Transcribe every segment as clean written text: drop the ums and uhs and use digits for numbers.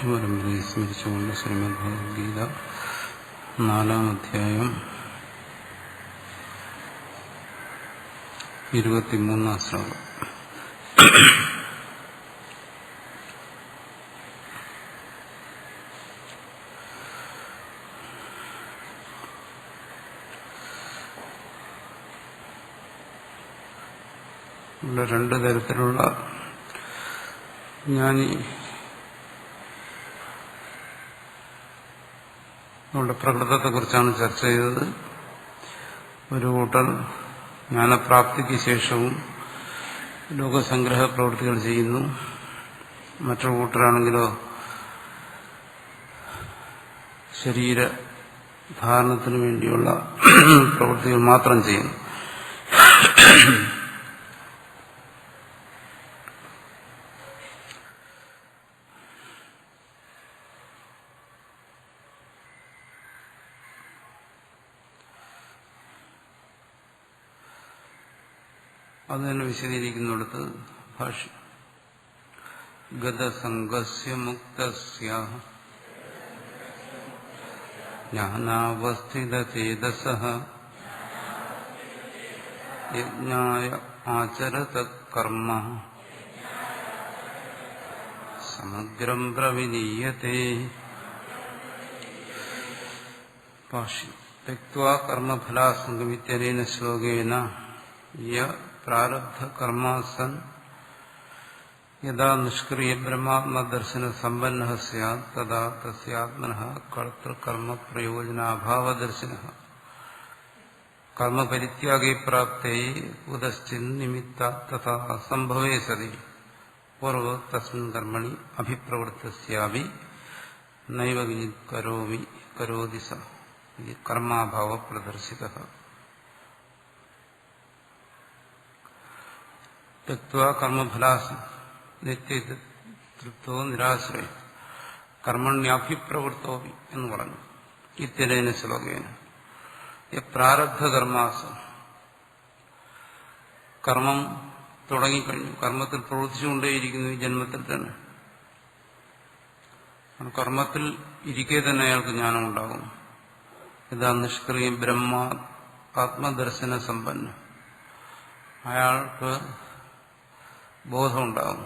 വിഷ്ണുപരമ്പരയെ സ്മരിച്ചുകൊണ്ട് ശ്രീമദ് ഭഗവത്ഗീത 4-ാം അധ്യായം 23-ാം ശ്ലോകം. ഇവിടെ രണ്ടു തരത്തിലുള്ള ജ്ഞാനി നമ്മുടെ പ്രകൃതത്തെക്കുറിച്ചാണ് ചർച്ച ചെയ്തത്. ഒരു കൂട്ടർ ജ്ഞാനപ്രാപ്തിക്ക് ശേഷവും ലോകസംഗ്രഹ പ്രവൃത്തികൾ ചെയ്യുന്നു. മറ്റൊരു കൂട്ടരാണെങ്കിലോ ശരീരധാരണത്തിനു വേണ്ടിയുള്ള പ്രവൃത്തികൾ മാത്രം ചെയ്യുന്നു. അത് തന്നെ വിശദീകരിക്കുന്നിടത്ത് ഭാഷ്യം ഗതസംഗസ്യ മുക്തസ്യ ജ്ഞാനാവസ്ഥിതചേതസഃ യജ്ഞായ ആചരത കർമ്മ സമഗ്രം പ്രവിലീയതേ. ഭാഷ്യം ത്യക്ത്വാ കർമ്മഫലാസംഗമിത്യനേന ശ്ലോകേന യ പ്രാരബ്ധ കർമാസൻ യഥാ നിഷ്ക്രിയ ബ്രഹ്മാത്മദർശന സമ്പന്നഃ സ്യാത് തഥാ തസ്യാത്മനഃ കർത്തൃകർമ്മ പ്രയോജനാഭാവദർശനഃ കർമ്മപരിത്യാഗേ പ്രാപ്തേ കുതശ്ചിൻ നിമിത്താത് തഥാ സംഭവേ സതി പൂർവ തസ്മിൻ കർമ്മണി അഭിപ്രവൃത്തസ്യാപി നൈവ കിഞ്ചിത് കരോതി സ കർമാഭാവ പ്രദർശിതഃ. ത്യക്ത്വാ കർമ്മഫലാസം നിത്യതൃപ്തോ നിരാശ്രയം കർമ്മണ്യഭിപ്രവൃത്തോപി എന്ന് പറഞ്ഞു. ഇത്യനേന ശ്ലോകേന പ്രാരബ്ധ കർമാസം കർമ്മം തുടങ്ങിക്കഴിഞ്ഞു, കർമ്മത്തിൽ പ്രവർത്തിച്ചുകൊണ്ടേയിരിക്കുന്നു ഈ ജന്മത്തിൽ തന്നെ. കർമ്മത്തിൽ ഇരിക്കെ തന്നെ അയാൾക്ക് ജ്ഞാനം ഉണ്ടാകും. ഇതാ നിഷ്ക്രിയ ബ്രഹ്മ ആത്മദർശന സമ്പന്ന, അയാൾക്ക് ബോധമുണ്ടാകും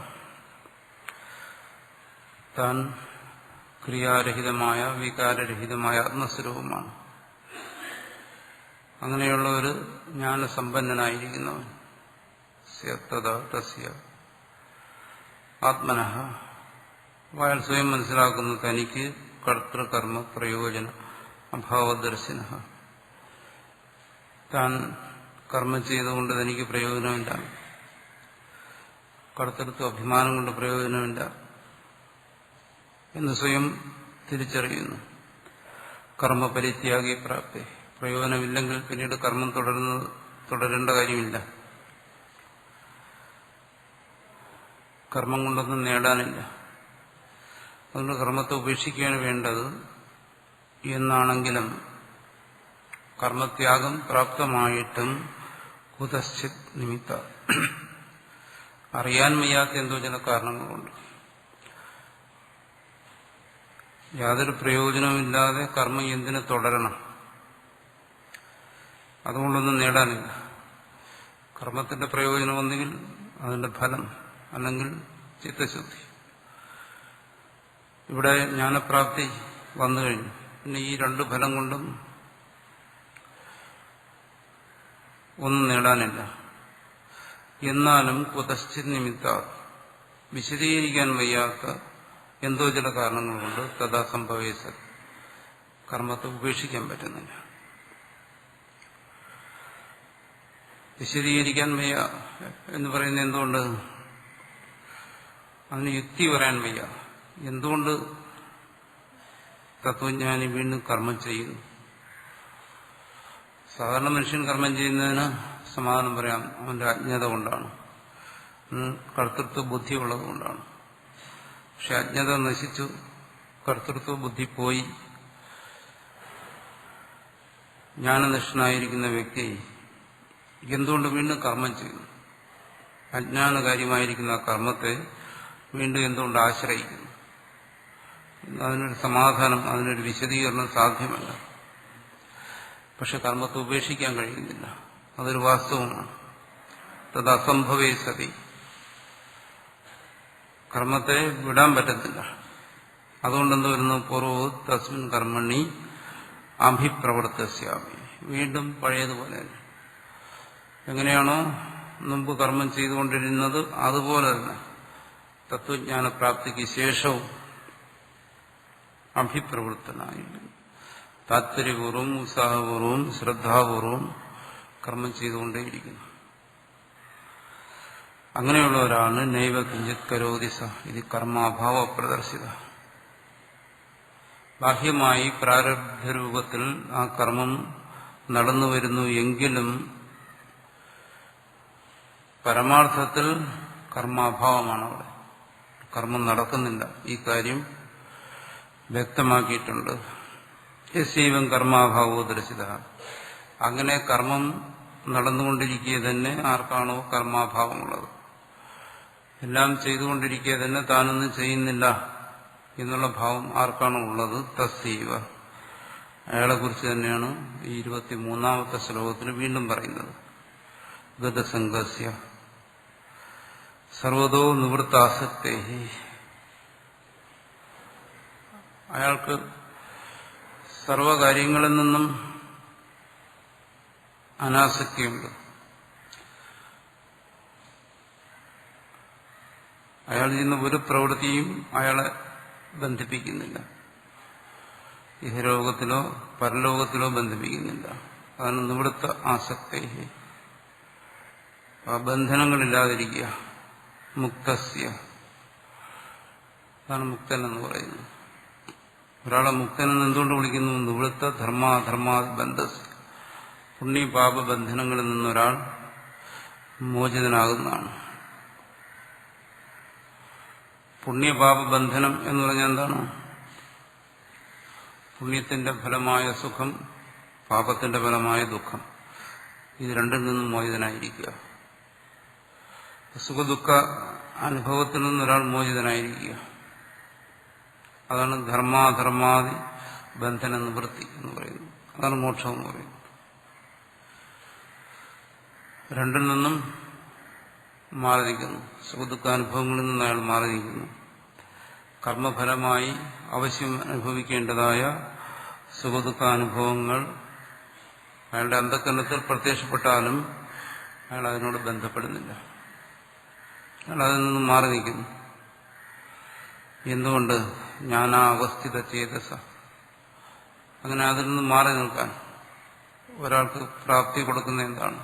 താൻ ക്രിയാരഹിതമായ വികാരരഹിതമായ ആത്മസ്വരൂപമാണ്. അങ്ങനെയുള്ള ഒരു ജ്ഞാനസമ്പന്നനായിരിക്കുന്നവൻ തസ്യ ആത്മനഃ അയാൾ സ്വയം മനസ്സിലാക്കുന്നു തനിക്ക് കർത്തൃകർമ്മ പ്രയോജന അഭാവദർശിന, താൻ കർമ്മം ചെയ്തുകൊണ്ട് തനിക്ക് പ്രയോജനമില്ല, കർത്തൃത്വ അഭിമാനം കൊണ്ട് പ്രയോജനമില്ല എന്ന് സ്വയം തിരിച്ചറിയുന്നു. കർമ്മപരിത്യാഗി പ്രാപ്തി, പ്രയോജനമില്ലെങ്കിൽ പിന്നീട് കർമ്മം തുടരേണ്ട കാര്യമില്ല, കർമ്മം കൊണ്ടൊന്നും നേടാനില്ല, അതുകൊണ്ട് കർമ്മത്തെ ഉപേക്ഷിക്കുകയാണ് വേണ്ടത് എന്നാണെങ്കിലും കർമ്മത്യാഗം പ്രാപ്തമായിട്ടും കുതശ്ചിത് നിമിത്ത, അറിയാൻ വയ്യാത്ത എന്തോ ചില കാരണങ്ങളുണ്ട്, യാതൊരു പ്രയോജനവുമില്ലാതെ കർമ്മം എന്തിനു തുടരണം, അതുകൊണ്ടൊന്നും നേടാനില്ല. കർമ്മത്തിന്റെ പ്രയോജനം ഒന്നുകിൽ അതിന്റെ ഫലം, അല്ലെങ്കിൽ ചിത്തശുദ്ധി. ഇവിടെ ജ്ഞാനപ്രാപ്തി വന്നു കഴിഞ്ഞു, പിന്നെ ഈ രണ്ടു ഫലം കൊണ്ടും ഒന്നും നേടാനില്ല. എന്നാലും കുതശ്ചിത് നിമിത്ത, വിശദീകരിക്കാൻ വയ്യാത്ത എന്തോ ചില കാരണങ്ങളുണ്ട്, തഥാ സംഭവേസ, കർമ്മത്തെ ഉപേക്ഷിക്കാൻ പറ്റുന്നില്ല. വിശദീകരിക്കാൻ വയ്യ എന്ന് പറയുന്നത് എന്തുകൊണ്ട്? അതിന് യുക്തി പറയാൻ വയ്യ. എന്തുകൊണ്ട് തത്വജ്ഞാനി വീണ്ടും കർമ്മം ചെയ്യുന്നു? സാധാരണ മനുഷ്യൻ കർമ്മം ചെയ്യുന്നതിന് സമാധാനം പറയാം, അവന്റെ അജ്ഞത കൊണ്ടാണ്, കർത്തൃത്വ ബുദ്ധി ഉള്ളത് കൊണ്ടാണ്. പക്ഷെ അജ്ഞത നശിച്ചു, കർത്തൃത്വ ബുദ്ധി പോയി, ജ്ഞാനനിഷ്ഠനായിരിക്കുന്ന വ്യക്തി എന്തുകൊണ്ട് വീണ്ടും കർമ്മം ചെയ്യുന്നു? അജ്ഞാനകാര്യമായിരിക്കുന്ന ആ കർമ്മത്തെ വീണ്ടും എന്തുകൊണ്ട് ആശ്രയിക്കുന്നു? അതിനൊരു സമാധാനം, അതിനൊരു വിശദീകരണം സാധ്യമല്ല. പക്ഷെ കർമ്മത്തെ ഉപേക്ഷിക്കാൻ കഴിയുന്നില്ല, അതൊരു വാസ്തവമാണ്. തത് അസംഭവേ സതി, കർമ്മത്തെ വിടാൻ പറ്റത്തില്ല. അതുകൊണ്ടെന്ത് വരുന്നു? പൂർവ്വ തസ്മിൻ കർമ്മണി അഭിപ്രവർത്തസ്യാമി, വീണ്ടും പഴയതുപോലെ എങ്ങനെയാണോ മുമ്പ് കർമ്മം ചെയ്തുകൊണ്ടിരുന്നത് അതുപോലെ തന്നെ തത്വജ്ഞാനപ്രാപ്തിക്ക് ശേഷവും അഭിപ്രവൃത്തനായി താത്പര്യപൂർവ്വം ഉത്സാഹപൂർവ്വം ശ്രദ്ധാപൂർവം കർമ്മം ചെയ്തുകൊണ്ടേയിരിക്കുന്നു. അങ്ങനെയുള്ളവരാണ് നൈവ കിഞ്ചിത് കരോതി സ ഇത് കർമാഭാവ പ്രദർശിത. ബാഹ്യമായി പ്രാരബ്ധരൂപത്തിൽ ആ കർമ്മം നടന്നു വരുന്നു എങ്കിലും പരമാർത്ഥത്തിൽ കർമാഭാവമാണ് അവിടെ, കർമ്മം നടക്കുന്നില്ല. ഈ കാര്യം വ്യക്തമാക്കിയിട്ടുണ്ട്. യസ്യൈവം കർമാഭാവോ ദർശിത, അങ്ങനെ കർമ്മം നടന്നുകൊണ്ടിരിക്കുക തന്നെ ആർക്കാണോ കർമാഭാവമുള്ളത്, എല്ലാം ചെയ്തുകൊണ്ടിരിക്കുക തന്നെ താനൊന്നും ചെയ്യുന്നില്ല എന്നുള്ള ഭാവം ആർക്കാണോ ഉള്ളത്, തസ്സൈവ, അയാളെക്കുറിച്ച് തന്നെയാണ് ഈ 23ാമത്തെ ശ്ലോകത്തിൽ വീണ്ടും പറയുന്നത്. ഗതസംഗസ്യ സർവതോ നിവൃത്താസക്തേ, അയാൾക്ക് സർവകാര്യങ്ങളിൽ നിന്നും അനാസക്തിയുണ്ട്. അയാൾ ചെയ്യുന്ന ഒരു പ്രവൃത്തിയും അയാളെ ബന്ധിപ്പിക്കുന്നില്ല, ഇഹലോകത്തിലോ പരലോകത്തിലോ ബന്ധിപ്പിക്കുന്നില്ല. അതാണ് നിവൃത്ത ആസക്തി. ആ ബന്ധനങ്ങളില്ലാതിരിക്കുക. മുക്തസ്യ, അതാണ് മുക്തൻ എന്ന് പറയുന്നത്. ഒരാളെ മുക്തനെന്ന് എന്തുകൊണ്ട് വിളിക്കുന്നു? നിവൃത്ത ധർമാധർമാദി ബന്ധസ്, പുണ്യപാപ ബന്ധനങ്ങളിൽ നിന്നൊരാൾ മോചിതനാകുന്നതാണ്. പുണ്യപാപ ബന്ധനം എന്ന് പറഞ്ഞാൽ എന്താണ്? പുണ്യത്തിന്റെ ഫലമായ സുഖം, പാപത്തിന്റെ ഫലമായ ദുഃഖം, ഇത് രണ്ടിൽ നിന്നും മോചിതനായിരിക്കുക. സുഖദുഃഖ അനുഭവത്തിൽ നിന്നൊരാൾ മോചിതനായിരിക്കുക. അതാണ് ധർമാധർമാദി ബന്ധന നിവൃത്തി എന്ന് പറയുന്നത്. അതാണ് മോക്ഷം എന്ന് പറയുന്നത്. രണ്ടിൽ നിന്നും മാറി നിൽക്കുന്നു. സുഖദുഃഖാനുഭവങ്ങളിൽ നിന്ന് അയാൾ മാറി നിൽക്കുന്നു. കർമ്മഫലമായി അവശ്യം അനുഭവിക്കേണ്ടതായ സുഖദുഃഖാനുഭവങ്ങൾ അയാളുടെ അന്ധകരണത്തിൽ പ്രത്യക്ഷപ്പെട്ടാലും അയാൾ അതിനോട് ബന്ധപ്പെടുന്നില്ല. അയാൾ അതിൽ നിന്നും മാറി നിൽക്കുന്നു. എന്തുകൊണ്ട്? ജ്ഞാനാവസ്ഥിത ചേതസ. അങ്ങനെ അതിൽ നിന്നും മാറി നിൽക്കാൻ ഒരാൾക്ക് പ്രാപ്തി കൊടുക്കുന്ന എന്താണ്?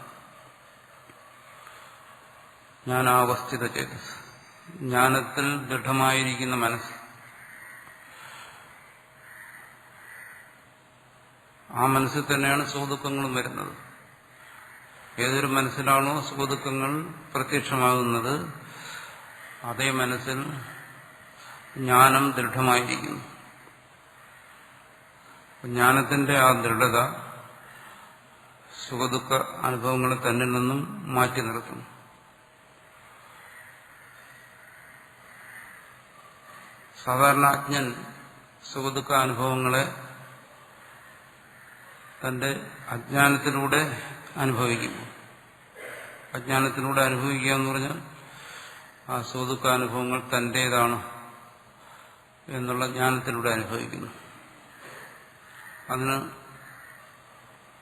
ജ്ഞാനാവസ്ഥിത ചേതസ്, ജ്ഞാനത്തിൽ ദൃഢമായിരിക്കുന്ന മനസ്സ്. ആ മനസ്സിൽ തന്നെയാണ് സുഖദുഃഖങ്ങളും വരുന്നത്. ഏതൊരു മനസ്സിലാണോ സുഖദുഃഖങ്ങൾ പ്രത്യക്ഷമാകുന്നത് അതേ മനസ്സിൽ ജ്ഞാനം ദൃഢമായിരിക്കുന്നു. ജ്ഞാനത്തിന്റെ ആ ദൃഢത സുഖദുഃഖ അനുഭവങ്ങളെ തന്നിൽ നിന്നും മാറ്റി നിർത്തുന്നു. സാധാരണ അജ്ഞൻ സുഖദുഃഖ അനുഭവങ്ങളെ തന്റെ അജ്ഞാനത്തിലൂടെ അനുഭവിക്കുന്നു. അജ്ഞാനത്തിലൂടെ അനുഭവിക്കുക എന്ന് പറഞ്ഞാൽ ആ സുഖദുഃഖ അനുഭവങ്ങൾ തന്റേതാണ് എന്നുള്ള ജ്ഞാനത്തിലൂടെ അനുഭവിക്കുന്നു. അതിന്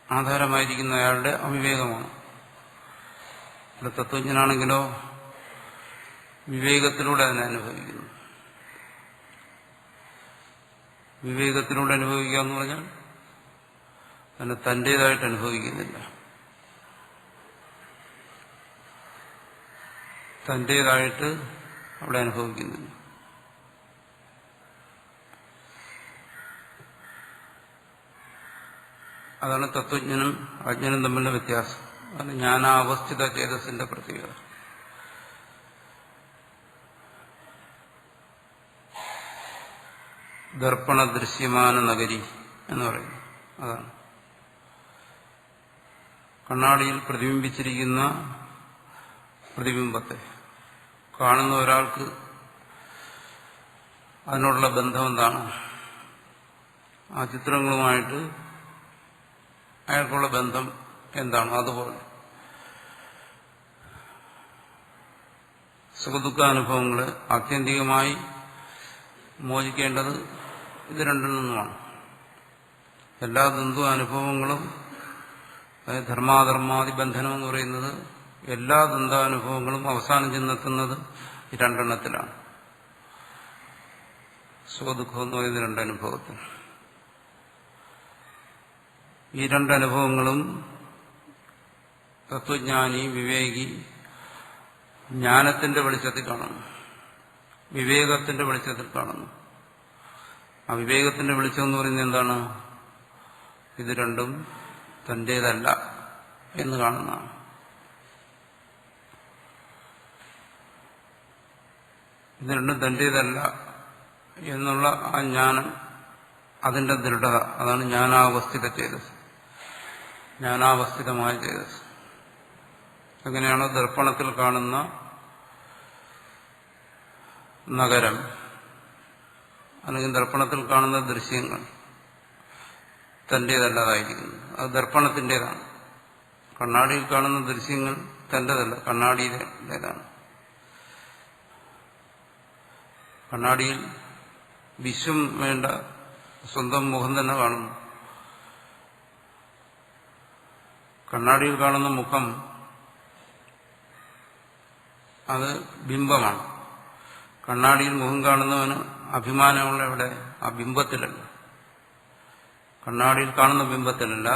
ആധാരമായിരിക്കുന്ന അയാളുടെ അവിവേകമാണ്. ഇവിടെ തത്വജ്ഞനാണെങ്കിലോ വിവേകത്തിലൂടെ അതിനെ അനുഭവിക്കുന്നു. വിവേകത്തിലൂടെ അനുഭവിക്കുക എന്ന് പറഞ്ഞാൽ അതിനെ തന്റേതായിട്ട് അനുഭവിക്കുന്നില്ല. തന്റേതായിട്ട് അവിടെ അനുഭവിക്കുന്നില്ല. അതാണ് തത്വജ്ഞനും അജ്ഞനും തമ്മിലുള്ള വ്യത്യാസം. അതാണ് ജ്ഞാനാവസ്ഥിത ചേതസിന്റെ പ്രത്യേകത. ദർപ്പണ ദൃശ്യമാന നഗരി എന്ന് പറയുന്നു. അതാണ് കണ്ണാടിയിൽ പ്രതിബിംബിച്ചിരിക്കുന്ന പ്രതിബിംബത്തെ കാണുന്ന ഒരാൾക്ക് അതിനോടുള്ള ബന്ധം എന്താണ്? ആ ചിത്രങ്ങളുമായിട്ട് അയാൾക്കുള്ള ബന്ധം എന്താണ്? അതുപോലെ സുഖദുഃഖാനുഭവങ്ങളെ ആത്യന്തികമായി മോചിക്കേണ്ടത് ഇത് രണ്ടിൽ നിന്നുമാണ്. എല്ലാ ദ്വന്ദ്വാനുഭവങ്ങളും, അതായത് ധർമാധർമാദി ബന്ധനം എന്ന് പറയുന്നത് എല്ലാ ദ്വന്ദ്വാനുഭവങ്ങളും അവസാനം ചെന്നെത്തുന്നത് ഈ രണ്ടെണ്ണത്തിലാണ്. സുഖദുഃഖം എന്ന് പറയുന്ന രണ്ടനുഭവത്തിൽ. ഈ രണ്ടനുഭവങ്ങളും തത്വജ്ഞാനി, വിവേകി ജ്ഞാനത്തിന്റെ വെളിച്ചത്തിൽ കാണുന്നു, വിവേകത്തിന്റെ വെളിച്ചത്തിൽ കാണുന്നു. ആ വിവേകത്തിന്റെ വെളിച്ചം എന്ന് പറയുന്നത് എന്താണ്? ഇത് രണ്ടും തന്റേതല്ല എന്ന് കാണുന്നതാണ്. ഇത് രണ്ടും തന്റേതല്ല എന്നുള്ള ആ ജ്ഞാനം, അതിന്റെ ദൃഢത, അതാണ് ജ്ഞാനാവസ്ഥിത ചേതസ്, ജ്ഞാനാവസ്ഥിതമായ ചേതസ്. എങ്ങനെയാണോ ദർപ്പണത്തിൽ കാണുന്ന നഗരം അല്ലെങ്കിൽ ദർപ്പണത്തിൽ കാണുന്ന ദൃശ്യങ്ങൾ തന്റേതല്ലാതായിരിക്കുന്നു, അത് ദർപ്പണത്തിൻ്റെതാണ്. കണ്ണാടിയിൽ കാണുന്ന ദൃശ്യങ്ങൾ തന്റേതല്ല, കണ്ണാടിയുടേതാണ്. കണ്ണാടിയിൽ വിശ്വം വേണ്ട, സ്വന്തം മുഖം തന്നെ കാണുന്നു. കണ്ണാടിയിൽ കാണുന്ന മുഖം അത് ബിംബമാണ്. കണ്ണാടിയിൽ മുഖം കാണുന്നവന് അഭിമാനമുള്ള എവിടെ? ആ ബിംബത്തിലല്ല, കണ്ണാടിയിൽ കാണുന്ന ബിംബത്തിലല്ല,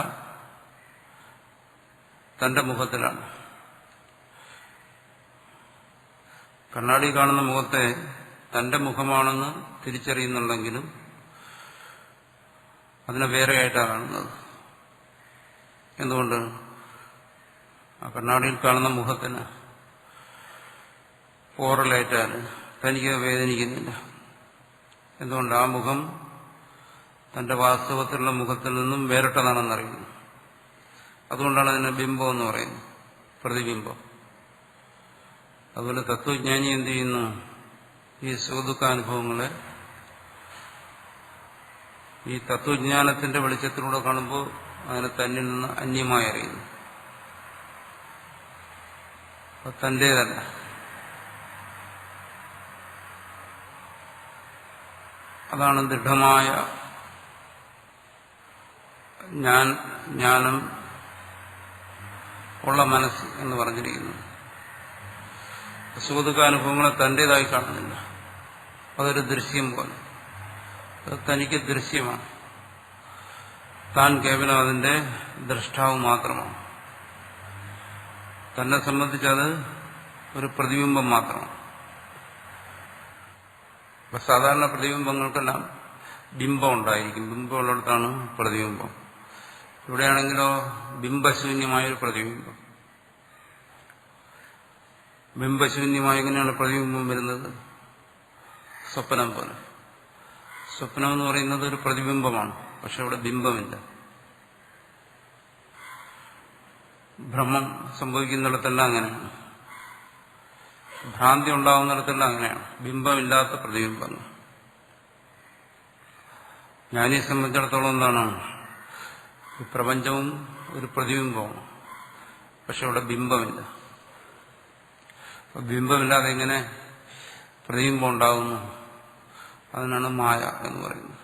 തന്റെ മുഖത്തിലാണ്. കണ്ണാടി കാണുന്ന മുഖത്തെ തന്റെ മുഖമാണെന്ന് തിരിച്ചറിയുന്നുണ്ടെങ്കിലും അതിനെ വേറെയായിട്ടാണ് കാണുന്നത്. എന്തുകൊണ്ട്? ആ കണ്ണാടിയിൽ കാണുന്ന മുഖത്തിന് പോറലേറ്റാൽ തനിക്ക് വേദനിക്കുന്നില്ല. എന്തുകൊണ്ട്? ആ മുഖം തന്റെ വാസ്തവത്തിലുള്ള മുഖത്തിൽ നിന്നും വേറിട്ടതാണെന്നറിയുന്നു. അതുകൊണ്ടാണ് അതിനെ ബിംബം എന്ന് പറയുന്നത്, പ്രതിബിംബം. അതുപോലെ തത്വജ്ഞാനി എന്ത് ചെയ്യുന്നു? ഈ സുഖദുഃഖാനുഭവങ്ങളെ ഈ തത്വജ്ഞാനത്തിന്റെ വെളിച്ചത്തിലൂടെ കാണുമ്പോൾ അതിനെ തന്നിൽ നിന്ന് അന്യമായി അറിയുന്നു, തന്റേതല്ല. അതാണ് ദൃഢമായ ജ്ഞാനം ഉള്ള മനസ്സ് എന്ന് പറഞ്ഞിരിക്കുന്നത്. സുഖദുഃഖാനുഭവങ്ങളെ തന്റേതായി കാണുന്നില്ല, അതൊരു ദൃശ്യം പോലെ, അത് തനിക്ക് ദൃശ്യമാണ്. താൻ കേവലം അതിന്റെ ദ്രഷ്ടാവ് മാത്രമാണ്. തന്നെ സംബന്ധിച്ചത് ഒരു പ്രതിബിംബം മാത്രമാണ്. അപ്പൊ സാധാരണ പ്രതിബിംബങ്ങൾക്കെല്ലാം ബിംബം ഉണ്ടായിരിക്കും, ബിംബമുള്ളിടത്താണ് പ്രതിബിംബം. ഇവിടെയാണെങ്കിലോ ബിംബശൂന്യമായൊരു പ്രതിബിംബം. ബിംബശൂന്യമായ എങ്ങനെയാണ് പ്രതിബിംബം വരുന്നത്? സ്വപ്നം പോലെ. സ്വപ്നം എന്ന് പറയുന്നത് ഒരു പ്രതിബിംബമാണ്, പക്ഷെ അവിടെ ബിംബമില്ല. ഭ്രമം സംഭവിക്കുന്നിടത്തെല്ലാം അങ്ങനെയാണ്, ഭ്രാന്തി ഉണ്ടാകുന്നിടത്തെല്ലാം അങ്ങനെയാണ്, ബിംബമില്ലാത്ത പ്രതിബിംബങ്ങൾ. ജ്ഞാനിയെ സംബന്ധിച്ചിടത്തോളം എന്താണ്? ഈ പ്രപഞ്ചവും ഒരു പ്രതിബിംബമാണ്, പക്ഷെ അവിടെ ബിംബമില്ല. ബിംബമില്ലാതെ എങ്ങനെ പ്രതിബിംബം ഉണ്ടാകുന്നു? അതിനാണ് മായ എന്ന് പറയുന്നത്.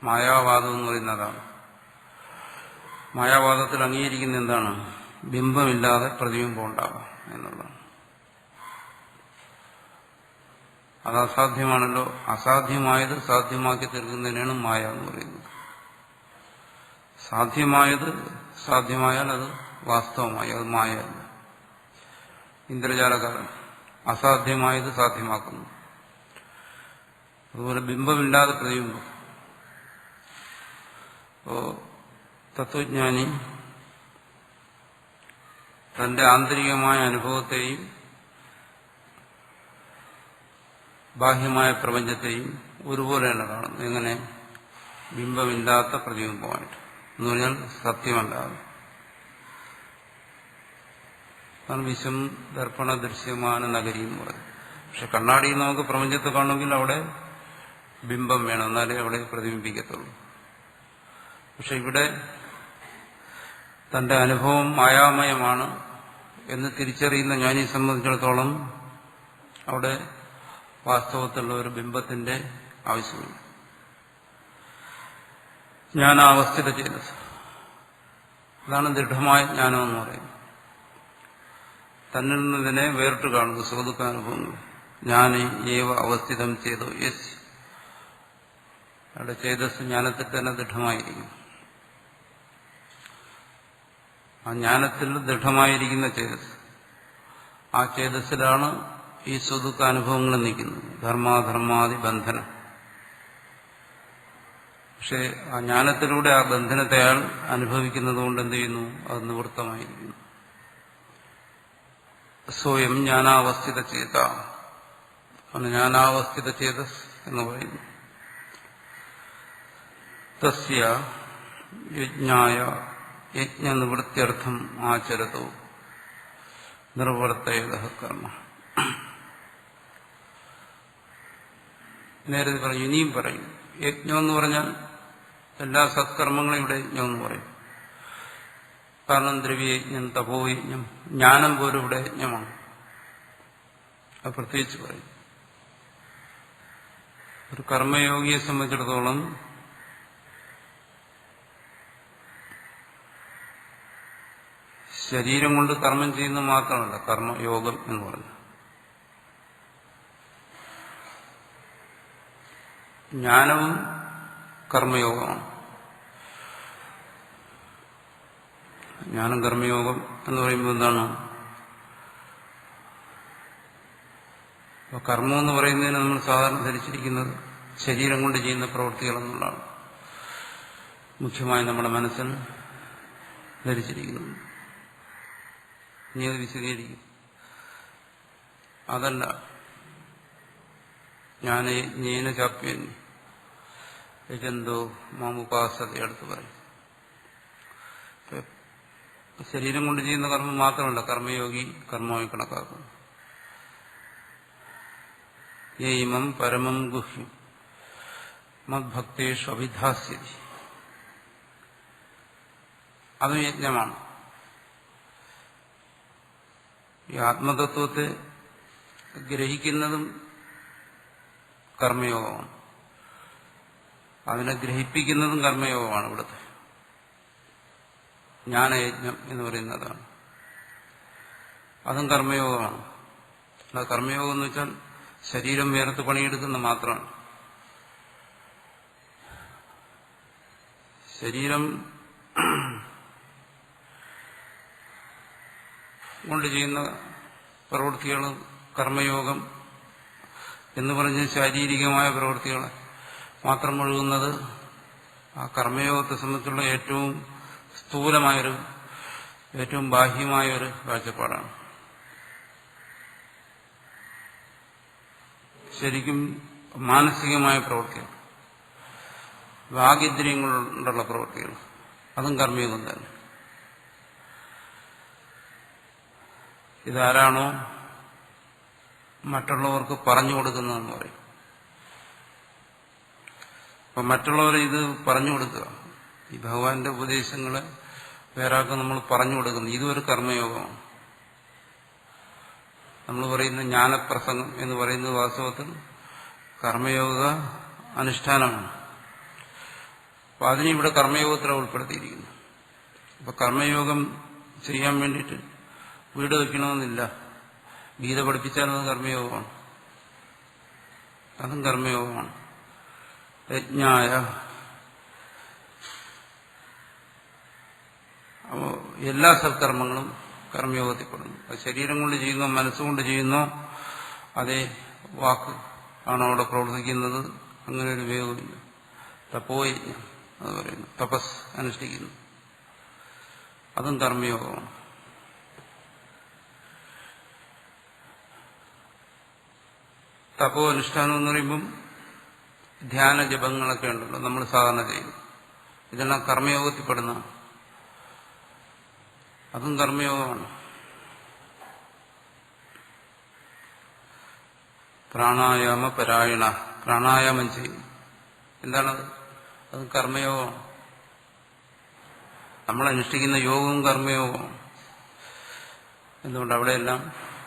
മായാവാദം എന്ന് പറയുന്നതാണ്. മായാവാദത്തിൽ അംഗീകരിക്കുന്ന എന്താണ്? ബിംബമില്ലാതെ പ്രതിബിംബം ഉണ്ടാകാം എന്നുള്ളതാണ്. അത് അസാധ്യമാണല്ലോ. അസാധ്യമായത് സാധ്യമാക്കി തീർക്കുന്നതിനാണ് മായ എന്ന് പറയുന്നത്. സാധ്യമായത് സാധ്യമായാൽ അത് വാസ്തവമായി, അത് മായയല്ല. ഇന്ദ്രജാലകാരൻ അസാധ്യമായത് സാധ്യമാക്കുന്നു. അതുപോലെ ബിംബമില്ലാതെ പ്രതിബിംബം. അപ്പോ തത്വജ്ഞാനി തന്റെ ആന്തരികമായ അനുഭവത്തെയും ബാഹ്യമായ പ്രപഞ്ചത്തെയും ഒരുപോലെയാണ് കാണുന്നത്. എങ്ങനെ? ബിംബമില്ലാത്ത പ്രതിബിംബമായിട്ട്, എന്ന് പറഞ്ഞാൽ സത്യമല്ലാതെ. വിശ്വം ദർപ്പണ ദൃശ്യമാന നഗരി എന്ന് പറയും. പക്ഷെ കണ്ണാടിയിൽ നമുക്ക് പ്രപഞ്ചത്തെ കാണുമെങ്കിൽ അവിടെ ബിംബം വേണം, എന്നാലേ അവിടെ പ്രതിബിംബിക്കത്തുള്ളൂ. പക്ഷെ ഇവിടെ തന്റെ അനുഭവം മായാമയമാണ് എന്ന് തിരിച്ചറിയുന്ന ജ്ഞാനിയെ സംബന്ധിച്ചിടത്തോളം അവിടെ വാസ്തവത്തിലുള്ള ഒരു ബിംബത്തിന്റെ ആവശ്യമില്ല. ജ്ഞാനാവസ്ഥിത ചേതസ്, അതാണ് ദൃഢമായ ജ്ഞാനം എന്ന് പറയുന്നത്. തന്നിൽ നിന്നതിനെ വേറിട്ട് കാണുന്നു സുഖദുഃഖാനുഭവങ്ങൾ. ജ്ഞാനി ഏവ അവസ്ഥിതം ചെയ്തു യെസ്, അവിടെ ചേതസ് ജ്ഞാനത്തിൽ തന്നെ ദൃഢമായിരിക്കും. ആ ജ്ഞാനത്തിൽ ദൃഢമായിരിക്കുന്ന ചേതസ്, ആ ചേതസ്സിലാണ് ഈ സുഖദുഃഖാനുഭവങ്ങൾ നിൽക്കുന്നത്, ധർമാധർമാദി ബന്ധനം. പക്ഷെ ആ ജ്ഞാനത്തിലൂടെ ആ ബന്ധനത്തെ അയാൾ അനുഭവിക്കുന്നത് കൊണ്ട് എന്ത് ചെയ്യുന്നു? അത് നിവൃത്തമായിരിക്കുന്നു. സ്വയം ജ്ഞാനാവസ്ഥിത ചേത, ജ്ഞാനാവസ്ഥിത ചേതസ് എന്ന് പറയുന്നു. തസ്യ യജ്ഞായ യജ്ഞനിവൃത്യർത്ഥം ആചരതോ നിർവർത്തയത കർമ്മ. നേരത്തെ പറഞ്ഞു, ഇനിയും പറയും. യജ്ഞം എന്ന് പറഞ്ഞാൽ എല്ലാ സത്കർമ്മങ്ങളും ഇവിടെ യജ്ഞം എന്ന് പറയും. കാരണം ദ്രവ്യയജ്ഞം, തപോയജ്ഞം, ജ്ഞാനം പോലും ഇവിടെ യജ്ഞമാണ്. അത് പ്രത്യേകിച്ച് പറയും. ഒരു കർമ്മയോഗിയെ സംബന്ധിച്ചിടത്തോളം ശരീരം കൊണ്ട് കർമ്മം ചെയ്യുന്നത് മാത്രമല്ല കർമ്മയോഗം എന്ന് പറഞ്ഞു. ജ്ഞാനവും കർമ്മയോഗമാണ്. ജ്ഞാനം കർമ്മയോഗം എന്ന് പറയുമ്പോൾ എന്താണ്? കർമ്മം എന്ന് പറയുന്നതിന് നമ്മൾ സാധാരണ ധരിച്ചിരിക്കുന്നത് ശരീരം കൊണ്ട് ചെയ്യുന്ന പ്രവൃത്തികൾ എന്നുള്ളതാണ് മുഖ്യമായി നമ്മുടെ മനസ്സിൽ ധരിച്ചിരിക്കുന്നത്. ഇനി അത് വിശദീകരിക്കും. അതല്ല, ജ്ഞാന ചാപ്യൻ യജന്തോ മാമുപാസത അടുത്ത് പറയും. ശരീരം കൊണ്ട് ചെയ്യുന്ന കർമ്മം മാത്രമല്ല കർമ്മയോഗി കർമ്മമായി കണക്കാക്കുന്നു. യേമം പരമം ഗുഹ്യം മദ്ഭക്തേഷു അഭിധാസ്യതി, അതും യജ്ഞമാണ്. ഈ ആത്മതത്വത്തെ ഗ്രഹിക്കുന്നതും കർമ്മയോഗമാണ്, അതിനെ ഗ്രഹിപ്പിക്കുന്നതും കർമ്മയോഗമാണ്. ഇവിടുത്തെ ജ്ഞാനയജ്ഞം എന്ന് പറയുന്നതാണ്. അതും കർമ്മയോഗമാണ്. അല്ല, കർമ്മയോഗം എന്ന് വെച്ചാൽ ശരീരം വേർത്ത് പണിയെടുക്കുന്ന മാത്രമാണ്. ശരീരം കൊണ്ട് ചെയ്യുന്ന പ്രവൃത്തികൾ കർമ്മയോഗം എന്ന് പറഞ്ഞ് ശാരീരികമായ പ്രവൃത്തികൾ മാത്രം ഒഴുകുന്നത് ആ കർമ്മയോഗത്തെ സംബന്ധിച്ചുള്ള ഏറ്റവും സ്ഥൂലമായൊരു, ഏറ്റവും ബാഹ്യമായൊരു കാഴ്ചപ്പാടാണ്. ശരിക്കും മാനസികമായ പ്രവൃത്തികൾ, വാഗിന്ദ്രിയങ്ങളുള്ള പ്രവൃത്തികൾ, അതും കർമ്മയോഗം തന്നെ. ഇതാരാണോ മറ്റുള്ളവർക്ക് പറഞ്ഞു കൊടുക്കുന്നതെന്ന് പറയും. അപ്പം മറ്റുള്ളവരെ ഇത് പറഞ്ഞു കൊടുക്കുക, ഈ ഭഗവാന്റെ ഉപദേശങ്ങളെ വേറെ ആൾക്ക് നമ്മൾ പറഞ്ഞു കൊടുക്കുന്നു, ഇതും ഒരു കർമ്മയോഗമാണ്. നമ്മൾ പറയുന്ന ജ്ഞാനപ്രസംഗം എന്ന് പറയുന്നത് വാസ്തവത്തിൽ കർമ്മയോഗ അനുഷ്ഠാനമാണ്. അപ്പം അതിനെ ഇവിടെ കർമ്മയോഗത്തിലാണ് ഉൾപ്പെടുത്തിയിരിക്കുന്നു. അപ്പം കർമ്മയോഗം ചെയ്യാൻ വേണ്ടിയിട്ട് വീട് വയ്ക്കണമെന്നില്ല. ഗീത പഠിപ്പിച്ചാലും അത് കർമ്മയോഗമാണ്, അതും കർമ്മയോഗമാണ്. യജ്ഞായ, അപ്പോൾ എല്ലാ സൽക്കർമ്മങ്ങളും കർമ്മയോഗത്തിൽപ്പെടുന്നു. അത് ശരീരം കൊണ്ട് ചെയ്യുന്നോ മനസ്സുകൊണ്ട് ചെയ്യുന്നോ അതേ വാക്ക് ആണോ അവിടെ പ്രവർത്തിക്കുന്നത്, അങ്ങനെ ഒരു ഉപയോഗമില്ല. തപോയജ്ഞം അത് പറയുന്നു, തപസ് അനുഷ്ഠിക്കുന്നു, അതും കർമ്മയോഗമാണ്. തപോ അനുഷ്ഠാനം എന്ന് പറയുമ്പം ധ്യാന ജപങ്ങളൊക്കെ ഉണ്ടല്ലോ നമ്മൾ സാധാരണ ചെയ്യുന്നു, ഇതെല്ലാം കർമ്മയോഗത്തിൽപ്പെടുന്ന, അതും കർമ്മയോഗമാണ്. പ്രാണായാമ പരായണ, പ്രാണായാമം ചെയ്യും. എന്താണത്? അത് കർമ്മയോഗമാണ്. നമ്മൾ അനുഷ്ഠിക്കുന്ന യോഗവും കർമ്മയോഗവും. എന്തുകൊണ്ട്? അവിടെയെല്ലാം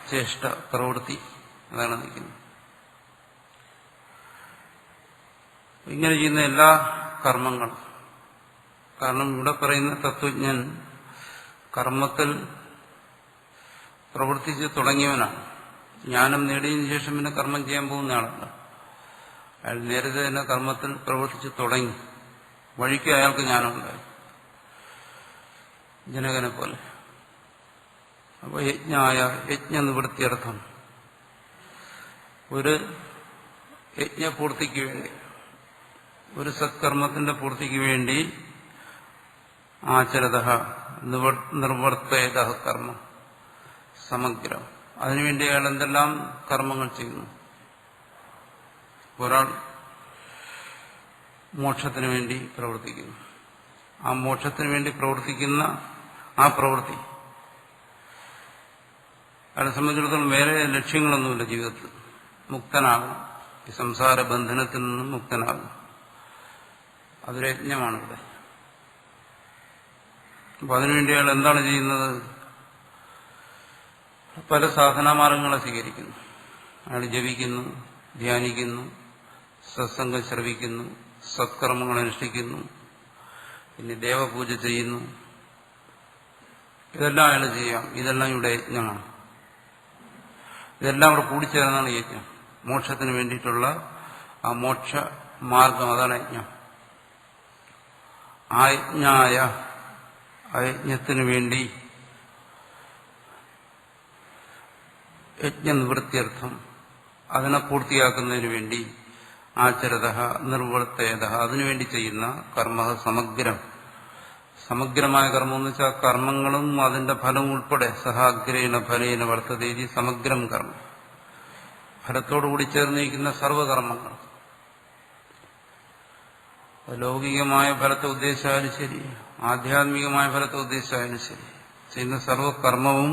ചേഷ്ട, പ്രവൃത്തി, അതാണ് നിൽക്കുന്നത്. ഇങ്ങനെ ചെയ്യുന്ന എല്ലാ കർമ്മങ്ങളും, കാരണം ഇവിടെ പറയുന്ന തത്വജ്ഞൻ കർമ്മത്തിൽ പ്രവർത്തിച്ച് തുടങ്ങിയവനാണ്. ജ്ഞാനം നേടിയതിനു ശേഷം പിന്നെ കർമ്മം ചെയ്യാൻ പോകുന്ന ആളല്ല. അയാൾ നേരത്തെ തന്നെ കർമ്മത്തിൽ പ്രവർത്തിച്ച് തുടങ്ങി. വഴിക്ക് അയാൾക്ക് ജ്ഞാനമുണ്ടായി, ജനകനെ പോലെ. അപ്പോൾ യജ്ഞായ, യജ്ഞനിവൃത്തിയർത്ഥം, ഒരു യജ്ഞപൂർത്തിക്ക് വേണ്ടി, ഒരു സത്കർമ്മത്തിന്റെ പൂർത്തിക്ക് വേണ്ടി ആചരത നിർവർത്തയത കർമ്മം സമഗ്രം. അതിനുവേണ്ടി അയാൾ എന്തെല്ലാം കർമ്മങ്ങൾ ചെയ്യുന്നു. ഒരാൾ മോക്ഷത്തിന് വേണ്ടി പ്രവർത്തിക്കുന്നു. ആ മോക്ഷത്തിന് വേണ്ടി പ്രവർത്തിക്കുന്ന ആ പ്രവൃത്തി അയാളെ സംബന്ധിച്ചിടത്തോളം വേറെ ലക്ഷ്യങ്ങളൊന്നുമില്ല ജീവിതത്തിൽ. മുക്തനാകും, ഈ സംസാര ബന്ധനത്തിൽ നിന്നും മുക്തനാകും. അതൊരു യജ്ഞമാണ് ഇവിടെ. അപ്പൊ അതിനുവേണ്ടി അയാൾ എന്താണ് ചെയ്യുന്നത്? പല സാധനാമാർഗങ്ങളെ സ്വീകരിക്കുന്നു. അയാൾ ജപിക്കുന്നു, ധ്യാനിക്കുന്നു, സത്സംഗം ശ്രവിക്കുന്നു, സത്കർമ്മങ്ങൾ അനുഷ്ഠിക്കുന്നു, പിന്നെ ദേവപൂജ ചെയ്യുന്നു. ഇതെല്ലാം അയാൾ ചെയ്യാം. ഇതെല്ലാം ഇവിടെ യജ്ഞമാണ്. ഇതെല്ലാം ഇവിടെ കൂടിച്ചേർന്നാണ് യജ്ഞം. മോക്ഷത്തിന് വേണ്ടിയിട്ടുള്ള ആ മോക്ഷ മാർഗം, അതാണ് യജ്ഞം. ആ യജ്ഞായ, ആ യജ്ഞത്തിനു വേണ്ടി, യജ്ഞനിവൃത്തിയർത്ഥം, അതിനെ പൂർത്തിയാക്കുന്നതിന് വേണ്ടി ആചരത നിർവർത്തയത, അതിനുവേണ്ടി ചെയ്യുന്ന കർമ്മ സമഗ്രം. സമഗ്രമായ കർമ്മം എന്ന് വെച്ചാൽ കർമ്മങ്ങളും അതിന്റെ ഫലവും ഉൾപ്പെടെ സഹാഗ്രേണ ഫലേന വർത്തതേതി സമഗ്രം കർമ്മം. ഫലത്തോടുകൂടി ചേർന്നിരിക്കുന്ന സർവകർമ്മങ്ങൾ, ലൗകികമായ ഫലത്തെ ഉദ്ദേശിച്ചാലും ശരി, ആധ്യാത്മികമായ ഫലത്തെ ഉദ്ദേശിച്ചാലും ശരി, ചെയ്യുന്ന സർവകർമ്മവും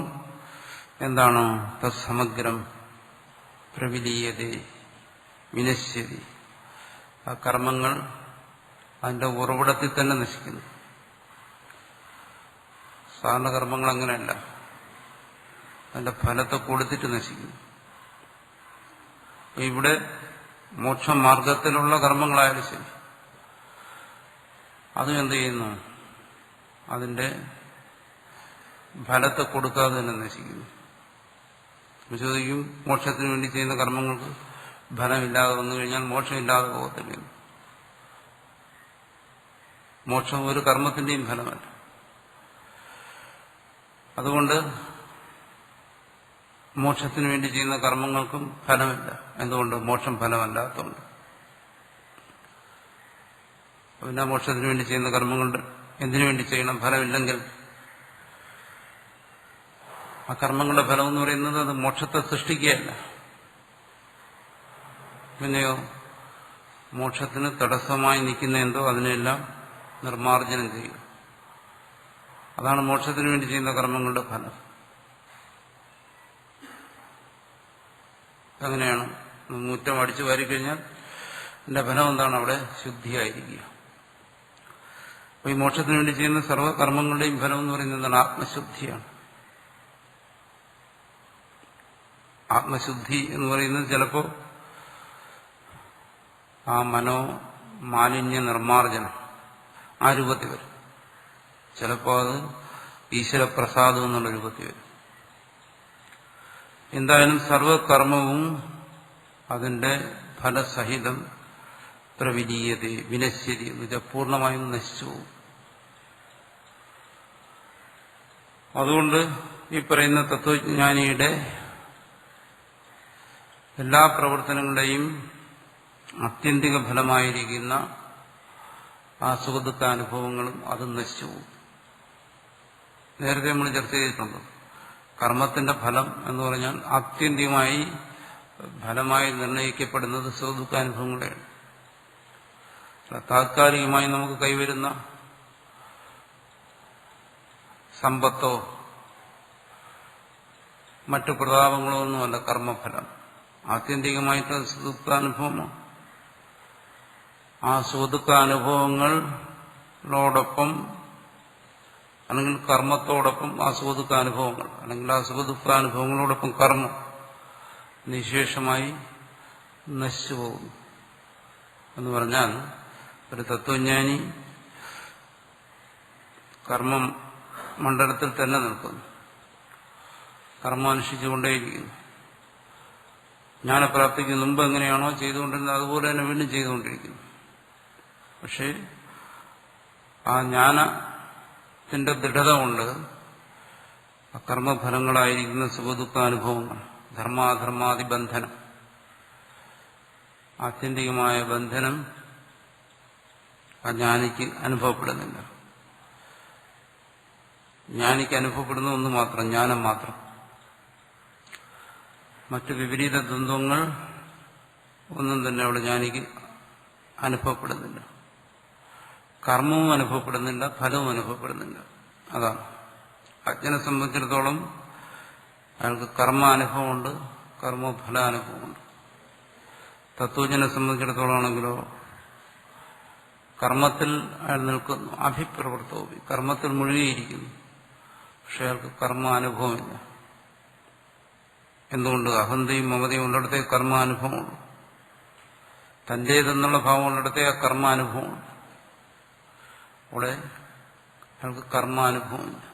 എന്താണ്? തത്സമഗ്രം പ്രവിലീയതേ വിനശ്യതി. ആ കർമ്മങ്ങൾ അതിന്റെ ഉറവിടത്തിൽ തന്നെ നശിക്കുന്നു. സാധാരണ കർമ്മങ്ങൾ അങ്ങനെയല്ല, അതിന്റെ ഫലത്തെ കൊടുത്തിട്ട് നശിക്കുന്നു. ഇവിടെ മോക്ഷമാർഗത്തിലുള്ള കർമ്മങ്ങളായാലും ശരി, അതും എന്ത് ചെയ്യുന്നു? അതിന്റെ ഫലത്തെ കൊടുക്കാതെ തന്നെ നശിക്കുന്നു. ചോദിക്കും, മോക്ഷത്തിന് വേണ്ടി ചെയ്യുന്ന കർമ്മങ്ങൾക്ക് ഫലമില്ലാതെ വന്നു കഴിഞ്ഞാൽ മോക്ഷമില്ലാതെ പോകത്തില്ല. മോക്ഷം ഒരു കർമ്മത്തിന്റെയും ഫലമല്ല. അതുകൊണ്ട് മോക്ഷത്തിന് വേണ്ടി ചെയ്യുന്ന കർമ്മങ്ങൾക്കും ഫലമില്ല. എന്തുകൊണ്ട്? മോക്ഷം ഫലമല്ലാത്തതുകൊണ്ട്. പിന്നെ മോക്ഷത്തിന് വേണ്ടി ചെയ്യുന്ന കർമ്മങ്ങളുടെ എന്തിനു വേണ്ടി ചെയ്യണം? ഫലമില്ലെങ്കിൽ ആ കർമ്മങ്ങളുടെ ഫലം എന്ന് പറയുന്നത് അത് മോക്ഷത്തെ സൃഷ്ടിക്കുകയല്ല. പിന്നെയോ മോക്ഷത്തിന് തടസ്സമായി നിൽക്കുന്ന എന്തോ അതിനെല്ലാം നിർമ്മാർജ്ജനം ചെയ്യുക. അതാണ് മോക്ഷത്തിന് വേണ്ടി ചെയ്യുന്ന കർമ്മങ്ങളുടെ ഫലം. അങ്ങനെയാണ്. മുറ്റം അടിച്ചു വാരിക്കഴിഞ്ഞാൽ അതിന്റെ ഫലം എന്താണ്? അവിടെ ശുദ്ധിയായിരിക്കുക. അപ്പൊ ഈ മോക്ഷത്തിന് വേണ്ടി ചെയ്യുന്ന സർവ്വകർമ്മങ്ങളുടെയും ഫലം എന്ന് പറയുന്നത് എന്താണ്? ആത്മശുദ്ധിയാണ്. ആത്മശുദ്ധി എന്ന് പറയുന്നത് ചിലപ്പോൾ ആ മാലിന്യ നിർമ്മാർജ്ജനം ആ രൂപത്തിൽ വരും. ചിലപ്പോൾ അത് ഈശ്വരപ്രസാദം എന്നുള്ള രൂപത്തിൽ വരും. എന്തായാലും സർവകർമ്മവും അതിന്റെ ഫലസഹിതം പ്രവിലീയത വിനശ്യതി എന്ന് പൂർണ്ണമായും നശിച്ചു പോകും. അതുകൊണ്ട് ഈ പറയുന്ന തത്വജ്ഞാനിയുടെ എല്ലാ പ്രവർത്തനങ്ങളുടെയും ആത്യന്തിക ഫലമായിരിക്കുന്ന ആ സുഖദുഃഖാനുഭവങ്ങളും അതും നശിച്ചു പോകും. നേരത്തെ നമ്മൾ ചർച്ച ചെയ്തിട്ടുണ്ട്. കർമ്മത്തിന്റെ ഫലം എന്ന് പറഞ്ഞാൽ ആത്യന്തികമായി ഫലമായി നിർണയിക്കപ്പെടുന്നത് സുഖദുഃഖാനുഭവങ്ങളെയാണ്. താത്കാലികമായി നമുക്ക് കൈവരുന്ന സമ്പത്തോ മറ്റു പ്രതാപങ്ങളോ ഒന്നുമല്ല കർമ്മഫലം. ആത്യന്തികമായിട്ട് സുഖദുഃഖാനുഭവമാണ്. ആ സുഖദുഃഖാനുഭവങ്ങളോടൊപ്പം അല്ലെങ്കിൽ കർമ്മത്തോടൊപ്പം ആ സുഖദുഃഖാനുഭവങ്ങൾ അല്ലെങ്കിൽ ആ സുഖദുഃഖാനുഭവങ്ങളോടൊപ്പം കർമ്മം നിശേഷമായി നശിച്ചു പോകുന്നു എന്ന് പറഞ്ഞാൽ ഒരു തത്വജ്ഞാനി കർമ്മം മണ്ഡലത്തിൽ തന്നെ നിൽക്കുന്നു, കർമ്മം അനുഷ്ഠിച്ചുകൊണ്ടേയിരിക്കുന്നു. ജ്ഞാനപ്രാപ്തിക്ക് മുമ്പ് എങ്ങനെയാണോ ചെയ്തുകൊണ്ടിരുന്നത് അതുപോലെ തന്നെ വീണ്ടും ചെയ്തുകൊണ്ടിരിക്കുന്നു. പക്ഷേ ആ ജ്ഞാനത്തിന്റെ ദൃഢത കൊണ്ട് കർമ്മഫലങ്ങളായിരിക്കുന്ന സുഖദുഃഖാനുഭവങ്ങൾ, ധർമാധർമാദി ബന്ധനം, ആത്യന്തികമായ ബന്ധനം ആ ജ്ഞാനിക്ക് അനുഭവപ്പെടുന്നില്ല. ജ്ഞാനിക്ക് അനുഭവപ്പെടുന്ന ഒന്ന് മാത്രം, ജ്ഞാനം മാത്രം. മറ്റു വിപരീത ദ്വന്ദ്വങ്ങൾ ഒന്നും തന്നെ അവിടെ ജ്ഞാനിക്ക് അനുഭവപ്പെടുന്നില്ല. കർമ്മവും അനുഭവപ്പെടുന്നില്ല, ഫലവും അനുഭവപ്പെടുന്നില്ല. അതാണ് അജ്ഞനെ സംബന്ധിച്ചിടത്തോളം അയാൾക്ക് കർമാനുഭവമുണ്ട്, കർമ്മഫലാനുഭവമുണ്ട്. തത്വജ്ഞനെ സംബന്ധിച്ചിടത്തോളം ആണെങ്കിലോ കർമ്മത്തിൽ അയാൾ നിൽക്കുന്നു, അഭിപ്രവൃത്തവും കർമ്മത്തിൽ മുഴുകിയിരിക്കുന്നു. പക്ഷെ അയാൾക്ക് കർമാനുഭവമില്ല. എന്തുകൊണ്ട്? അഹന്തയും മമതയും ഉള്ളിടത്തേ കർമാനുഭവമുള്ളൂ. തന്റേതെന്നുള്ള ഭാവം ഉള്ളിടത്തേ ആ കർമാനുഭവമുണ്ട്. അവിടെ അയാൾക്ക് കർമാനുഭവമില്ല,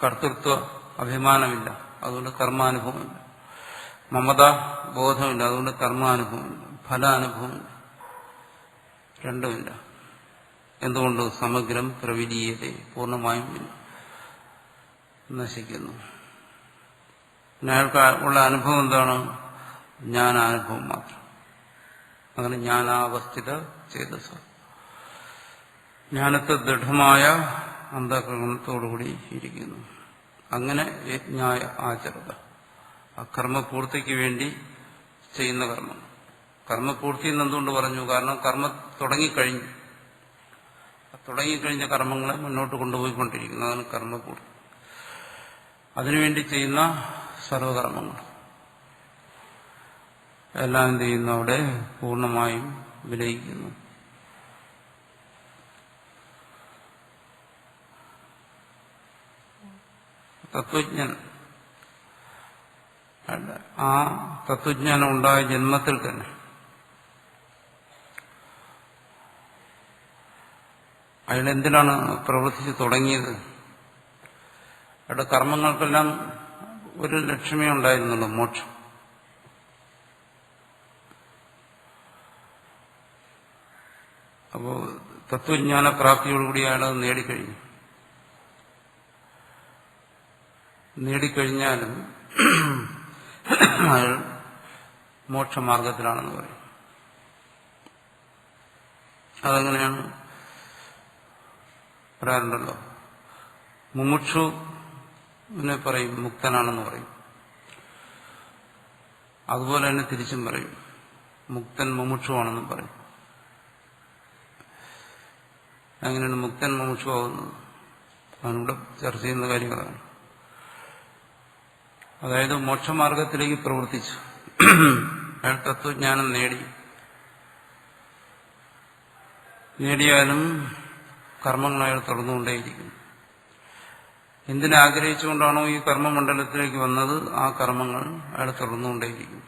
കർത്തൃത്വ അഭിമാനമില്ല, അതുകൊണ്ട് കർമാനുഭവമില്ല. മമത ബോധമില്ല, അതുകൊണ്ട് കർമാനുഭവമില്ല. ഫലാനുഭവമില്ല, രണ്ടുമില്ല. എന്തുകൊണ്ട്? സമഗ്രം പ്രവിലീയത, പൂർണ്ണമായും നശിക്കുന്നു. അയാൾക്ക് ഉള്ള അനുഭവം എന്താണ്? ജ്ഞാനാനുഭവം മാത്രം. അങ്ങനെ ജ്ഞാനാവസ്ഥിത ചേതസ, ജ്ഞാനത്തെ ദൃഢമായ അന്ധകരണത്തോടുകൂടി ഇരിക്കുന്നു. അങ്ങനെ യജ്ഞായ ആചരത, ആ കർമ്മപൂർത്തിക്ക് വേണ്ടി ചെയ്യുന്ന കർമ്മം. കർമ്മപൂർത്തി എന്നെന്തുകൊണ്ട് പറഞ്ഞു? കാരണം കർമ്മം തുടങ്ങിക്കഴിഞ്ഞു. തുടങ്ങിക്കഴിഞ്ഞ കർമ്മങ്ങളെ മുന്നോട്ട് കൊണ്ടുപോയിക്കൊണ്ടിരിക്കുന്നു. അതാണ് കർമ്മപൂർത്തി. അതിനുവേണ്ടി ചെയ്യുന്ന സർവകർമ്മങ്ങൾ എല്ലാം എന്ത് ചെയ്യുന്നു? അവിടെ പൂർണ്ണമായും വിലയിക്കുന്നു. തത്വജ്ഞൻ ആ തത്വജ്ഞാനം ഉണ്ടായ ജന്മത്തിൽ തന്നെ അയാൾ എന്തിനാണ് പ്രവർത്തിച്ച് തുടങ്ങിയത്? അയാളുടെ കർമ്മങ്ങൾക്കെല്ലാം ഒരു ലക്ഷ്യമേ ഉണ്ടായിരുന്നുള്ളൂ, മോക്ഷം. അപ്പോൾ തത്വജ്ഞാന പ്രാപ്തിയോടുകൂടി അയാൾ നേടിക്കഴിഞ്ഞു. നേടിക്കഴിഞ്ഞാലും അയാൾ മോക്ഷമാർഗത്തിലാണെന്ന് പറയും. അതെങ്ങനെയാണ്? പറയാറുണ്ടല്ലോ, മുമുക്ഷുവിനെ പറയും മുക്തനാണെന്ന് പറയും. അതുപോലെ തന്നെ തിരിച്ചും പറയും, മുക്തൻ മുമുക്ഷുവാണെന്നും പറയും. അങ്ങനെയാണ് മുക്തൻ മുമുക്ഷുവാകുന്നത്. അതിനൂടെ ചർച്ച ചെയ്യുന്ന കാര്യം അതാണ്. അതായത് മോക്ഷമാർഗത്തിലേക്ക് പ്രവർത്തിച്ചു, അയാൾ തത്വജ്ഞാനം നേടിയാലും കർമ്മങ്ങൾ അയാൾ തുടർന്നുകൊണ്ടേയിരിക്കുന്നു. എന്തിനാഗ്രഹിച്ചുകൊണ്ടാണോ ഈ കർമ്മമണ്ഡലത്തിലേക്ക് വന്നത്, ആ കർമ്മങ്ങൾ അയാൾ തുടർന്നുകൊണ്ടേയിരിക്കുന്നു.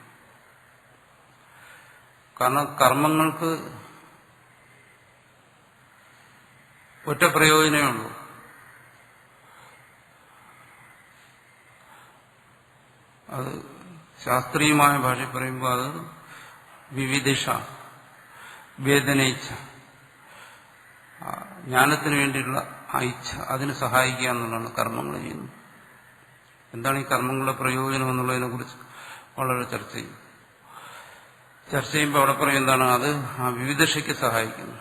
കാരണം കർമ്മങ്ങൾക്ക് ഒറ്റ പ്രയോജനമേ ഉള്ളൂ. അത് ശാസ്ത്രീയമായ ഭാഷയിൽ പറയുമ്പോൾ അത് വിവിധിഷ, വേദനയിച്ഛ, ജ്ഞാനത്തിന് വേണ്ടിയുള്ള ആ ഇച്ഛ, അതിന് സഹായിക്കുക എന്നുള്ളതാണ് കർമ്മങ്ങൾ ചെയ്യുന്നത്. എന്താണ് ഈ കർമ്മങ്ങളുടെ പ്രയോജനം എന്നുള്ളതിനെ കുറിച്ച് വളരെ ചർച്ച ചെയ്യുമ്പോൾ അവിടെ പറയും എന്താണ്? അത് ആ വിവിധഷയ്ക്ക് സഹായിക്കുന്നു.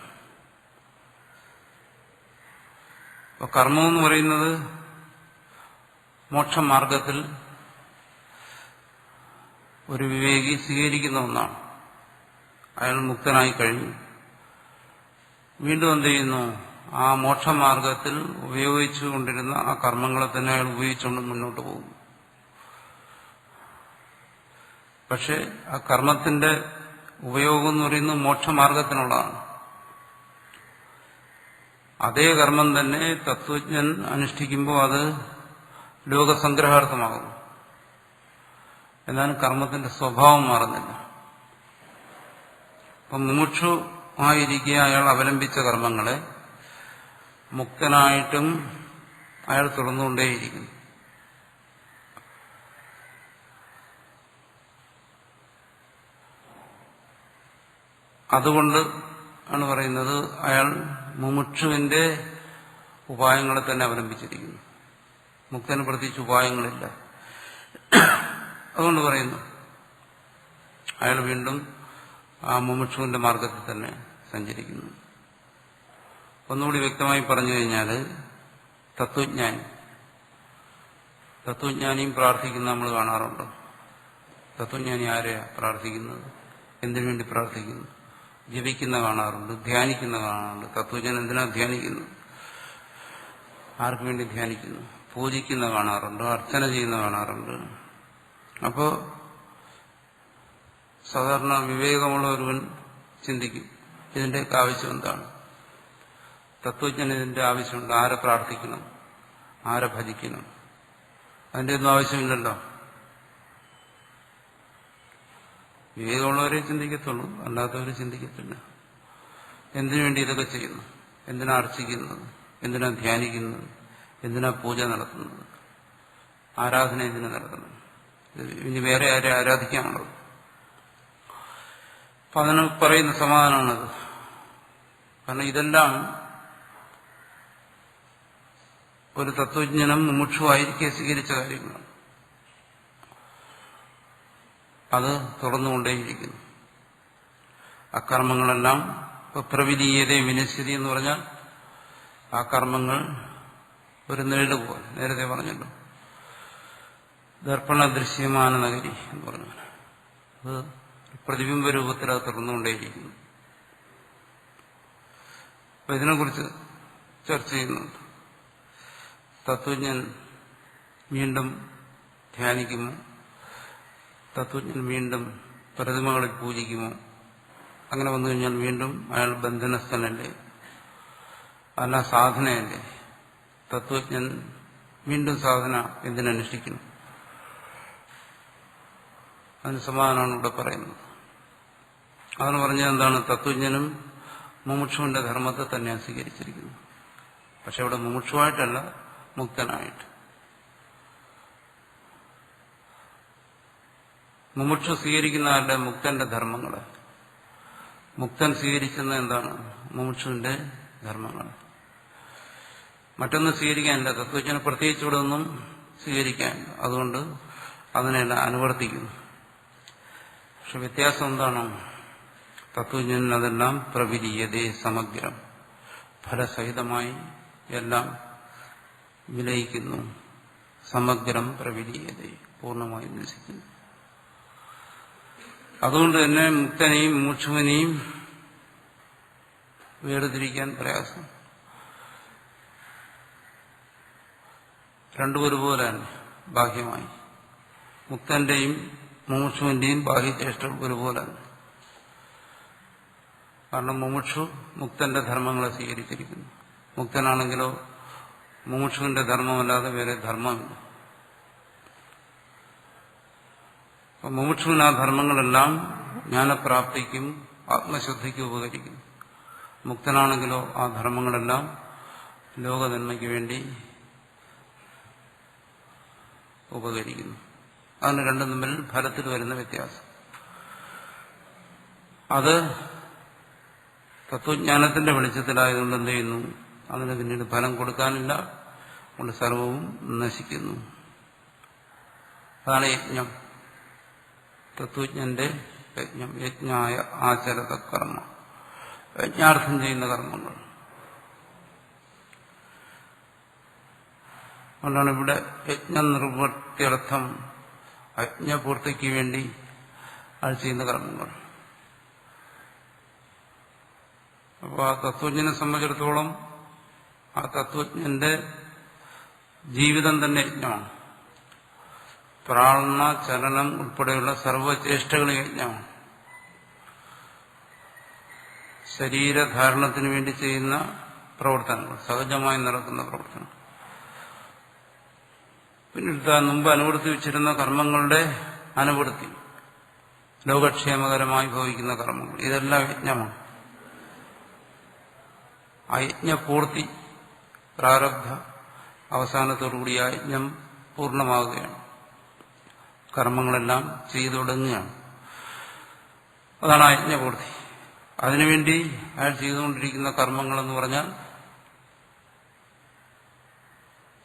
അപ്പൊ കർമ്മം എന്ന് പറയുന്നത് മോക്ഷമാർഗത്തിൽ ഒരു വിവേകി സ്വീകരിക്കുന്ന ഒന്നാണ്. അയാൾ മുക്തനായി കഴിഞ്ഞു. വീണ്ടും എന്ത് ചെയ്യുന്നു? ആ മോക്ഷമാർഗത്തിൽ ഉപയോഗിച്ചുകൊണ്ടിരുന്ന ആ കർമ്മങ്ങളെ തന്നെ അയാൾ ഉപയോഗിച്ചുകൊണ്ട് മുന്നോട്ട് പോകുന്നു. പക്ഷെ ആ കർമ്മത്തിന്റെ ഉപയോഗം എന്ന് പറയുന്നത് മോക്ഷമാർഗത്തിനുള്ളതാണ്. അതേ കർമ്മം തന്നെ തത്വജ്ഞൻ അനുഷ്ഠിക്കുമ്പോൾ അത് ലോകസംഗ്രഹാർത്ഥമാകും. എന്നാലും കർമ്മത്തിന്റെ സ്വഭാവം മാറുന്നില്ല. അപ്പം മുമുക്ഷു ആയിരിക്കെ അയാൾ അവലംബിച്ച കർമ്മങ്ങളെ മുക്തനായിട്ടും അയാൾ തുടർന്നുകൊണ്ടേയിരിക്കുന്നു. അതുകൊണ്ട് ആണ് പറയുന്നത് അയാൾ മുമുക്ഷുവിന്റെ ഉപായങ്ങളെ തന്നെ അവലംബിച്ചിരിക്കുന്നു. മുക്തന് പ്രത്യേകിച്ച് ഉപായങ്ങളില്ല. അതുകൊണ്ട് പറയുന്നു അയാൾ വീണ്ടും ആ മുമുക്ഷുവിന്റെ മാർഗത്തിൽ തന്നെ സഞ്ചരിക്കുന്നു. ഒന്നുകൂടി വ്യക്തമായി പറഞ്ഞു കഴിഞ്ഞാൽ തത്വജ്ഞാനിയും പ്രാർത്ഥിക്കുന്ന നമ്മൾ കാണാറുണ്ട്. തത്വജ്ഞാനി ആരെയാ പ്രാർത്ഥിക്കുന്നത്? എന്തിനു വേണ്ടി പ്രാർത്ഥിക്കുന്നു? ജപിക്കുന്ന കാണാറുണ്ട്, ധ്യാനിക്കുന്ന കാണാറുണ്ട്. തത്വജ്ഞൻ എന്തിനാ ധ്യാനിക്കുന്നു? ആർക്കു വേണ്ടി ധ്യാനിക്കുന്നു? പൂജിക്കുന്ന കാണാറുണ്ട്, അർച്ചന ചെയ്യുന്ന കാണാറുണ്ട്. അപ്പോ സാധാരണ വിവേകമുള്ള ഒരുവൻ ചിന്തിക്കും, ഇതിന്റെയൊക്കെ ആവശ്യം എന്താണ്? തത്വജ്ഞന് ഇതിന്റെ ആവശ്യമുണ്ട്. ആരെ പ്രാർത്ഥിക്കണം, ആരെ ഭജിക്കണം? അതിന്റെ ഒന്നും ആവശ്യമില്ലല്ലോ. വിവേകമുള്ളവരെ ചിന്തിക്കത്തുള്ളൂ, അല്ലാത്തവർ ചിന്തിക്കത്തില്ല. എന്തിനു വേണ്ടി ഇതൊക്കെ ചെയ്യുന്നു? എന്തിനാ അർച്ചിക്കുന്നത്? എന്തിനാ ധ്യാനിക്കുന്നത്? എന്തിനാ പൂജ നടത്തുന്നത്? ആരാധന എന്തിനാ നടത്തുന്നത്? ഇനി വേറെ ആരെ ആരാധിക്കാനുള്ളത്? അപ്പൊ അതിന് പറയുന്ന സമാധാനമാണത്. കാരണം ഇതെല്ലാം ഒരു തത്വജ്ഞനും മുമുക്ഷുവായിരിക്കെ സ്വീകരിച്ച കാര്യങ്ങളാണ്. അത് തുടർന്നുകൊണ്ടേയിരിക്കുന്നു. അക്കർമ്മങ്ങളെല്ലാം പ്രവിലീയതേ വിനശ്യതി എന്ന് പറഞ്ഞാൽ ആ കർമ്മങ്ങൾ ഒരു നിഴല് പോലെ, നേരത്തെ പറഞ്ഞല്ലോ, ദർപ്പണ ദൃശ്യമാന നഗരി എന്ന് പറഞ്ഞു. അത് പ്രതിബിംബ രൂപത്തിൽ അത് തുടർന്നുകൊണ്ടേയിരിക്കുന്നു. അപ്പൊ ഇതിനെക്കുറിച്ച് ചർച്ച ചെയ്യുന്നുണ്ട്. തത്വജ്ഞൻ വീണ്ടും ധ്യാനിക്കുമോ? തത്വജ്ഞൻ വീണ്ടും പ്രതിമകളിൽ പൂജിക്കുമോ? അങ്ങനെ വന്നു കഴിഞ്ഞാൽ വീണ്ടും അയാൾ ബന്ധനസ്ഥനല്ലേ? അല്ല സാധനയല്ലേ? തത്വജ്ഞൻ വീണ്ടും സാധന എന്തിനനുഷ്ഠിക്കുന്നു? അതിന് സമാധാനമാണ് ഇവിടെ പറയുന്നത്. അതെന്ന് പറഞ്ഞാൽ എന്താണ്? തത്വജ്ഞനും മുമുക്ഷുവിന്റെ ധർമ്മത്തെ തന്നെ സ്വീകരിച്ചിരിക്കുന്നു. പക്ഷെ ഇവിടെ മുമുക്ഷുവായിട്ടല്ല, മുക്തനായിട്ട്. മുമുക്ഷു സ്വീകരിക്കുന്ന ആരുടെ? മുക്തന്റെ ധർമ്മങ്ങളെ. മുക്തൻ സ്വീകരിക്കുന്ന എന്താണ്? മുമുക്ഷുവിന്റെ ധർമ്മങ്ങൾ. മറ്റൊന്നും സ്വീകരിക്കാനില്ല. തത്വജ്ഞന് പ്രത്യേകിച്ച് ഇവിടെ ഒന്നും സ്വീകരിക്കാനില്ല. അതുകൊണ്ട് അതിനെല്ലാം അനുവർത്തിക്കുന്നു. പക്ഷെ വ്യത്യാസം എന്താണ്? തത്വജ്ഞന് അതെല്ലാം പ്രവിലീയതേ സമഗ്രം, ഫലസഹിതമായി എല്ലാം വിലയിക്കുന്നു. സമഗ്രം പ്രവിലീയതേ, പൂർണ്ണമായി നശിക്കുന്നു. അതുകൊണ്ട് തന്നെ മുക്തനെയും മുമുക്ഷുവിനെയും വേർതിരിക്കാൻ പ്രയാസം. രണ്ടും ഒരുപോലെ തന്നെ ബാഹ്യമായി. മുക്തന്റെയും മുമുക്ഷുവിന്റെയും ബാഹ്യചേഷ്ടം ഒരുപോലെ തന്നെ. കാരണം മുമുക്ഷു മുക്തന്റെ ധർമ്മങ്ങളെ സ്വീകരിച്ചിരിക്കുന്നു. മുക്തനാണെങ്കിലോ മുമുക്ഷുവിന്റെ ധർമ്മമല്ലാതെ വേറെ ധർമ്മമില്ല. മുമുക്ഷുവിന് ആ ധർമ്മങ്ങളെല്ലാം ജ്ഞാനപ്രാപ്തിക്കും ആത്മശുദ്ധിക്കും ഉപകരിക്കുന്നു. മുക്തനാണെങ്കിലോ ആ ധർമ്മങ്ങളെല്ലാം ലോകനന്മയ്ക്ക് വേണ്ടി ഉപകരിക്കുന്നു. അതിന് രണ്ടും തമ്മിൽ ഫലത്തിൽ വരുന്ന വ്യത്യാസം. അത് തത്വജ്ഞാനത്തിന്റെ വെളിച്ചത്തിലായതുകൊണ്ട് എന്ത് ചെയ്യുന്നു? അതിന് പിന്നീട് ഫലം കൊടുക്കാനില്ല, കൊണ്ട് സർവവും നശിക്കുന്നു. അതാണ് യജ്ഞം. തത്വജ്ഞന്റെ യജ്ഞം. യജ്ഞായ ആചരത കർമ്മ, യജ്ഞാർത്ഥം ചെയ്യുന്ന കർമ്മങ്ങൾ. അതുകൊണ്ടാണ് ഇവിടെ യജ്ഞനിർവൃത്യർത്ഥം, യജ്ഞപൂർത്തിക്ക് വേണ്ടി അത് ചെയ്യുന്ന കർമ്മങ്ങൾ. അപ്പോൾ ആ തത്വജ്ഞനെ സംബന്ധിച്ചിടത്തോളം ആ തത്വജ്ഞന്റെ ജീവിതം തന്നെ യജ്ഞമാണ്. പ്രാണ ചലനം ഉൾപ്പെടെയുള്ള സർവ്വചേഷ്ടകളും യജ്ഞമാണ്. ശരീരധാരണത്തിന് വേണ്ടി ചെയ്യുന്ന പ്രവർത്തനങ്ങൾ, സഹജമായി നടക്കുന്ന പ്രവർത്തനം. പിന്നീട് മുമ്പ് അനുവൃത്തി വെച്ചിരുന്ന കർമ്മങ്ങളുടെ അനുവൃത്തി, ലോകക്ഷേമകരമായി ഭവിക്കുന്ന കർമ്മങ്ങൾ, ഇതെല്ലാം യജ്ഞമാണ്. ആ യജ്ഞപൂർത്തി, പ്രാരബ്ധ അവസാനത്തോടുകൂടി ആ യജ്ഞം പൂർണ്ണമാവുകയാണ്. കർമ്മങ്ങളെല്ലാം ചെയ്തു തുടങ്ങുകയാണ്. അതാണ് ആ യജ്ഞപൂർത്തി. അതിനുവേണ്ടി അയാൾ ചെയ്തുകൊണ്ടിരിക്കുന്ന കർമ്മങ്ങളെന്ന് പറഞ്ഞാൽ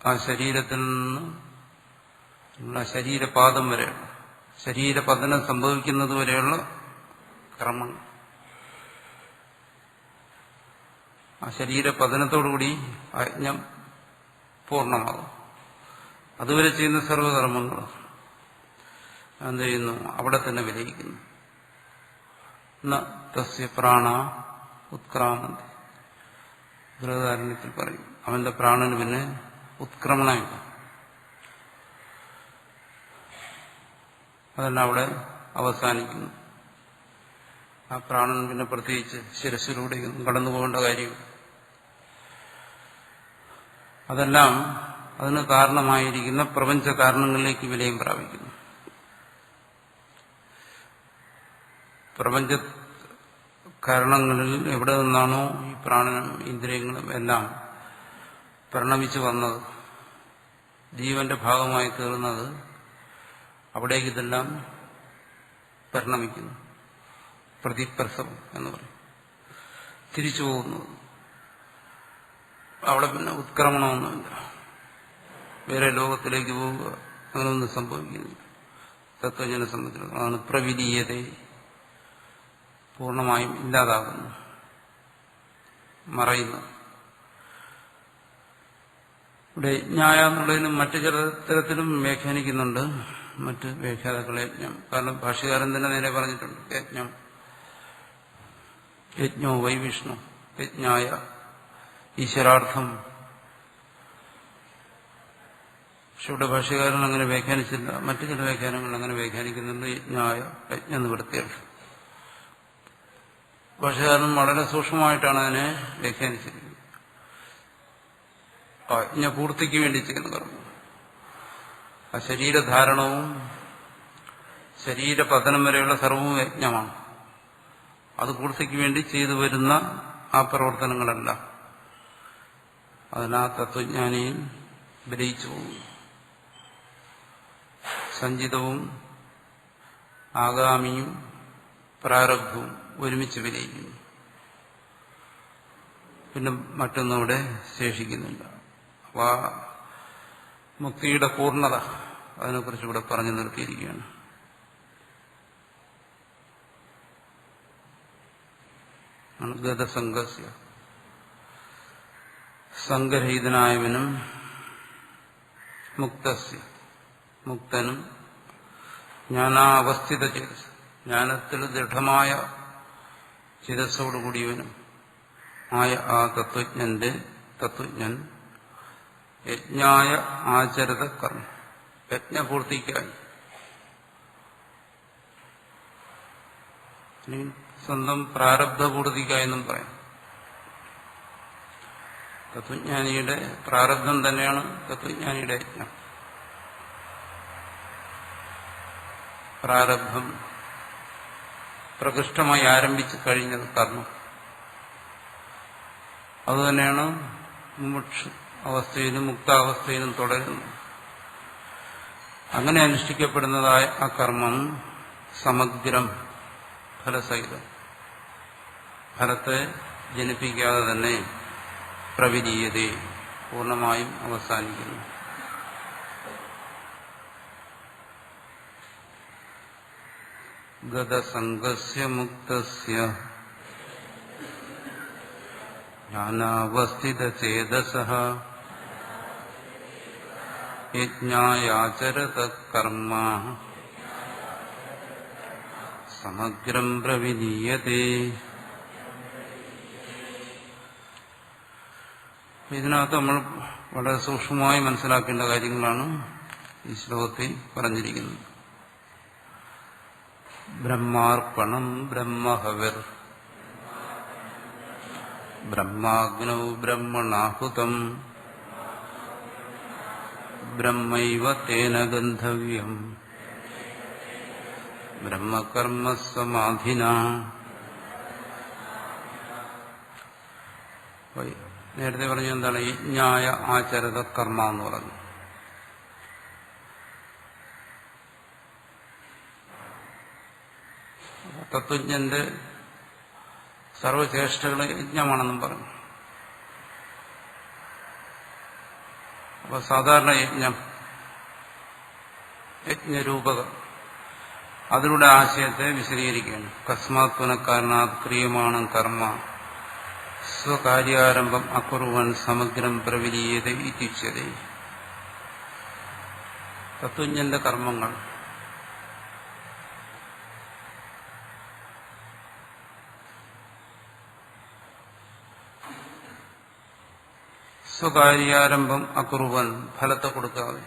ആ ശരീരത്തിൽ നിന്നുള്ള ശരീരപാദം വരെയുള്ള, ശരീരപതനം സംഭവിക്കുന്നത് വരെയുള്ള കർമ്മങ്ങൾ. ആ ശരീരപതനത്തോടുകൂടി യജ്ഞം പൂർണ്ണമാകും. അതുവരെ ചെയ്യുന്ന സർവ്വകർമ്മങ്ങൾ എന്ത് ചെയ്യുന്നു? അവിടെ തന്നെ വിലയിക്കുന്നു. തസ്യ പ്രാണ ഉത്ക്രാമന്തി. ബൃഹദാരണ്യത്തിൽ പറയും, അവന്റെ പ്രാണന് പിന്നെ ഉത്ക്രമണമില്ല. അതെല്ലാം അവിടെ അവസാനിക്കുന്നു. ആ പ്രാണൻ പിന്നെ പ്രത്യേകിച്ച് ശിരസ്സിലൂടെ കടന്നു പോകേണ്ട കാര്യം. അതെല്ലാം അതിന് കാരണമായിരിക്കുന്ന പ്രപഞ്ച കാരണങ്ങളിലേക്ക് വിലയം പ്രാപിക്കുന്നു. പ്രപഞ്ച കാരണങ്ങളിൽ എവിടെ നിന്നാണോ ഈ പ്രാണനും ഇന്ദ്രിയങ്ങളും എല്ലാം പരിണമിച്ചു വന്നത്, ജീവന്റെ ഭാഗമായി തീർന്നത്, അവിടേക്ക് ഇതെല്ലാം പരിണമിക്കുന്നു. പ്രതിപ്രസവം എന്ന് പറയും, തിരിച്ചു പോകുന്നത്. അവിടെ പിന്നെ ഉത്ക്രമണമൊന്നുമില്ല, വേറെ ലോകത്തിലേക്ക് പോവുക, അങ്ങനെയൊന്നും സംഭവിക്കുന്നില്ല. തത്വജ്ഞനെ സംബന്ധിച്ചിടത്തോളം അതാണ് പ്രവിലീയത, പൂർണ്ണമായും ഇല്ലാതാകുന്നു, മറയുന്നു. ഇവിടെ യജ്ഞായ എന്നുള്ളതിനും മറ്റു ചില തരത്തിലും വ്യാഖ്യാനിക്കുന്നുണ്ട് മറ്റ് വ്യാഖ്യാതാക്കളെ യജ്ഞം. കാരണം ഭാഷ്യകാരൻ തന്നെ നേരെ പറഞ്ഞിട്ടുണ്ട്, യജ്ഞം യജ്ഞോ വൈ വിഷ്ണു യജ്ഞായ, ഈശ്വരാർത്ഥം. പക്ഷെ ഇവിടെ ഭാഷ്യകാരൻ അങ്ങനെ വ്യാഖ്യാനിച്ചില്ല. മറ്റു ചില വ്യാഖ്യാനങ്ങൾ അങ്ങനെ വ്യാഖ്യാനിക്കുന്നുണ്ട്, യജ്ഞായ, യജ്ഞം നിവൃത്തിയർത്ഥം. ഭാഷ്യകാരൻ വളരെ സൂക്ഷ്മമായിട്ടാണ് അതിനെ വ്യാഖ്യാനിച്ചിരിക്കുന്നത്. യജ്ഞപൂർത്തിക്ക് വേണ്ടി ചെയ്യുന്ന കർമ്മം, ആ ശരീരധാരണവും ശരീരപതനം വരെയുള്ള സർവവും യജ്ഞമാണ്. അത് പൂർത്തിക്ക് വേണ്ടി ചെയ്തു വരുന്ന ആ പ്രവർത്തനങ്ങളല്ല അതിനാ തത്വജ്ഞാനിയിൽ വിലയിച്ചു പോകുന്നു. സഞ്ചിതവും ആഗാമിയും പ്രാരബ്ധവും ഒരുമിച്ച് വിലയിക്കുന്നു. പിന്നെ മറ്റൊന്നും അവിടെ ശേഷിക്കുന്നില്ല. അപ്പൊ ആ മുക്തിയുടെ പൂർണ്ണത അതിനെക്കുറിച്ച് ഇവിടെ പറഞ്ഞു നിർത്തിയിരിക്കുകയാണ്. ഗതസംഗസ്യ, സംഗരഹിതനായവനും മുക്തസ്യ, മുക്തനും ജ്ഞാനാവസ്ഥിത ചേതസ്, ജ്ഞാനത്തിൽ ദൃഢമായ ചിരസ്സോടുകൂടിയവനും ആയ ആ തത്വജ്ഞൻ യജ്ഞായ ആചരത കർമ്മ, യജ്ഞപൂർത്തിക്കായി സ്വന്തം പ്രാരബ്ധപൂർത്തിക്കായെന്നും പറയാം. തത്വജ്ഞാനിയുടെ പ്രാരബ്ധം തന്നെയാണ് തത്വജ്ഞാനിയുടെ യജ്ഞം. പ്രാരബ്ധം പ്രകൃഷ്ടമായി ആരംഭിച്ചു കഴിഞ്ഞത് കർമ്മം, അതുതന്നെയാണ് മുമുക്ഷ അവസ്ഥയിലും മുക്താവസ്ഥയിലും തുടരുന്നത്. അങ്ങനെ അനുഷ്ഠിക്കപ്പെടുന്നതായ ആ കർമ്മം സമഗ്രം ഫലസഹിതം, ഫലത്തെ ജനിപ്പിക്കാതെ തന്നെ പ്രവിലീയത, പൂർണ്ണമായും അവസാനിക്കുന്നു. ഗതസംഗസ്യ മുക്തസ്യ ജ്ഞാനാവസ്ഥിതചേതസഃ യജ്ഞായാചരത കർമ്മ സമഗ്രം പ്രവിലീയതേ. ഇതിനകത്ത് നമ്മൾ വളരെ സൂക്ഷ്മമായി മനസ്സിലാക്കേണ്ട കാര്യങ്ങളാണ് ഈ ശ്ലോകത്തിൽ പറഞ്ഞിരിക്കുന്നത്. ബ്രഹ്മാർപ്പണം ബ്രഹ്മഹവിർ ബ്രഹ്മാഗ്നൗ ബ്രഹ്മണാഹുതം ബ്രഹ്മൈവ തേന ഗന്ധവ്യം ബ്രഹ്മകർമ്മ സമാധിനാ. നേരത്തെ പറഞ്ഞ എന്താണ്? യജ്ഞായ ആചരത കർമ്മ എന്ന് പറഞ്ഞു. തത്വജ്ഞന്റെ സർവചേഷ്ടകളെ യജ്ഞമാണെന്നും പറഞ്ഞു. അപ്പൊ സാധാരണ യജ്ഞരൂപകം അതിലൂടെ ആശയത്തെ വിശദീകരിക്കുകയാണ്. കസ്മാത് പുനഃകാരണാത് ക്രിയമാണം കർമ്മ സ്വകാര്യാരംഭം അകുർവൻ സമഗ്രം പ്രവിലീയത ഇത്യുച്യതേ. തത്വജ്ഞന്റെ കർമ്മങ്ങൾ സ്വകാര്യാരംഭം അകുർവൻ ഫലത്തെ കൊടുക്കാതെ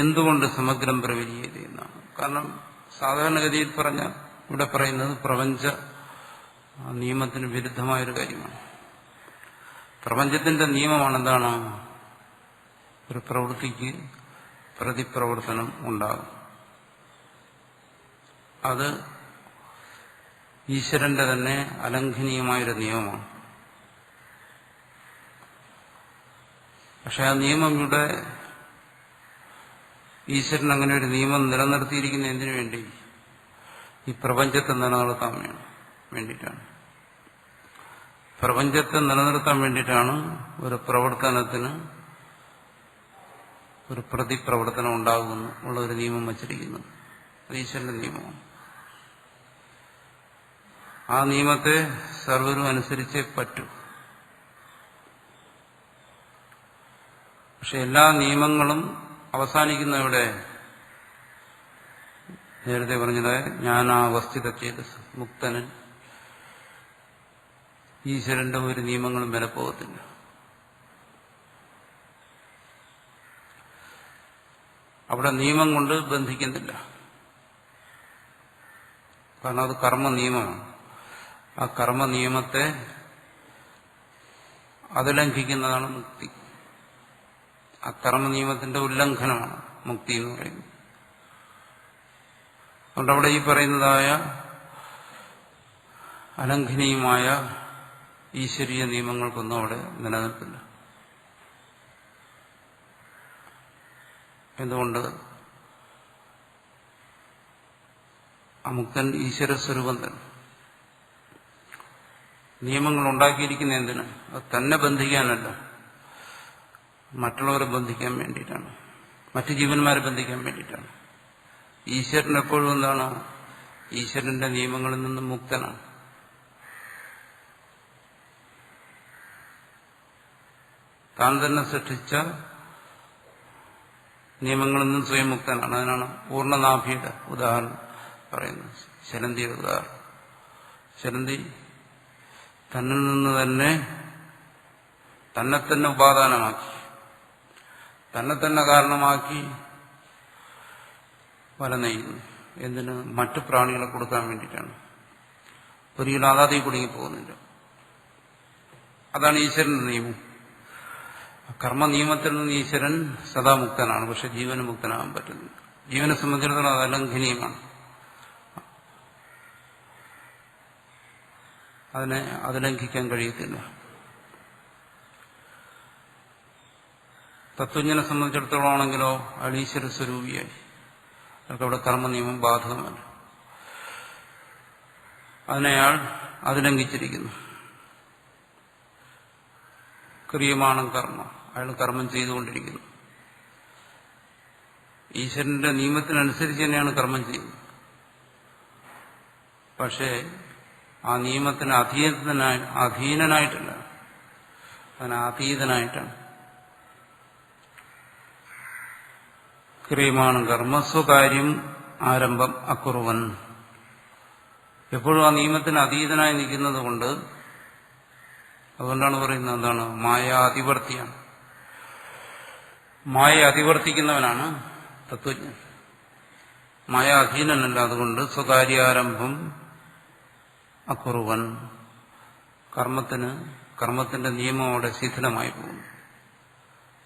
എന്തുകൊണ്ട് സമഗ്രം പ്രവിലീയത എന്നാണ്. കാരണം സാധാരണഗതിയിൽ പറഞ്ഞ ഇവിടെ പറയുന്നത് പ്രപഞ്ച നിയമത്തിന് വിരുദ്ധമായൊരു കാര്യമാണ്. പ്രപഞ്ചത്തിന്റെ നിയമമാണ് എന്താണ്? ഒരു പ്രവൃത്തിക്ക് പ്രതിപ്രവർത്തനം ഉണ്ടാകും. അത് ഈശ്വരന്റെ തന്നെ അലംഘനീയമായൊരു നിയമമാണ്. പക്ഷെ ആ നിയമം ഇവിടെ ഈശ്വരൻ അങ്ങനെ ഒരു നിയമം നിലനിർത്തിയിരിക്കുന്ന എന്തിനു വേണ്ടി? ഈ പ്രപഞ്ചത്തെ നിലനിർത്താൻ വേണ്ടിയിട്ടാണ്. പ്രപഞ്ചത്തെ നിലനിർത്താൻ വേണ്ടിയിട്ടാണ് ഒരു പ്രവർത്തനത്തിന് ഒരു പ്രതിപ്രവർത്തനം ഉണ്ടാകുന്നു ഉള്ള ഒരു നിയമം വച്ചിരിക്കുന്നത്. അത് ഈശ്വരന്റെ നിയമമാണ്. ആ നിയമത്തെ സർവരും അനുസരിച്ചേ പറ്റൂ. പക്ഷെ എല്ലാ നിയമങ്ങളും അവസാനിക്കുന്ന ഇവിടെ നേരത്തെ പറഞ്ഞത് ജ്ഞാനാവസ്ഥിത ചെയ്ത് മുക്തന് ഈശ്വരന്റെ ഒരു നിയമങ്ങളും വിലപ്പോകത്തില്ല. അവിടെ നിയമം കൊണ്ട് ബന്ധിക്കുന്നില്ല. കാരണം അത് കർമ്മ നിയമമാണ്. ആ കർമ്മ നിയമത്തെ അത് ലംഘിക്കുന്നതാണ് മുക്തി. ആ കർമ്മ നിയമത്തിന്റെ ഉല്ലംഘനമാണ് മുക്തി എന്ന് പറയുന്നത്. അതുകൊണ്ട് അവിടെ ഈ പറയുന്നതായ അലംഘനീയമായ ഈശ്വരീയ നിയമങ്ങൾക്കൊന്നും അവിടെ നിലനിൽപ്പില്ല. എന്തുകൊണ്ട്? അമുക്തൻ ഈശ്വര സ്വരൂപം തന്നെ. നിയമങ്ങൾ ഉണ്ടാക്കിയിരിക്കുന്ന എന്തിന്? അത് തന്നെ ബന്ധിക്കാനല്ല, മറ്റുള്ളവരെ ബന്ധിക്കാൻ വേണ്ടിയിട്ടാണ്, മറ്റു ജീവന്മാരെ ബന്ധിക്കാൻ വേണ്ടിയിട്ടാണ്. ഈശ്വരൻ എപ്പോഴും എന്താണ്? ഈശ്വരന്റെ നിയമങ്ങളിൽ നിന്നും മുക്തനാണ്. താൻ തന്നെ സൃഷ്ടിച്ച നിയമങ്ങളിൽ നിന്നും സ്വയം മുക്തനാണ്. അതിനാണ് പൂർണ്ണനാഭിയുടെ ഉദാഹരണം പറയുന്നത്, ശരന്തിയുടെ ഉദാഹരണം. ശരന്തി തന്നിൽ നിന്ന് തന്നെ തന്നെ ഉപാദാനമാക്കി, തന്നെ കാരണമാക്കി വല നെയ്യുന്നു. എന്തിന്? മറ്റു പ്രാണികളെ കൊടുക്കാൻ വേണ്ടിയിട്ടാണ്. ഒരിക്കലും അതാതി കുടുങ്ങിപ്പോകുന്നില്ല. അതാണ് ഈശ്വരന്റെ നിയമം. കർമ്മ നിയമത്തിൽ നിന്ന് ഈശ്വരൻ സദാ മുക്തനാണ്. പക്ഷെ ജീവന് മുക്തനാകാൻ പറ്റുന്നില്ല. ജീവനെ സംബന്ധിച്ചിടത്തോളം അത് അലംഘനീയമാണ്. അത് ലംഘിക്കാൻ കഴിയത്തില്ല. തത്വജ്ഞനെ സംബന്ധിച്ചിടത്തോളം ആണെങ്കിലോ അയാൾ ഈശ്വര സ്വരൂപിയായി. അയാൾക്ക് അവിടെ കർമ്മ നിയമം ബാധകമല്ല. അതിനയാൾ അത് ലംഘിച്ചിരിക്കുന്നു. ക്രിയമാണ് കർമ്മ. അയാൾ കർമ്മം ചെയ്തുകൊണ്ടിരിക്കുന്നു. ഈശ്വരന്റെ നിയമത്തിനനുസരിച്ച് തന്നെയാണ് കർമ്മം ചെയ്യുന്നത്. പക്ഷേ ആ നിയമത്തിന് അധീനനായിട്ടല്ല, അതിന് അതീതനായിട്ടാണ്. ക്രിയമാണ് കർമ്മ സ്വകാര്യം ആരംഭം അക്കുറുവൻ. എപ്പോഴും ആ നിയമത്തിന് അതീതനായി നിൽക്കുന്നത് കൊണ്ട്, അതുകൊണ്ടാണ് പറയുന്നത് എന്താണ്? മായാധിപർത്തിയാണ്. മായയെ അതിവർത്തിക്കുന്നവനാണ് തത്വജ്ഞൻ. മായ അധീനനല്ല. അതുകൊണ്ട് സ്വകാര്യാരംഭം അക്കുറുവൻ, കർമ്മത്തിന്റെ നിയമം അവിടെ ശിഥിലമായി പോകുന്നു.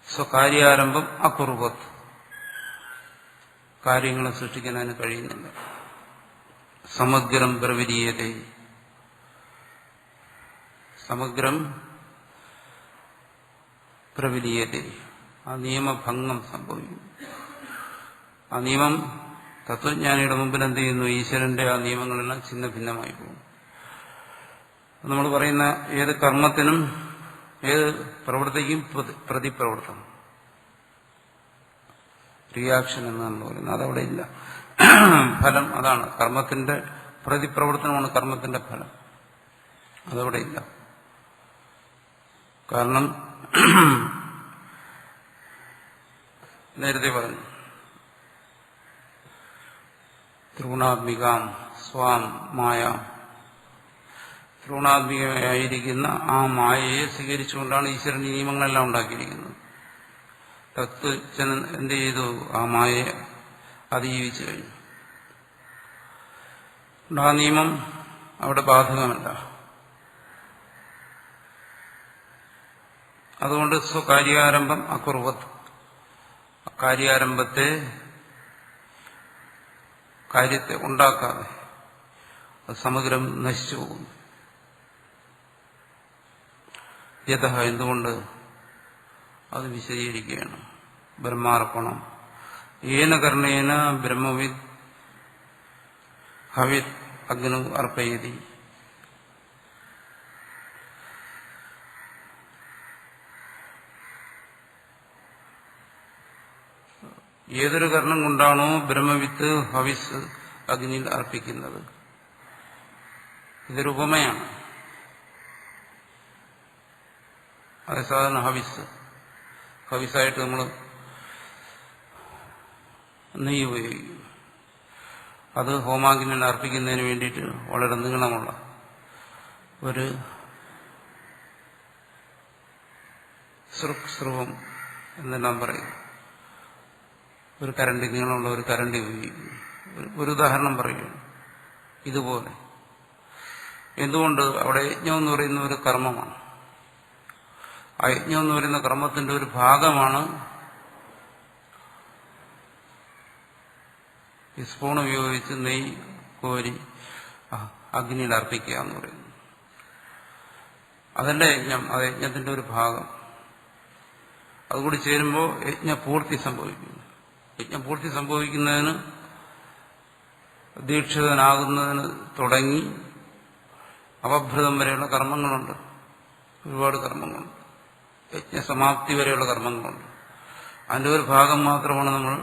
സ്വകാര്യാരംഭം അക്കുറുവത്, കാര്യങ്ങളെ സൃഷ്ടിക്കാൻ അതിന് കഴിയുന്നില്ല. സമഗ്രം പ്രവിരീയതേ, സമഗ്രം പ്രവിലീയതേ, ആ നിയമഭംഗം സംഭവിക്കുന്നു. ആ നിയമം തത്വജ്ഞാനിയുടെ മുമ്പിൽ എന്ത് ചെയ്യുന്നു? ഈശ്വരന്റെ ആ നിയമങ്ങളെല്ലാം ഛിന്ന ഭിന്നമായി പോകും. നമ്മൾ പറയുന്ന ഏത് കർമ്മത്തിനും ഏത് പ്രവൃത്തിക്കും പ്രതിപ്രവർത്തനം, റിയാക്ഷൻ എന്ന് നമ്മൾ പറയുന്നത്, അതവിടെ ഇല്ല. ഫലം അതാണ്. കർമ്മത്തിന്റെ പ്രതിപ്രവർത്തനമാണ് കർമ്മത്തിന്റെ ഫലം, അതവിടെ ഇല്ല. കാരണം നേരത്തെ പറഞ്ഞു, ത്രിഗുണാത്മികാം സ്വാം മായ, ത്രിഗുണാത്മികമായിരിക്കുന്ന ആ മായയെ സ്വീകരിച്ചുകൊണ്ടാണ് ഈശ്വരൻ നിയമങ്ങളെല്ലാം ഉണ്ടാക്കിയിരിക്കുന്നത്. തത്വജ്ഞൻ എന്ത് ചെയ്തു? ആ മായയെ അതിജീവിച്ചു കഴിഞ്ഞു. ആ നിയമം അവിടെ ബാധകമല്ല. അതുകൊണ്ട് സ്വകാര്യാരംഭം അക്കുറുവത്, കാര്യത്തെ ഉണ്ടാക്കാതെ അത് സമഗ്രം നശിച്ചു പോകുന്നു. യഥ, എന്തുകൊണ്ട്? അത് വിശദീകരിക്കുകയാണ്. ബ്രഹ്മാർപ്പണം ഏന കർണേന ബ്രഹ്മവിദ് ഹവിത് അഗ്നു അർപ്പയതി. ഏതൊരു കർണം കൊണ്ടാണോ ബ്രഹ്മവിത്ത് ഹവിസ് അഗ്നിയിൽ അർപ്പിക്കുന്നത്, ഇതൊരു ഉപമയാണ്. അത് സാധാരണ ഹവിസായിട്ട് നമ്മൾ നെയ്യ് ഉപയോഗിക്കും. അത് ഹോമാഗ്നിയിൽ അർപ്പിക്കുന്നതിന് വേണ്ടിയിട്ട് വളരെ നീളമുള്ള ഒരു സ്രുവം എന്നെല്ലാം പറയും, ഒരു കരണ്ടി, നീളമുള്ള ഒരു കരണ്ടി ഉപയോഗിക്കുന്നു. ഒരു ഉദാഹരണം പറയുകയാണ്. ഇതുപോലെ എന്തുകൊണ്ട്? അവിടെ യജ്ഞം എന്ന് പറയുന്ന ഒരു കർമ്മമാണ്. ആ യജ്ഞം എന്ന് പറയുന്ന കർമ്മത്തിന്റെ ഒരു ഭാഗമാണ് ഈ സ്പൂൺ ഉപയോഗിച്ച് നെയ്യ് കോരി അഗ്നിയിൽ അർപ്പിക്കുക എന്ന് പറയുന്നത്. അതല്ല യജ്ഞം, അത് യജ്ഞത്തിന്റെ ഒരു ഭാഗം. അതുകൂടി ചേരുമ്പോൾ യജ്ഞപൂർത്തി സംഭവിക്കുന്നു. യജ്ഞപൂർത്തി സംഭവിക്കുന്നതിന് ദീക്ഷിതനാകുന്നതിന് തുടങ്ങി അവഭൃതം വരെയുള്ള കർമ്മങ്ങളുണ്ട്. ഒരുപാട് കർമ്മങ്ങളുണ്ട്. യജ്ഞസമാപ്തി വരെയുള്ള കർമ്മങ്ങളുണ്ട്. അതിന്റെ ഒരു ഭാഗം മാത്രമാണ് നമ്മൾ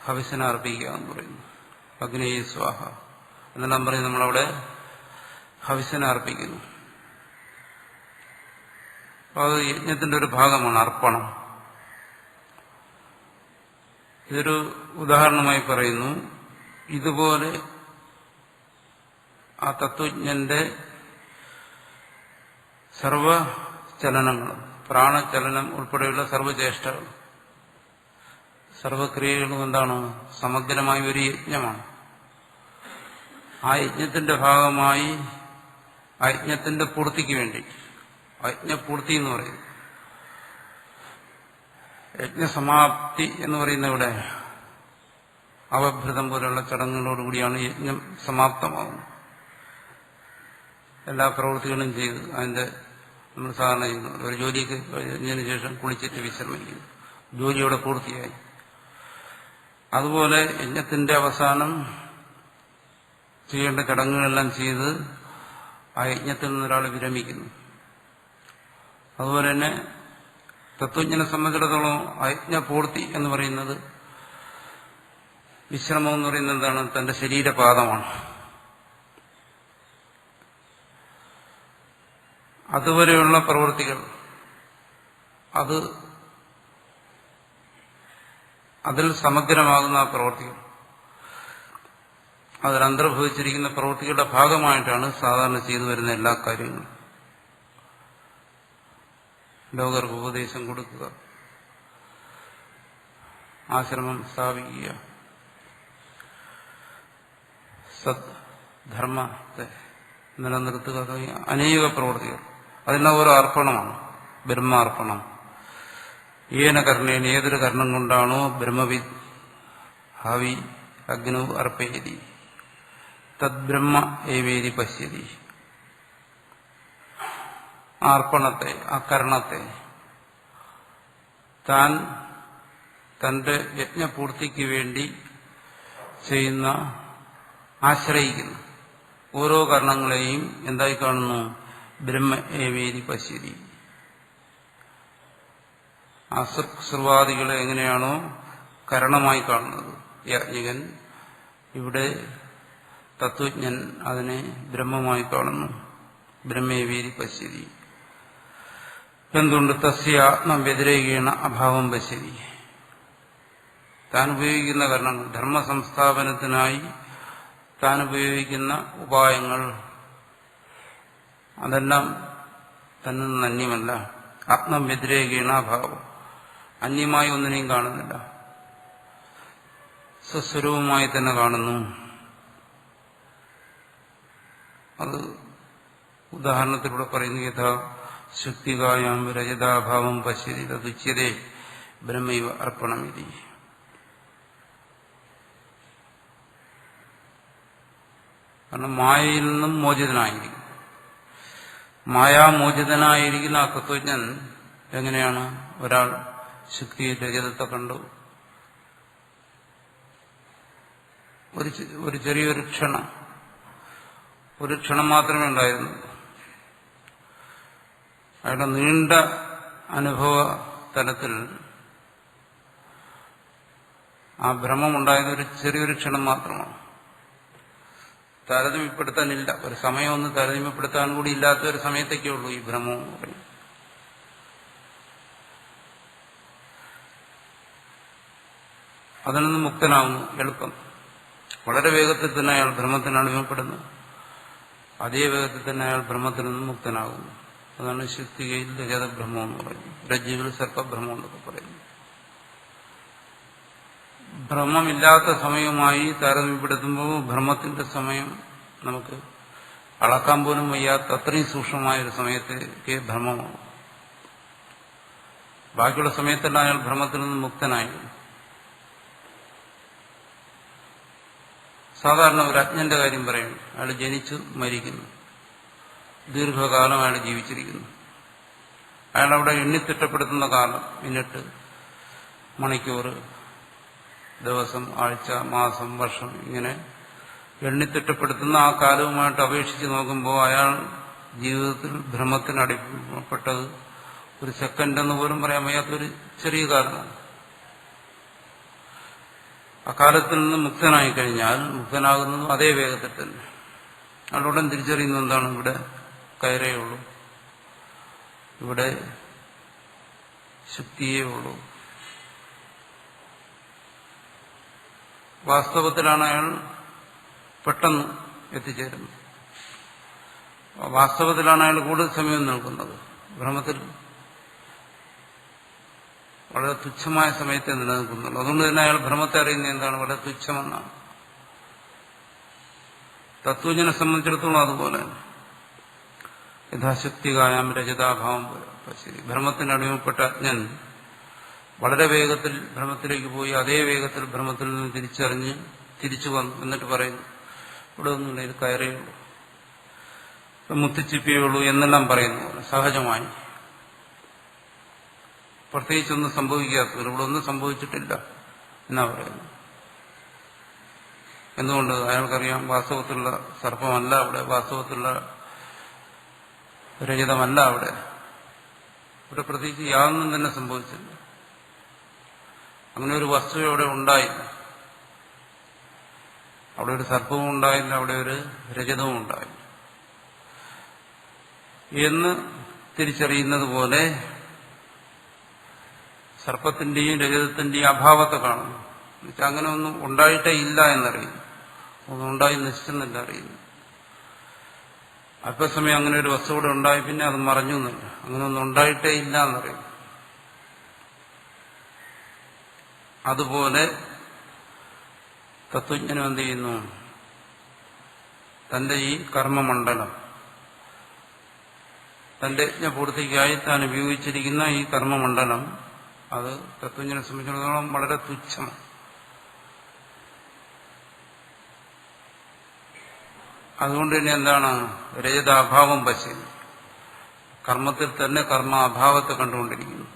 ഹവിസിനെ അർപ്പിക്കുക എന്ന് പറയുന്നു. അഗ്നേ സ്വാഹ എന്നെല്ലാം പറയും. നമ്മളവിടെ ഹവിസിനെ അർപ്പിക്കുന്നു. അത് യജ്ഞത്തിന്റെ ഒരു ഭാഗമാണ് അർപ്പണം. ഇതൊരു ഉദാഹരണമായി പറയുന്നു. ഇതുപോലെ ആ തത്വജ്ഞന്റെ സർവചലനങ്ങളും, പ്രാണചലനം ഉൾപ്പെടെയുള്ള സർവചേഷ്ടകളും, സർവക്രിയകളും എന്താണ്? സമഗ്രമായ ഒരു യജ്ഞമാണ്. ആ യജ്ഞത്തിന്റെ ഭാഗമായി ആ യജ്ഞത്തിന്റെ പൂർത്തിക്ക് വേണ്ടി, യജ്ഞപൂർത്തി എന്ന് പറയുന്നു. യജ്ഞസമാപ്തി എന്ന് പറയുന്ന ഇവിടെ അവഭൃതം പോലെയുള്ള ചടങ്ങുകളോടുകൂടിയാണ് യജ്ഞം സമാപ്തമാകുന്നത്. എല്ലാ പ്രവൃത്തികളും ചെയ്ത് അതിന്റെ നമ്മൾ സാധാരണ ചെയ്യുന്നു. ഒരു ജോലിക്ക് കഴിഞ്ഞതിന് ശേഷം കുളിച്ചിട്ട് വിശ്രമിക്കുന്നു. ജോലിയോടെ പൂർത്തിയായി. അതുപോലെ യജ്ഞത്തിന്റെ അവസാനം ചെയ്യേണ്ട ചടങ്ങുകളെല്ലാം ചെയ്ത് ആ യജ്ഞത്തിൽ നിന്നൊരാൾ വിരമിക്കുന്നു. അതുപോലെ തന്നെ തത്വജ്ഞനെ സംബന്ധിച്ചിടത്തോളം യജ്ഞപൂർത്തി എന്ന് പറയുന്നത്, വിശ്രമം എന്ന് പറയുന്നത് എന്താണ്? തന്റെ ശരീരപാദമാണ്. അതുവരെയുള്ള പ്രവൃത്തികൾ, അതിൽ സമഗ്രമാകുന്ന ആ പ്രവൃത്തികൾ, അതിൽ അന്തർഭവിച്ചിരിക്കുന്ന പ്രവൃത്തികളുടെ ഭാഗമായിട്ടാണ് സാധാരണ ചെയ്തു വരുന്ന എല്ലാ കാര്യങ്ങളും. ലോകർക്ക് ഉപദേശം കൊടുക്കുക, ആശ്രമം സ്ഥാപിക്കുക, സത് ധർമ്മത്തെ നിലനിർത്തുക തുടങ്ങിയ അനേക പ്രവൃത്തികൾ. അതിന് ഓരോ അർപ്പണമാണ്. ബ്രഹ്മാർപ്പണം. ഏന കർണേന, ഏതൊരു കർണം കൊണ്ടാണോ ബ്രഹ്മവിദ് ഹവി അഗ്നൗ അർപ്പയതി തദ്ബ്രഹ്മ ഏവേദി പശ്യതി. ആ അർപ്പണത്തെ, ആ കർണത്തെ താൻ തന്റെ യജ്ഞപൂർത്തിക്ക് വേണ്ടി ചെയ്യുന്ന, ആശ്രയിക്കുന്നു ഓരോ കർണങ്ങളെയും എന്തായി കാണുന്നു? ബ്രഹ്മ ഏവേദി പശ്യതി. അസൃവാദികളെ എങ്ങനെയാണോ കരണമായി കാണുന്നത് യാജ്ഞികൻ, ഇവിടെ തത്വജ്ഞൻ അതിനെ ബ്രഹ്മമായി കാണുന്നു. ബ്രഹ്മേവേദി പശ്യതി. എന്തുകൊണ്ട്? തസ്യ ആത്മവ്യതിരേകേണ അഭാവം പശ്യതി. താൻ ഉപയോഗിക്കുന്ന കരണങ്ങൾ, ധർമ്മ സംസ്ഥാപനത്തിനായി താൻ ഉപയോഗിക്കുന്ന ഉപായങ്ങൾ, അതെല്ലാം തന്നെ നിന്ന് അന്യമല്ല. ആത്മവ്യതിരേകേണ അഭാവം, അന്യമായി ഒന്നിനെയും കാണുന്നില്ല, സ്വസ്വരൂപമായി തന്നെ കാണുന്നു. അത് ഉദാഹരണത്തിലൂടെ പറയുന്നു. യഥാ ശുക്തികായാം രജതാഭാവം പശ്യതി തതുച്യതേ ബ്രഹ്മൈവ അർപ്പണമിതി. കാരണം മായയിൽ നിന്നും മോചിതനായിരിക്കും. മായാമോചിതനായിരിക്കുന്ന ആ തത്വജ്ഞൻ എങ്ങനെയാണ്? ഒരാൾ ശുക്തി രജതത്തെ കണ്ടു, ഒരു ചെറിയൊരു ക്ഷണം മാത്രമേ ഉണ്ടായിരുന്നു. അയാളുടെ നീണ്ട അനുഭവ തലത്തിൽ ആ ഭ്രമമുണ്ടായത് ഒരു ചെറിയൊരു ക്ഷണം മാത്രമാണ്. താരതമ്യപ്പെടുത്താനില്ല, ഒരു സമയമൊന്നും താരതമ്യപ്പെടുത്താൻ കൂടി ഇല്ലാത്ത ഒരു സമയത്തേക്കേ ഉള്ളൂ ഈ ഭ്രമം എന്ന് പറയും. അതിൽ നിന്ന് മുക്തനാവുന്നു എളുപ്പം. വളരെ വേഗത്തിൽ തന്നെ അയാൾ ഭ്രമത്തിന് അടിമപ്പെടുന്നു, അതേ വേഗത്തിൽ തന്നെ അയാൾ ഭ്രമത്തിൽ നിന്ന് മുക്തനാകുന്നു. അതാണ് ശുക്തികയിൽ രജതഭ്രമം എന്ന് പറയുന്നത്, രജ്ജുവിൽ സർപ്പഭ്രമം എന്നൊക്കെ പറയുന്നു. ഭ്രമമില്ലാത്ത സമയവുമായി താരതമ്യപ്പെടുത്തുമ്പോൾ ഭ്രമത്തിന്റെ സമയം നമുക്ക് അളക്കാൻ പോലും വയ്യാത്ത അത്രയും സൂക്ഷ്മമായ ഒരു സമയത്തേക്ക് ഭ്രമമാകും. ബാക്കിയുള്ള സമയത്തെല്ലാം അയാൾ ഭ്രമത്തിൽ നിന്ന് മുക്തനായി. സാധാരണ ഒരു അജ്ഞന്റെ കാര്യം പറയും. അയാൾ ജനിച്ചു മരിക്കുന്നു, ദീർഘകാലം അയാൾ ജീവിച്ചിരിക്കുന്നു. അയാളവിടെ എണ്ണിത്തിട്ടപ്പെടുത്തുന്ന കാലം, മിനിറ്റ്, മണിക്കൂർ, ദിവസം, ആഴ്ച, മാസം, വർഷം, ഇങ്ങനെ എണ്ണിത്തിട്ടപ്പെടുത്തുന്ന ആ കാലവുമായിട്ട് അപേക്ഷിച്ച് നോക്കുമ്പോൾ അയാൾ ജീവിതത്തിൽ ഭ്രമത്തിനടിപ്പെട്ടത് ഒരു സെക്കൻഡ് എന്ന് പോലും പറയാൻ വയ്യാത്തൊരു ചെറിയ കാലമാണ്. ആ കാലത്തിൽ നിന്ന് മുക്തനായി കഴിഞ്ഞാൽ മുക്തനാകുന്നതും അതേ വേഗത്തിൽ തന്നെ. അയാളുടൻ തിരിച്ചറിയുന്നത് എന്താണ്? ഇവിടെ കയറേ ഉള്ളൂ, ഇവിടെ ശക്തിയേ ഉള്ളൂ. വാസ്തവത്തിലാണ് അയാൾ പെട്ടെന്ന് എത്തിച്ചേരുന്നത്. വാസ്തവത്തിലാണ് അയാൾ കൂടുതൽ സമയം നിൽക്കുന്നത്. ഭ്രമത്തിൽ വളരെ തുച്ഛമായ സമയത്തെ നിലനിൽക്കുന്നുള്ളൂ. അതുകൊണ്ട് തന്നെ അയാൾ ഭ്രമത്തെ അറിയുന്നത് എന്താണ്? വളരെ തുച്ഛമെന്നാണ്. തത്വജ്ഞനെ സംബന്ധിച്ചിടത്തോളം അതുപോലെ യഥാശക്തികായാം രജതാഭാവം പശ്യതി. ഭ്രമത്തിന് അടിമപ്പെട്ട അജ്ഞൻ വളരെ വേഗത്തിൽ ഭ്രമത്തിലേക്ക് പോയി അതേ വേഗത്തിൽ ഭ്രമത്തിൽ നിന്ന് തിരിച്ചറിഞ്ഞ് തിരിച്ചു വന്നു. എന്നിട്ട് പറയുന്നു ഇവിടെ ഒന്നുമില്ല, ഇത് കയറേ ഉള്ളൂ, മുത്തിച്ചിപ്പിയേ ഉള്ളൂ എന്നെല്ലാം പറയുന്നു. സഹജമായി പ്രത്യേകിച്ചൊന്നും സംഭവിക്കാത്തവർ ഇവിടെ ഒന്നും സംഭവിച്ചിട്ടില്ല എന്നാ പറയുന്നു. എന്തുകൊണ്ട്? അയാൾക്കറിയാം വാസ്തവത്തിലുള്ള സർപ്പമല്ല അവിടെ, വാസ്തവത്തിലുള്ള രഹിതമല്ല അവിടെ. ഇവിടെ പ്രത്യേകിച്ച് യാതൊന്നും തന്നെ സംഭവിച്ചില്ല. അങ്ങനെ ഒരു വസ്തു അവിടെ ഉണ്ടായില്ല. അവിടെ ഒരു സർപ്പവും ഉണ്ടായില്ല, അവിടെ ഒരു രജതവും ഉണ്ടായില്ല എന്ന് തിരിച്ചറിയുന്നത് പോലെ സർപ്പത്തിന്റെയും രജതത്തിന്റെയും അഭാവത്തെ കാണുന്നു. എന്നുവെച്ചാൽ അങ്ങനെ ഒന്നും ഉണ്ടായിട്ടേ ഇല്ല എന്നറിയുന്നു. ഒന്നും ഉണ്ടായി നശിച്ചെന്നല്ല അറിയുന്നു. അല്പസമയം അങ്ങനെ ഒരു വസ്തു കൂടെ ഉണ്ടായി, പിന്നെ അത് മറഞ്ഞു എന്നല്ല, അങ്ങനെ ഒന്നും ഉണ്ടായിട്ടേ ഇല്ല എന്നറിയുന്നു. അതുപോലെ തത്വജ്ഞനും എന്ത് ചെയ്യുന്നു? തന്റെ ഈ കർമ്മമണ്ഡലം, തന്റെ യജ്ഞപൂർത്തിക്കായി താൻ ഉപയോഗിച്ചിരിക്കുന്ന ഈ കർമ്മമണ്ഡലം, അത് തത്വജ്ഞനെ സംബന്ധിച്ചിടത്തോളം വളരെ തുച്ഛമാണ്. അതുകൊണ്ട് തന്നെ എന്താണ്? രജതാഭാവം പശ്യതി. കർമ്മത്തിൽ തന്നെ കർമ്മ അഭാവത്തെ കണ്ടുകൊണ്ടിരിക്കുന്നു.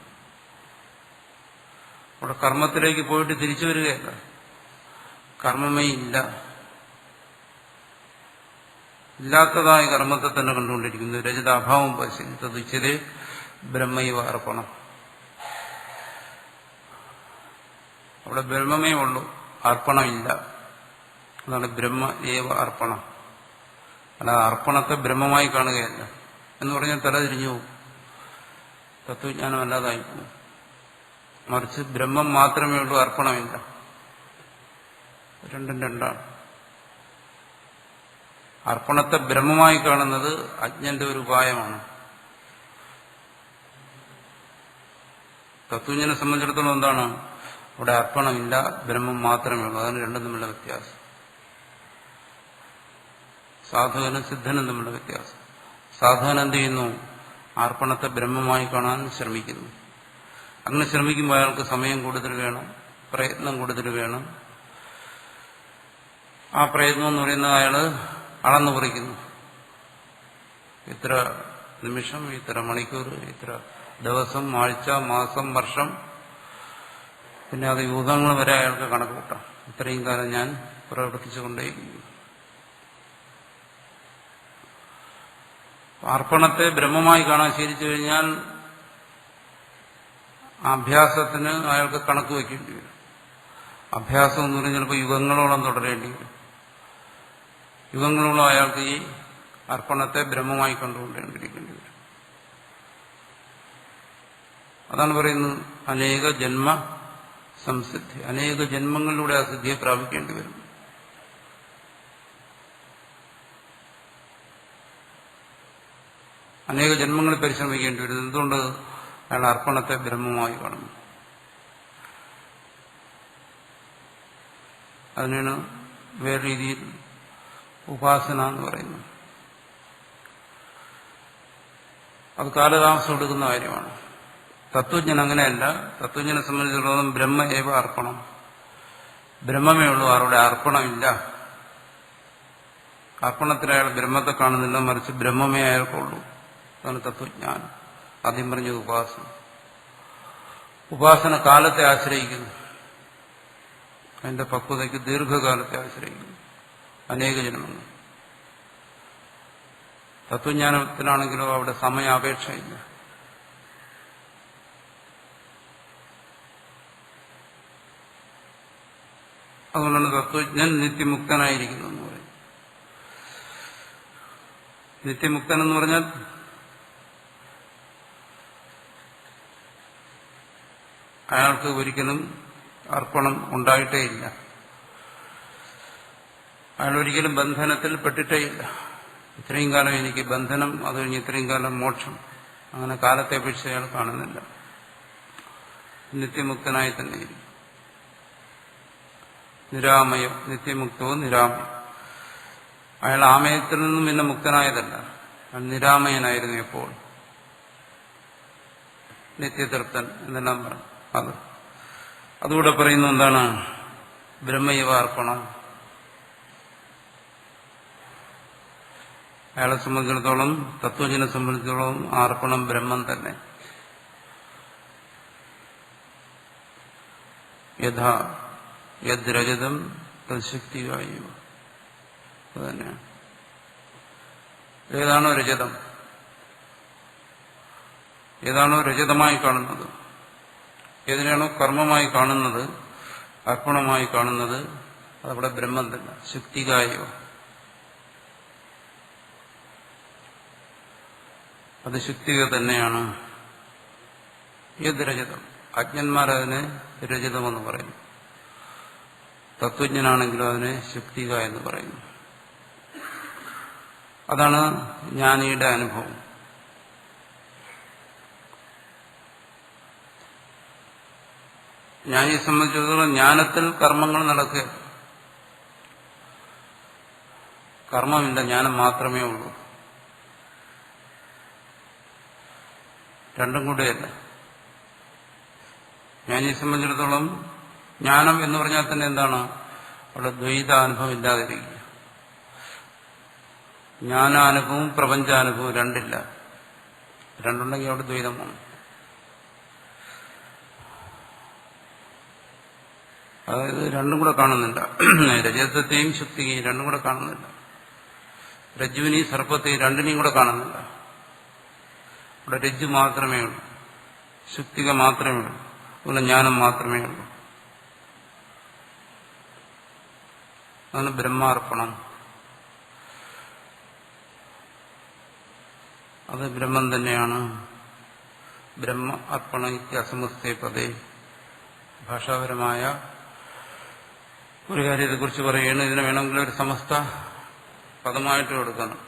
അവിടെ കർമ്മത്തിലേക്ക് പോയിട്ട് തിരിച്ചു വരികയല്ല, കർമ്മമേ ഇല്ല, ഇല്ലാത്തതായ കർമ്മത്തെ തന്നെ കണ്ടുകൊണ്ടിരിക്കുന്നു. രജതാഭാവം പശ്യതി തദുച്യതേ ബ്രഹ്മൈവ അർപ്പണം. അവിടെ ബ്രഹ്മമേ ഉള്ളൂ, അർപ്പണമില്ല. അതാണ് ബ്രഹ്മ ഏവ അർപ്പണം. അല്ല, അർപ്പണത്തെ ബ്രഹ്മമായി കാണുകയല്ല എന്ന് പറഞ്ഞാൽ തലതിരിഞ്ഞു പോകും, തത്വജ്ഞാനം അല്ലാതായി പോകും. മറിച്ച് ബ്രഹ്മം മാത്രമേ ഉള്ളൂ, അർപ്പണമില്ല. രണ്ടും രണ്ടാണ്. അർപ്പണത്തെ ബ്രഹ്മമായി കാണുന്നത് അജ്ഞന്റെ ഒരു ഉപായമാണ്. തത്വജ്ഞനെ സംബന്ധിച്ചിടത്തോളം എന്താണ്? അവിടെ അർപ്പണമില്ല, ബ്രഹ്മം മാത്രമേ ഉള്ളൂ. അതാണ് രണ്ടും തമ്മിലുള്ള വ്യത്യാസം. സാധകനും സിദ്ധനും തമ്മിലുള്ള വ്യത്യാസം. സാധകൻ എന്ത് ചെയ്യുന്നു? അർപ്പണത്തെ ബ്രഹ്മമായി കാണാൻ ശ്രമിക്കുന്നു. അങ്ങനെ ശ്രമിക്കുമ്പോൾ അയാൾക്ക് സമയം കൂടുതൽ വേണം, പ്രയത്നം കൂടുതൽ വേണം. ആ പ്രയത്നം എന്ന് പറയുന്നത് അയാൾ അളന്നു കുറിക്കുന്നു. ഇത്ര നിമിഷം, ഇത്ര മണിക്കൂർ, ഇത്ര ദിവസം, ആഴ്ച, മാസം, വർഷം, പിന്നെ അത് യുഗങ്ങൾ വരെ അയാൾക്ക് കണക്ക് കൂട്ടാം. ഇത്രയും കാലം ഞാൻ പ്രവർത്തിച്ചുകൊണ്ടേയിരിക്കുന്നു. അർപ്പണത്തെ ബ്രഹ്മമായി കാണാൻ ശീലിച്ചു കഴിഞ്ഞാൽ അഭ്യാസത്തിന് അയാൾക്ക് കണക്ക് വയ്ക്കേണ്ടി വരും. അഭ്യാസം എന്ന് പറഞ്ഞാൽ ചിലപ്പോൾ യുഗങ്ങളോളം തുടരേണ്ടി വരും. യുഗങ്ങളോളം അയാൾക്ക് ഈ അർപ്പണത്തെ ബ്രഹ്മമായി കണ്ടുകൊണ്ടേണ്ടിരിക്കേണ്ടി വരും. അതാണ് പറയുന്നത് അനേക ജന്മ സംസിദ്ധി. അനേക ജന്മങ്ങളിലൂടെ ആ സിദ്ധിയെ പ്രാപിക്കേണ്ടി വരും. അനേക ജന്മങ്ങളിൽ പരിശ്രമിക്കേണ്ടി വരും. എന്തുകൊണ്ട്? അയാൾ അർപ്പണത്തെ ബ്രഹ്മമായി കാണുന്നു. അതിനാണ് വേറെ രീതിയിൽ ഉപാസന എന്ന് പറയുന്നത്. അത് കാലതാമസം എടുക്കുന്ന കാര്യമാണ്. തത്വജ്ഞൻ അങ്ങനെയല്ല. തത്വജ്ഞനെ സംബന്ധിച്ചിടത്തോളം ബ്രഹ്മ ഏവ അർപ്പണം. ബ്രഹ്മമേ ഉള്ളൂ, ആരുടെ അർപ്പണമില്ല. അർപ്പണത്തിൽ അയാൾ ബ്രഹ്മത്തെ കാണുന്നില്ല, മറിച്ച് ബ്രഹ്മമേ അയാൾക്കുള്ളൂ. അതാണ് തത്വജ്ഞാനം. ആദ്യം പറഞ്ഞത് ഉപാസന. ഉപാസന കാലത്തെ ആശ്രയിക്കുന്നു, അതിന്റെ പക്വതയ്ക്ക് ദീർഘകാലത്തെ ആശ്രയിക്കുന്നു, അനേക ജന്മങ്ങൾ. തത്വജ്ഞാനത്തിലാണെങ്കിലോ അവിടെ സമയാപേക്ഷയില്ല. അതുകൊണ്ടാണ് തത്വജ്ഞൻ നിത്യമുക്തനായിരിക്കുന്നു എന്ന് പറയും. നിത്യമുക്തൻ എന്ന് പറഞ്ഞാൽ അയാൾക്ക് ഒരിക്കലും അർപ്പണം ഉണ്ടായിട്ടേയില്ല. അയാൾ ഒരിക്കലും ബന്ധനത്തിൽ പെട്ടിട്ടേയില്ല. ഇത്രയും കാലം എനിക്ക് ബന്ധനം, അത് കഴിഞ്ഞ് ഇത്രയും കാലം മോക്ഷം, അങ്ങനെ കാലത്തെ അപേക്ഷിച്ച് അയാൾ കാണുന്നില്ല. നിത്യമുക്തനായി തന്നെയിരിക്കും. നിരാമയം, നിത്യമുക്തവും നിരാമയം. അയാൾ ആമയത്തിൽ നിന്നും പിന്നെ മുക്തനായതല്ല, അയാൾ നിരാമയനായിരുന്നു എപ്പോൾ. നിത്യതൃപ്തൻ എന്നെല്ലാം പറഞ്ഞു. അതുകൂടെ പറയുന്നു എന്താണ്? ബ്രഹ്മൈവ അർപ്പണം. അയാളെ സംബന്ധിച്ചിടത്തോളം, തത്വജ്ഞനെ സംബന്ധിച്ചിടത്തോളം അർപ്പണം ബ്രഹ്മം തന്നെ. യഥാ യദ്രജതം തത്ശക്തികായോ. അതുതന്നെയാണ്. ഏതാണോ രജതം, ഏതാണോ രജതമായി കാണുന്നത്, ഏതിനാണോ കർമ്മമായി കാണുന്നത്, അർപ്പണമായി കാണുന്നത്, അതവിടെ ബ്രഹ്മം തന്നെ. ശക്തികായോ, അത് ശുക്തിക തന്നെയാണ്. ഏത് രജതം? അജ്ഞന്മാരതിനെ രജതമെന്ന് പറയുന്നു. തത്വജ്ഞനാണെങ്കിലും അതിനെ ശുക്തിക എന്ന് പറയുന്നു. അതാണ് ജ്ഞാനിയുടെ അനുഭവം. ജ്ഞാനിയെ സംബന്ധിച്ചിടത്തോളം ജ്ഞാനത്തിൽ കർമ്മങ്ങൾ നടക്കുക. കർമ്മമില്ല, ജ്ഞാനം മാത്രമേ ഉള്ളൂ. രണ്ടും കൂടെയല്ല. ജ്ഞാനിയെ സംബന്ധിച്ചിടത്തോളം ജ്ഞാനം എന്ന് പറഞ്ഞാൽ തന്നെ എന്താണ്? അവിടെ ദ്വൈതാനുഭവം ഇല്ലാതിരിക്കുക. ജ്ഞാനാനുഭവവും പ്രപഞ്ചാനുഭവവും രണ്ടില്ല. രണ്ടുണ്ടെങ്കിൽ അവിടെ ദ്വൈതമാണ്. അതായത് രണ്ടും കൂടെ കാണുന്നില്ല. രജതത്തെയും ശുക്തിയെയും രണ്ടും കൂടെ കാണുന്നില്ല. രജ്ജുവിനെയും സർപ്പത്തെയും രണ്ടിനെയും കൂടെ കാണുന്നില്ല. ഇവിടെ രജ്ജു മാത്രമേ ഉള്ളൂ, ശുക്തിക മാത്രമേ ഉള്ളൂ, അതുപോലെ ജ്ഞാനം മാത്രമേ ഉള്ളൂ. അതാണ് ബ്രഹ്മാർപ്പണം. അത് ബ്രഹ്മം തന്നെയാണ്. ബ്രഹ്മ അർപ്പണ ഇത്യസമസ്തേ പദേ. ഭാഷാപരമായ ഒരു കാര്യത്തെക്കുറിച്ച് പറയുകയാണ്. ഇതിനെ വേണമെങ്കിൽ ഒരു സമസ്ത പദമായിട്ട് എടുക്കണം.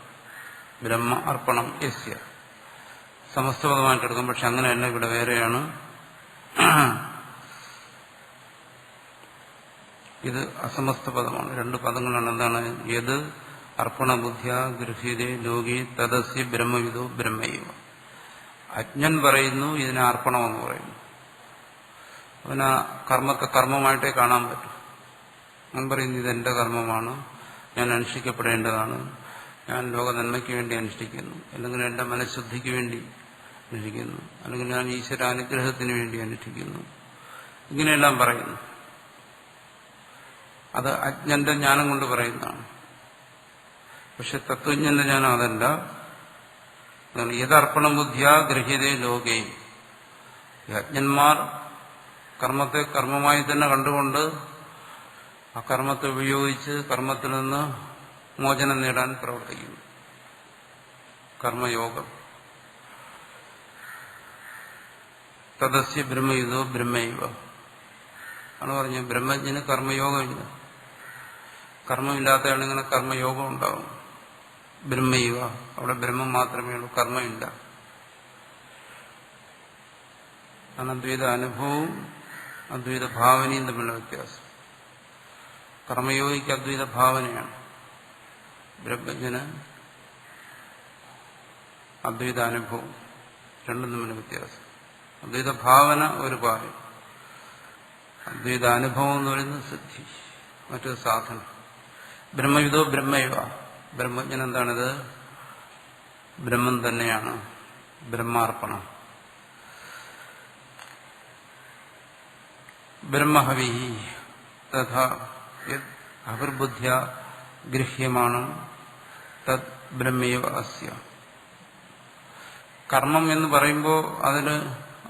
ബ്രഹ്മ അർപ്പണം യസ്യ സമസ്ത പദമായിട്ട് എടുക്കാം. പക്ഷെ അങ്ങനെയല്ല, ഇവിടെ വേറെയാണ്. ഇത് അസമസ്ത പദമാണ്. രണ്ട് പദങ്ങളാണ്. എന്താണ്? യത് അർപ്പണ ബുദ്ധ്യ ഗൃഹ്യതേ ലോകി തദസ്യ ബ്രഹ്മവിദോ ബ്രഹ്മൈവ. അജ്ഞൻ പറയുന്നു ഇതിനെ അർപ്പണമെന്ന് പറയുന്നു. അവന് കർമ്മത്തെ കർമ്മമായിട്ടേ കാണാൻ പറ്റും. അവൻ പറയുന്നു ഇതെന്റെ കർമ്മമാണ്, ഞാൻ അനുഷ്ഠിക്കപ്പെടേണ്ടതാണ്, ഞാൻ ലോക നന്മയ്ക്ക് വേണ്ടി അനുഷ്ഠിക്കുന്നു, അല്ലെങ്കിൽ എന്റെ മനഃശുദ്ധിക്ക് വേണ്ടി അനുഷ്ഠിക്കുന്നു, അല്ലെങ്കിൽ ഞാൻ ഈശ്വരാനുഗ്രഹത്തിന് വേണ്ടി അനുഷ്ഠിക്കുന്നു, ഇങ്ങനെയെല്ലാം പറയുന്നു. അത് അജ്ഞന്റെ ജ്ഞാനം കൊണ്ട് പറയുന്നതാണ്. പക്ഷെ തത്വജ്ഞന്റെ ജ്ഞാനം അതല്ല. യഥർപ്പണം ബുദ്ധിയ ഗൃഹ്യതേ ലോകേ. അജ്ഞന്മാർ കർമ്മത്തെ കർമ്മമായി തന്നെ കണ്ടുകൊണ്ട് ആ കർമ്മത്തെ ഉപയോഗിച്ച് കർമ്മത്തിൽ നിന്ന് മോചനം നേടാൻ പ്രവർത്തിക്കുന്നു. കർമ്മയോഗം. തദസ്യ ബ്രഹ്മയുതോ ബ്രഹ്മൈവ ആണ് പറഞ്ഞ. ബ്രഹ്മജ്ഞന് കർമ്മയോഗമില്ല. കർമ്മമില്ലാത്ത ആളിങ്ങനെ കർമ്മയോഗം ഉണ്ടാവും. ബ്രഹ്മൈവ, അവിടെ ബ്രഹ്മം മാത്രമേ ഉള്ളൂ, കർമ്മമില്ല. അദ്വൈത അനുഭവവും അദ്വൈത ഭാവനയും തമ്മിലുള്ള വ്യത്യാസം. കർമ്മയോഗിക്ക് അദ്വൈത ഭാവനയാണ്, ബ്രഹ്മജ്ഞന് അദ്വൈത അനുഭവം. രണ്ടും തമ്മിലുള്ള വ്യത്യാസം. അദ്വൈത ഭാവന ഒരു പായം, അദ്വൈത അനുഭവം എന്ന് പറയുന്നത് സിദ്ധി, മറ്റൊരു സാധനം. ബ്രഹ്മവിദോ ബ്രഹ്മൈവ. ബ്രഹ്മജ്ഞൻ എന്താണിത്? ബ്രഹ്മം തന്നെയാണ്, ബ്രഹ്മാർപ്പണം. ബ്രഹ്മഹവി തഥാ യത് അഭിർബുദ്ധ്യ ഗൃഹ്യമാണ് തത് ബ്രഹ്മൈവ അസ്യ. കർമ്മം എന്ന് പറയുമ്പോൾ അതിന്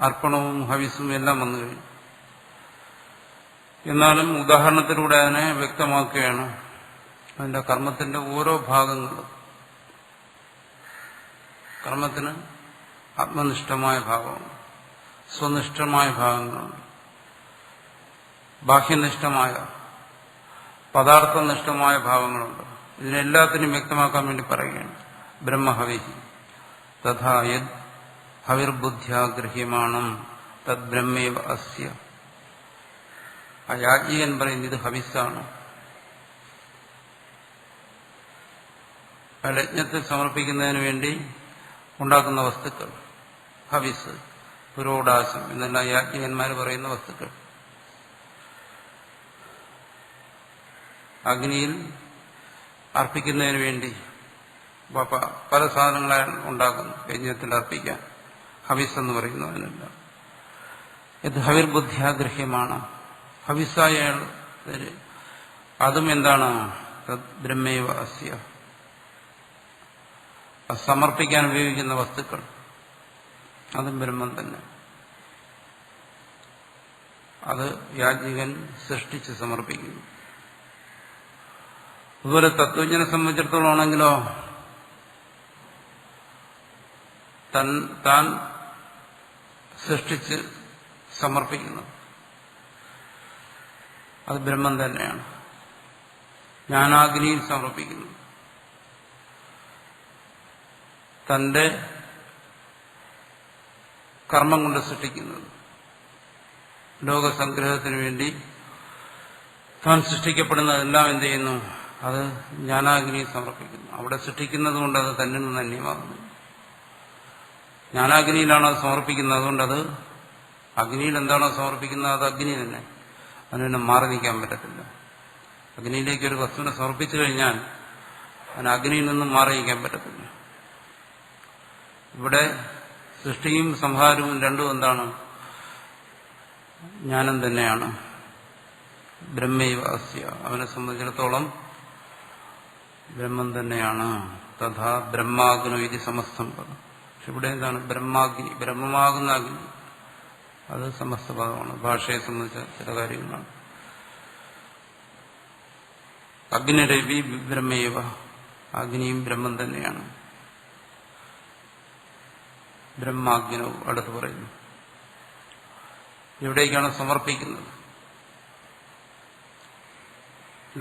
അർപ്പണവും ഹവിസും എല്ലാം വന്നു കഴിഞ്ഞു. എന്നാലും ഉദാഹരണത്തിലൂടെ അതിനെ വ്യക്തമാക്കുകയാണ്. അതിന്റെ കർമ്മത്തിന്റെ ഓരോ ഭാഗങ്ങളും, കർമ്മത്തിന് ആത്മനിഷ്ഠമായ ഭാഗമുണ്ട്, സ്വനിഷ്ഠമായ ഭാഗങ്ങളുണ്ട്, ബാഹ്യനിഷ്ഠമായ പദാർത്ഥനിഷ്ഠമായ ഭാവങ്ങളുണ്ട്. ഇതിനെല്ലാത്തിനും വ്യക്തമാക്കാൻ വേണ്ടി പറയുകയാണ്. ബ്രഹ്മഹവിഹി തഥാ യത് ഹവിർബുദ്ധ്യാ ഗൃഹ്യമാണം തദ് ബ്രഹ്മൈവ അസ്യ. ആ യാജ്ഞികൻ പറയുന്നത് ഇത് ഹവിസ്സാണ്. യജ്ഞത്തിൽ സമർപ്പിക്കുന്നതിന് വേണ്ടി ഉണ്ടാക്കുന്ന വസ്തുക്കൾ, ഹവിസ്, പുരോടാശം എന്നെല്ലാം യാജ്ഞികന്മാർ പറയുന്ന വസ്തുക്കൾ. അഗ്നിയിൽ അർപ്പിക്കുന്നതിന് വേണ്ടി പല സാധനങ്ങളാണ് ഉണ്ടാക്കുന്നു യജ്ഞത്തിൽ അർപ്പിക്കാൻ. ഹവിസ് എന്ന് പറയുന്നു. അതിനല്ല ഇത് ഹവിർബുദ്ധ്യാഗൃഹ്യമാണ്. ഹവിസായ അതും എന്താണ്? ബ്രഹ്മൈവ അസ്യ. സമർപ്പിക്കാൻ ഉപയോഗിക്കുന്ന വസ്തുക്കൾ അതും ബ്രഹ്മം തന്നെ. അത് യാജ്ഞികൻ സൃഷ്ടിച്ച് സമർപ്പിക്കുന്നു. അതുപോലെ തത്വജ്ഞനെ സംബന്ധിച്ചിടത്തോളം ആണെങ്കിലോ താൻ സൃഷ്ടിച്ച് സമർപ്പിക്കുന്നത് അത് ബ്രഹ്മം തന്നെയാണ്. ജ്ഞാനാഗ്നിയിൽ സമർപ്പിക്കുന്നു. തന്റെ കർമ്മം കൊണ്ട് സൃഷ്ടിക്കുന്നത് ലോകസംഗ്രഹത്തിന് വേണ്ടി താൻ സൃഷ്ടിക്കപ്പെടുന്നതെല്ലാം എന്ത് ചെയ്യുന്നു? അത് ജ്ഞാനാഗ്നി സമർപ്പിക്കുന്നു. അവിടെ സൃഷ്ടിക്കുന്നത് കൊണ്ട് അത് തന്നിൽ നിന്ന് അന്യമാകുന്നു. ജ്ഞാനാഗ്നിയിലാണ് അത് സമർപ്പിക്കുന്നത്. അതുകൊണ്ടത് അഗ്നിയിൽ എന്താണോ സമർപ്പിക്കുന്നത് അത് അഗ്നി തന്നെ. അതിനെ മാറി നിൽക്കാൻ പറ്റത്തില്ല. അഗ്നിയിലേക്ക് ഒരു വസ്തുവിനെ സമർപ്പിച്ചു കഴിഞ്ഞാൽ അതിന് അഗ്നിയിൽ നിന്നും മാറി നിൽക്കാൻ പറ്റത്തില്ല. ഇവിടെ സൃഷ്ടിയും സംഹാരവും രണ്ടും എന്താണ്? ജ്ഞാനം തന്നെയാണ്. ബ്രഹ്മൈവ അസ്യ, അവനെ സംബന്ധിച്ചിടത്തോളം ബ്രഹ്മം തന്നെയാണ്. തഥാ ബ്രഹ്മാഗ്നോ ഇതി സമസ്തം പദം. പക്ഷെ ഇവിടെ എന്താണ്? ബ്രഹ്മാഗ്നി, ബ്രഹ്മമാകുന്ന അഗ്നി, അത് സമസ്ത പദമാണ്. ഭാഷയെ സംബന്ധിച്ച ചില കാര്യങ്ങളാണ്. അഗ്നിരവി ബ്രഹ്മൈവ, അഗ്നിയും ബ്രഹ്മം തന്നെയാണ്. ബ്രഹ്മാഗ്നോ അടുത്ത് പറയുന്നു. എവിടേക്കാണ് സമർപ്പിക്കുന്നത്?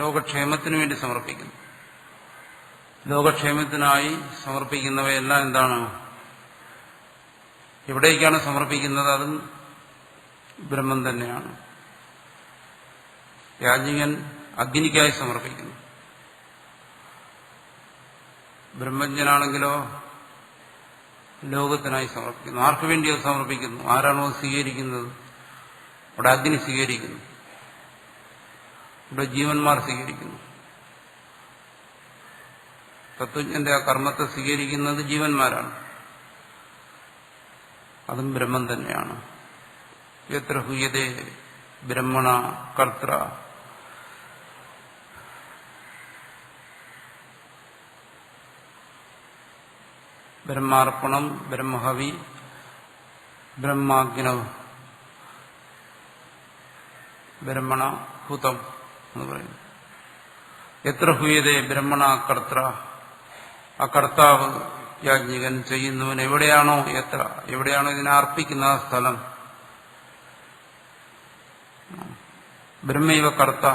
ലോകക്ഷേമത്തിനു വേണ്ടി സമർപ്പിക്കുന്നു. ലോകക്ഷേമത്തിനായി സമർപ്പിക്കുന്നവയെല്ലാം എന്താണ്? എവിടേക്കാണ് സമർപ്പിക്കുന്നത്? അതും ബ്രഹ്മം തന്നെയാണ്. യാജ്ഞികൻ അഗ്നിക്കായി സമർപ്പിക്കുന്നു. ബ്രഹ്മജ്ഞനാണെങ്കിലോ ലോകത്തിനായി സമർപ്പിക്കുന്നു. ആർക്കു വേണ്ടി അത് സമർപ്പിക്കുന്നു? ആരാണോ സ്വീകരിക്കുന്നത്? അവിടെ അഗ്നി സ്വീകരിക്കുന്നു, ഇവിടെ ജീവന്മാർ സ്വീകരിക്കുന്നു. തത്വജ്ഞന്റെ ആ കർമ്മത്തെ സ്വീകരിക്കുന്നത് ജീവന്മാരാണ്. അതും ബ്രഹ്മം തന്നെയാണ്. എത്ര ഹുയതേ ബ്രഹ്മണ കർത്ര, ബ്രഹ്മാർപ്പണം, ബ്രഹ്മഹവി, ബ്രഹ്മാഗ്നൗ, ബ്രഹ്മണ ഹുതം എന്ന് പറയുന്നു. എത്ര ഹുയതേ ബ്രഹ്മണ കർത്ര, ആ കർത്താവ് യാജ്ഞികൻ ചെയ്യുന്നവൻ എവിടെയാണോ, എവിടെയാണോ ഇതിനെ അർപ്പിക്കുന്ന ആ സ്ഥലം, ബ്രഹ്മൈവ കർത്ത,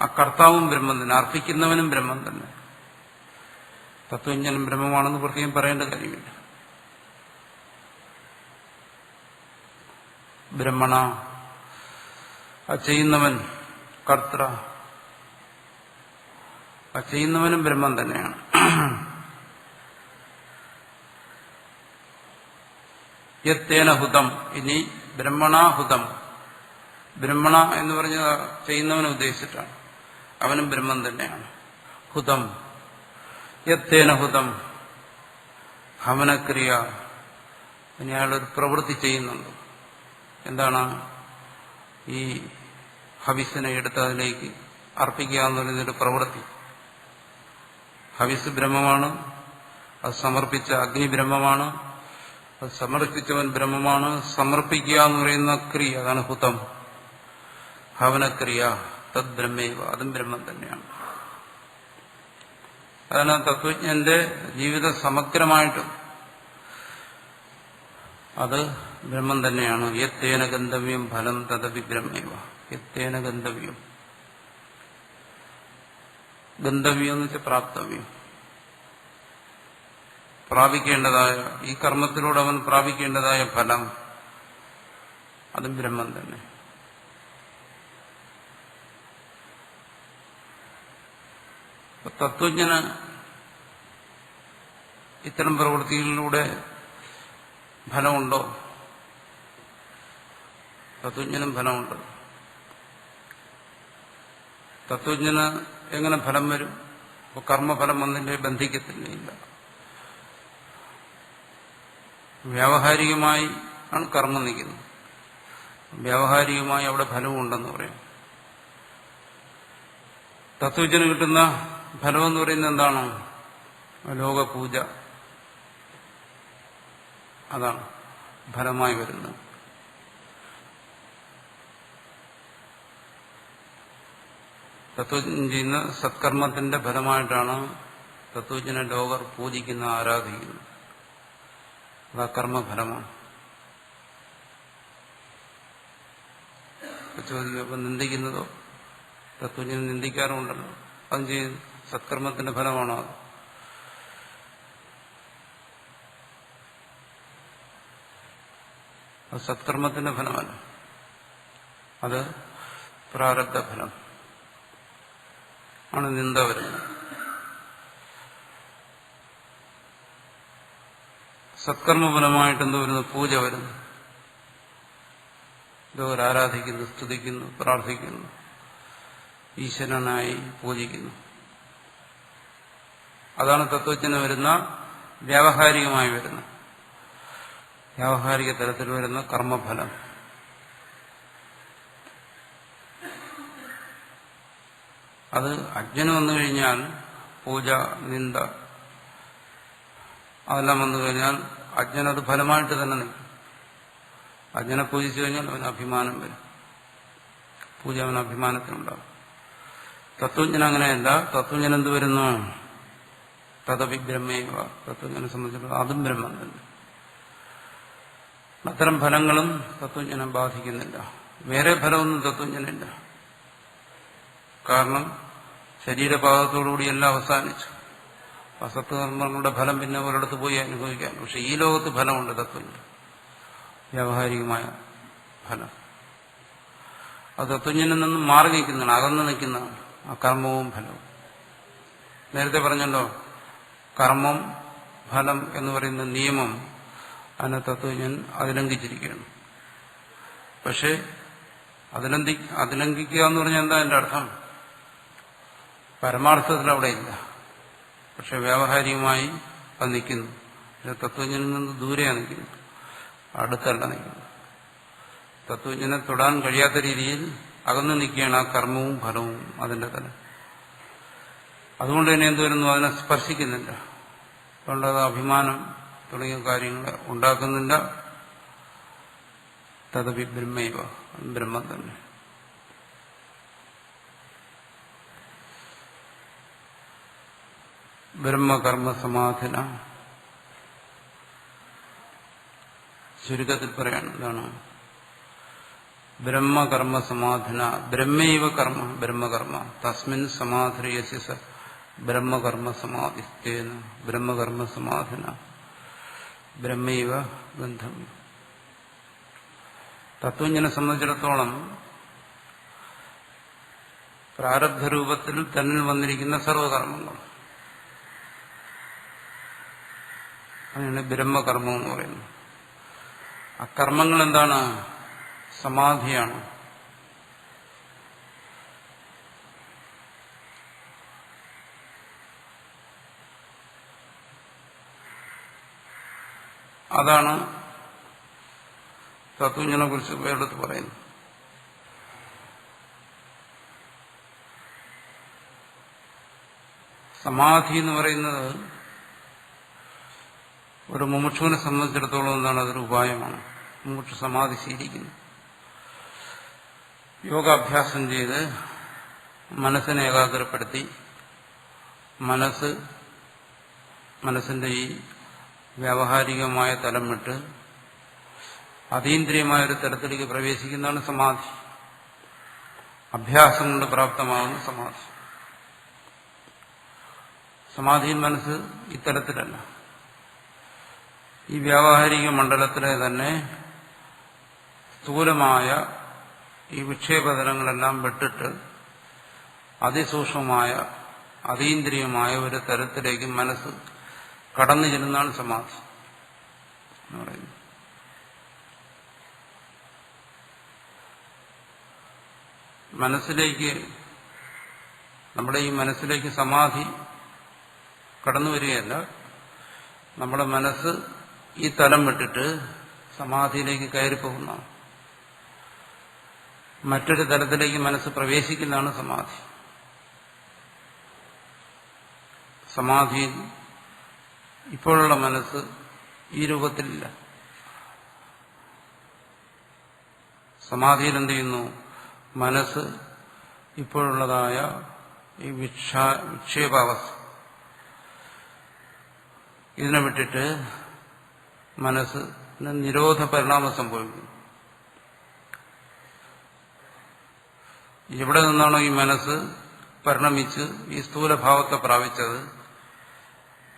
ആ കർത്താവും ബ്രഹ്മം തന്നെ, അർപ്പിക്കുന്നവനും ബ്രഹ്മം തന്നെ. തത്വജ്ഞാനം ബ്രഹ്മമാണെന്ന് പ്രത്യേകം പറയേണ്ട കാര്യമില്ല. ബ്രഹ്മണ, ആ ചെയ്യുന്നവൻ, കർത്ര, ആ ചെയ്യുന്നവനും ബ്രഹ്മം തന്നെയാണ്. യത്തേന ഹുതം, ഇനി ബ്രഹ്മണാഹുതം, ബ്രഹ്മണ എന്ന് പറഞ്ഞ ചെയ്യുന്നവനെ ഉദ്ദേശിച്ചിട്ടാണ്. അവനും ബ്രഹ്മം തന്നെയാണ്. ഹുതം, യത്തേന ഹുതം, ഹവനക്രിയ, ഇനി അയാളൊരു പ്രവൃത്തി ചെയ്യുന്നുണ്ട്. എന്താണ്? ഈ ഹവിസിനെ എടുത്ത് അതിലേക്ക് അർപ്പിക്കുക എന്ന് പറയുന്നൊരു പ്രവൃത്തി. ഹവിസ് ബ്രഹ്മമാണ്, അത് സമർപ്പിച്ച അഗ്നി ബ്രഹ്മമാണ്, അത് സമർപ്പിച്ചവൻ ബ്രഹ്മമാണ്. സമർപ്പിക്കുക എന്ന് പറയുന്ന ക്രിയ, അതാണ് ഹുതം, ഹവനക്രിയ, തദ് ബ്രഹ്മൈവ, അതും ബ്രഹ്മം തന്നെയാണ്. അതാണ് തത്വജ്ഞന്റെ ജീവിതം സമഗ്രമായിട്ടും അത് ബ്രഹ്മം തന്നെയാണ്. യത്തേന ഗന്ധവ്യം ഫലം തദപി ബ്രഹ്മൈവ. യത്തേന ഗന്ധവ്യം, ഗന്ധവ്യം എന്ന് വെച്ചാൽ പ്രാപ്തവ്യം, പ്രാപിക്കേണ്ടതായ, ഈ കർമ്മത്തിലൂടെ അവൻ പ്രാപിക്കേണ്ടതായ ഫലം, അതും ബ്രഹ്മം തന്നെ. തത്വജ്ഞന് ഇത്തരം പ്രവൃത്തികളിലൂടെ ഫലമുണ്ടോ? തത്വജ്ഞനും ഫലമുണ്ട്. തത്വജ്ഞന് എങ്ങനെ ഫലം വരും? അപ്പോൾ കർമ്മഫലം വന്നില്ലേ, ബന്ധിക്കത്തില്ലേ? ഇല്ല. വ്യാവഹാരികമായി ആണ് കർമ്മം നിൽക്കുന്നത്. വ്യാവഹാരികമായി അവിടെ ഫലവും ഉണ്ടെന്ന് പറയും. തത്വജ്ഞന് കിട്ടുന്ന ഫലമെന്ന് പറയുന്നത് എന്താണ്? ലോകപൂജ, അതാണ് ഫലമായി വരുന്നത്. തത്വജ്ഞൻ ചെയ്യുന്ന സത്കർമ്മത്തിന്റെ ഫലമായിട്ടാണ് തത്വജ്ഞനെ ലോകർ പൂജിക്കുന്ന, ആരാധിക്കുന്നത്. അത് കർമ്മഫലമാണ്. ചോദിക്കും, അപ്പം നിന്ദിക്കുന്നതോ? തത്വജ്ഞനെ നിന്ദിക്കാറുമുണ്ടല്ലോ, അതും ചെയ്യുന്നു സത്കർമ്മത്തിന്റെ ഫലമാണോ? അത് അത് സത്കർമ്മത്തിന്റെ ഫലമല്ല, അത് പ്രാരബ്ധ ഫലം ആണ് നിന്ദ വരുന്നത്. സത്കർമ്മഫലമായിട്ട് എന്തോ വരുന്നു? പൂജ വരുന്നു. ഇതോ ആരാധിക്കുന്നു, സ്തുതിക്കുന്നു, പ്രാർത്ഥിക്കുന്നു, ഈശ്വരനായി പൂജിക്കുന്നു. അതാണ് തത്വജ്ഞന് വരുന്ന വ്യാവഹാരികമായി വരുന്ന, വ്യാവഹാരിക തലത്തിൽ വരുന്ന കർമ്മഫലം. അത് അജ്ഞന് വന്നു കഴിഞ്ഞാൽ പൂജ, നിന്ദ അതെല്ലാം വന്നു കഴിഞ്ഞാൽ അജ്ഞനത് ഫലമായിട്ട് തന്നെ നിൽക്കും. അജ്ഞനെ പൂജിച്ചു കഴിഞ്ഞാൽ അവന് അഭിമാനം വരും, പൂജ അവന് അഭിമാനത്തിനുണ്ടാകും. തത്വജ്ഞൻ അങ്ങനെയല്ല. തത്വജ്ഞൻ എന്ത് വരുന്നു? തദപി ബ്രഹ്മൈവ. തത്വജ്ഞനെ സംബന്ധിച്ചിടത്തോളം അതും ബ്രഹ്മം തന്നെ. അത്തരം ഫലങ്ങളും തത്വജ്ഞനെ ബാധിക്കുന്നില്ല. വേറെ ഫലമൊന്നും തത്വജ്ഞനില്ല. കാരണം ശരീരഭാഗത്തോടുകൂടി എല്ലാം അവസാനിച്ചു. അസത്കർമ്മങ്ങളുടെ ഫലം പിന്നെ ഒരിടത്ത് പോയി അനുഭവിക്കാൻ. പക്ഷെ ഈ ലോകത്ത് ഫലമുണ്ട് തത്വജ്ഞൻ, വ്യാവഹാരികമായ ഫലം. അത് തത്വജ്ഞനിൽ നിന്നും മാറി നിൽക്കുന്നതാണ്, അകന്നു നിൽക്കുന്നതാണ് ആ കർമ്മവും ഫലവും. നേരത്തെ പറഞ്ഞല്ലോ, കർമ്മം ഫലം എന്ന് പറയുന്ന നിയമം അതിനെ തത്വജ്ഞൻ അതിലംഘിച്ചിരിക്കുകയാണ്. പക്ഷെ അതിലംഘിക്കുക എന്ന് പറഞ്ഞാൽ എന്താ അതിന്റെ അർത്ഥം? പരമാർത്ഥത്തിൽ അവിടെ ഇല്ല, പക്ഷെ വ്യാവഹാരികമായി അത് നിൽക്കുന്നു. തത്വജ്ഞനിൽ നിന്ന് ദൂരെയാണ് നിൽക്കുന്നത്, അടുത്തല്ല നിൽക്കുന്നത്. തത്വജ്ഞനെ തൊടാൻ കഴിയാത്ത രീതിയിൽ അകന്നു നിൽക്കുകയാണ് ആ കർമ്മവും ഫലവും അതിന്റെ തലം. അതുകൊണ്ട് തന്നെ എന്ത് വരുന്നു? അതിനെ സ്പർശിക്കുന്നില്ല. അതുകൊണ്ട് അത് അഭിമാനം തുടങ്ങിയ കാര്യങ്ങളെ ഉണ്ടാക്കുന്നില്ല. തദപി ബ്രഹ്മൈവ, ബ്രഹ്മം തന്നെ. ബ്രഹ്മകർമ്മ സമാധിന, ചുരുക്കത്തിൽ പറയാണ്. എന്താണ് ബ്രഹ്മകർമ്മ സമാധിന? ബ്രഹ്മൈവ കർമ്മ, ബ്രഹ്മകർമ്മ. തസ്മിൻ സമാധിയസി സ ബ്രഹ്മകർമ്മ സമാധിസ്ഥേന ബ്രഹ്മകർമ്മ സമാധിന ബ്രഹ്മൈവ ബന്ധം. തത്വജ്ഞനെ സംബന്ധിച്ചിടത്തോളം പ്രാരബ്ധരൂപത്തിൽ തന്നിൽ വന്നിരിക്കുന്ന സർവകർമ്മങ്ങൾ, അങ്ങനെയാണ് ബ്രഹ്മകർമ്മം എന്ന് പറയുന്നത്. ആ കർമ്മങ്ങൾ എന്താണ്? സമാധിയാണ്. അതാണ് തത്വജ്ഞനെ കുറിച്ച് വേറെടുത്ത് പറയുന്നത്. സമാധി എന്ന് പറയുന്നത് ഒരു മുമുക്ഷുവിനെ സംബന്ധിച്ചിടത്തോളം എന്താണ്? അതൊരു ഉപായമാണ്. മുമുക്ഷു സമാധി ശീലിക്കുന്നു. യോഗാഭ്യാസം ചെയ്ത് മനസ്സിനെ ഏകാഗ്രപ്പെടുത്തി മനസ്സിന്റെ ഈ വ്യാവഹാരികമായ തലം വിട്ട് അതീന്ദ്രിയമായ ഒരു തലത്തിലേക്ക് പ്രവേശിക്കുന്നതാണ് സമാധി. അഭ്യാസം കൊണ്ട് പ്രാപ്തമാകുന്ന സമാധി. സമാധിയിൽ മനസ്സ് ഇത്തരത്തിലല്ല, ഈ വ്യാവഹാരിക മണ്ഡലത്തിലെ തന്നെ സ്ഥൂലമായ ഈ വിക്ഷേപതലങ്ങളെല്ലാം വിട്ടിട്ട് അതിസൂക്ഷ്മമായ അതീന്ദ്രിയമായ ഒരു തലത്തിലേക്ക് മനസ്സ് കടന്നു ചെല്ലുന്നതാണ് സമാധി എന്ന് പറയുന്നത്. നമ്മുടെ ഈ മനസ്സിലേക്ക് സമാധി കടന്നു വരികയല്ല, നമ്മുടെ മനസ്സ് ഈ തലം വിട്ടിട്ട് സമാധിയിലേക്ക് കയറിപ്പോകുന്നതാണ്. മറ്റൊരു തലത്തിലേക്ക് മനസ്സ് പ്രവേശിക്കുന്നതാണ് സമാധി. സമാധിയിൽ ഇപ്പോഴുള്ള മനസ്സ് ഈ രൂപത്തിലില്ല. സമാധിയിൽ എന്ത് ചെയ്യുന്നു? മനസ്സ് ഇപ്പോഴുള്ളതായ ഈ വിക്ഷേപാവസ്ഥ ഇതിനെ വിട്ടിട്ട് മനസ്സിന് നിരോധ പരിണാമം സംഭവിക്കുന്നു. എവിടെ നിന്നാണോ ഈ മനസ്സ് പരിണമിച്ച് ഈ സ്ഥൂലഭാവത്തെ പ്രാപിച്ചത്,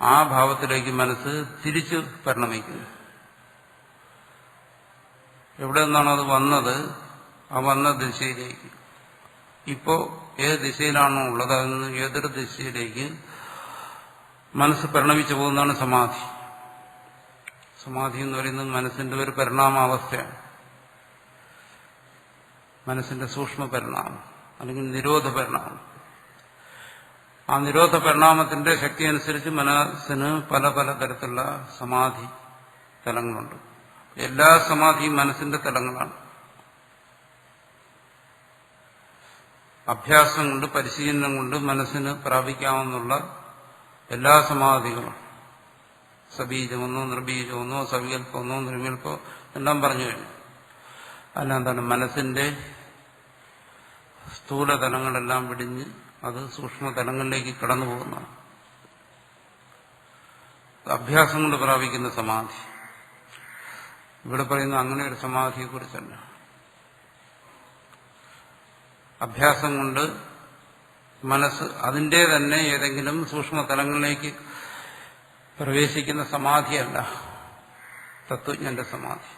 ആ ഭാവത്തിലേക്ക് മനസ്സ് തിരിച്ചു പരിണമിക്കുന്നു. എവിടെ നിന്നാണ് അത് വന്നത്? ആ വന്ന ദിശയിലേക്ക്. ഇപ്പോ ഏത് ദിശയിലാണോ ഉള്ളത് അതിൽ നിന്ന് ഏതൊരു ദിശയിലേക്ക് മനസ്സ് പരിണമിച്ചു പോകുന്നതാണ് സമാധി. സമാധി എന്ന് പറയുന്നത് മനസ്സിന്റെ ഒരു പരിണാമാവസ്ഥയാണ്. മനസ്സിന്റെ സൂക്ഷ്മ പരിണാമം അല്ലെങ്കിൽ നിരോധ പരിണാമം. ആ നിരോധ പരിണാമത്തിന്റെ ശക്തി അനുസരിച്ച് മനസ്സിന് പല പല തരത്തിലുള്ള സമാധി തലങ്ങളുണ്ട്. എല്ലാ സമാധിയും മനസ്സിന്റെ തലങ്ങളാണ്. അഭ്യാസം കൊണ്ട് പരിശീലനം കൊണ്ട് മനസ്സിന് പ്രാപിക്കാവുന്ന എല്ലാ സമാധികളും, സബീജമെന്നോ നിർബീജമെന്നോ സവികല്പമെന്നോ നിർവികല്പമോ എല്ലാം പറഞ്ഞു കഴിഞ്ഞു. അതിനെന്താണ് മനസ്സിന്റെ സ്ഥൂലതലങ്ങളെല്ലാം വിടിഞ്ഞ് അത് സൂക്ഷ്മതലങ്ങളിലേക്ക് കടന്നു പോകുന്നതാണ്. അഭ്യാസം കൊണ്ട് പ്രാപിക്കുന്ന സമാധി. ഇവിടെ പറയുന്ന അങ്ങനെ ഒരു സമാധിയെക്കുറിച്ചല്ല. അഭ്യാസം കൊണ്ട് മനസ്സ് അതിൻ്റെ തന്നെ ഏതെങ്കിലും സൂക്ഷ്മതലങ്ങളിലേക്ക് പ്രവേശിക്കുന്ന സമാധിയല്ല തത്വജ്ഞന്റെ സമാധി.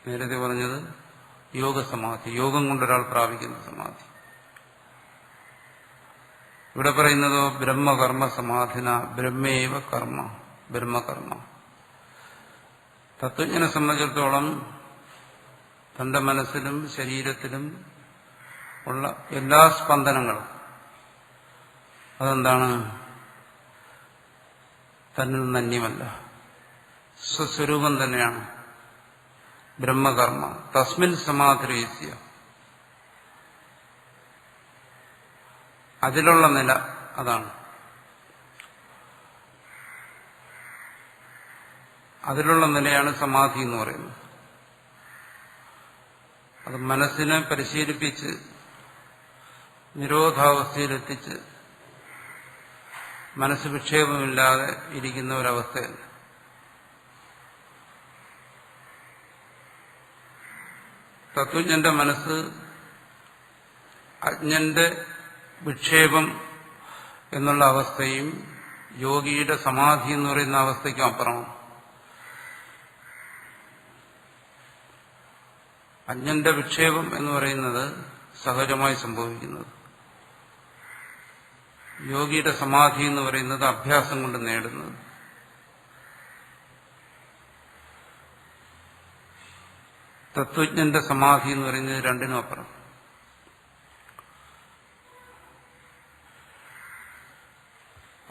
നേരത്തെ പറഞ്ഞത് യോഗസമാധി, യോഗം കൊണ്ടൊരാൾ പ്രാപിക്കുന്ന സമാധി. ഇവിടെ പറയുന്നതോ ബ്രഹ്മകർമ്മ സമാധിന, ബ്രഹ്മേവ കർമ്മ, ബ്രഹ്മകർമ്മ. തത്വജ്ഞനെ സംബന്ധിച്ചിടത്തോളം തന്റെ മനസ്സിലും ശരീരത്തിലും ഉള്ള എല്ലാ സ്പന്ദനങ്ങളും അതെന്താണ്? തന്നിൽ നിന്ന് അന്യമല്ല, സ്വസ്വരൂപം തന്നെയാണ്. ബ്രഹ്മകർമ്മ തസ്മിൻ സമാധിരഹസ്യ, അതിലുള്ള നില അതാണ്. അതിലുള്ള നിലയാണ് സമാധി എന്ന് പറയുന്നത്. അത് മനസ്സിനെ പരിശീലിപ്പിച്ച് നിരോധാവസ്ഥയിലെത്തിച്ച് മനസ്സ് വിക്ഷേപമില്ലാതെ ഇരിക്കുന്ന ഒരവസ്ഥയല്ല. തത്വജ്ഞന്റെ മനസ്സ് അജ്ഞന്റെ വിക്ഷേപം എന്നുള്ള അവസ്ഥയും യോഗിയുടെ സമാധി എന്ന് പറയുന്ന അവസ്ഥയ്ക്കും അപ്പുറമാണ്. അജ്ഞന്റെ വിക്ഷേപം എന്ന് പറയുന്നത് സഹജമായി സംഭവിക്കുന്നത്. യോഗിയുടെ സമാധി എന്ന് പറയുന്നത് അഭ്യാസം കൊണ്ട് നേടുന്നത്. തത്വജ്ഞന്റെ സമാധി എന്ന് പറയുന്നത് രണ്ടിനും അപ്പുറം.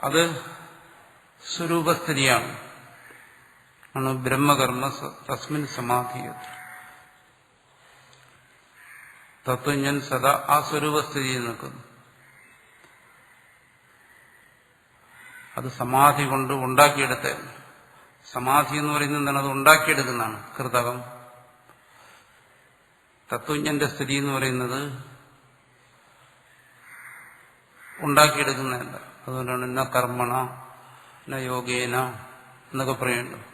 അത് സ്വരൂപസ്ഥിതിയാണ്. ആണ് ബ്രഹ്മകർമ്മ തസ്മിൻ സമാധി. തത്വജ്ഞൻ സദാ ആ സ്വരൂപസ്ഥിതിയിൽ നിൽക്കുന്നു. അത് സമാധി കൊണ്ട് ഉണ്ടാക്കിയെടുത്ത സമാധി എന്ന് പറയുന്നത് എന്താണ്? അത് ഉണ്ടാക്കിയെടുക്കുന്നതാണ്. കൃതകം. തത്വജ്ഞന്റെ സ്ഥിതി എന്ന് പറയുന്നത് ഉണ്ടാക്കിയെടുക്കുന്നതല്ല. അതുകൊണ്ടാണ് ന കർമ്മണ ന യോഗേന എന്നൊക്കെ പറയുന്നുണ്ട്.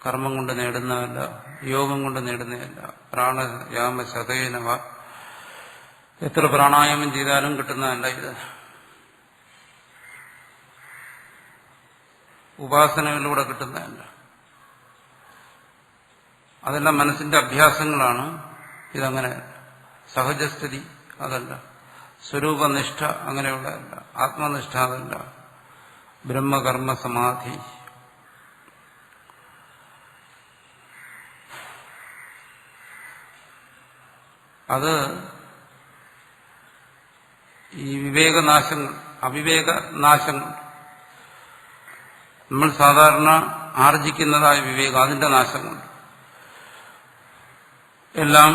കർമ്മം കൊണ്ട് നേടുന്നതല്ല, യോഗം കൊണ്ട് നേടുന്നതല്ല. പ്രാണയാമ ശതേനവ, എത്ര പ്രാണായാമം ചെയ്താലും കിട്ടുന്നതല്ല ഇത്. ഉപാസനകളിലൂടെ കിട്ടുന്നതല്ല. അതെല്ലാം മനസ്സിന്റെ അഭ്യാസങ്ങളാണ്. ഇതങ്ങനെ സഹജസ്ഥിതി അതല്ല. സ്വരൂപനിഷ്ഠ അങ്ങനെയുള്ളതല്ല. ആത്മനിഷ്ഠ അതല്ല. ബ്രഹ്മകർമ്മ സമാധി. അത് ഈ വിവേകനാശങ്ങൾ, അവിവേകനാശങ്ങൾ, നമ്മൾ സാധാരണ ആർജിക്കുന്നതായ വിവേകം, അതിന്റെ നാശങ്ങൾ എല്ലാം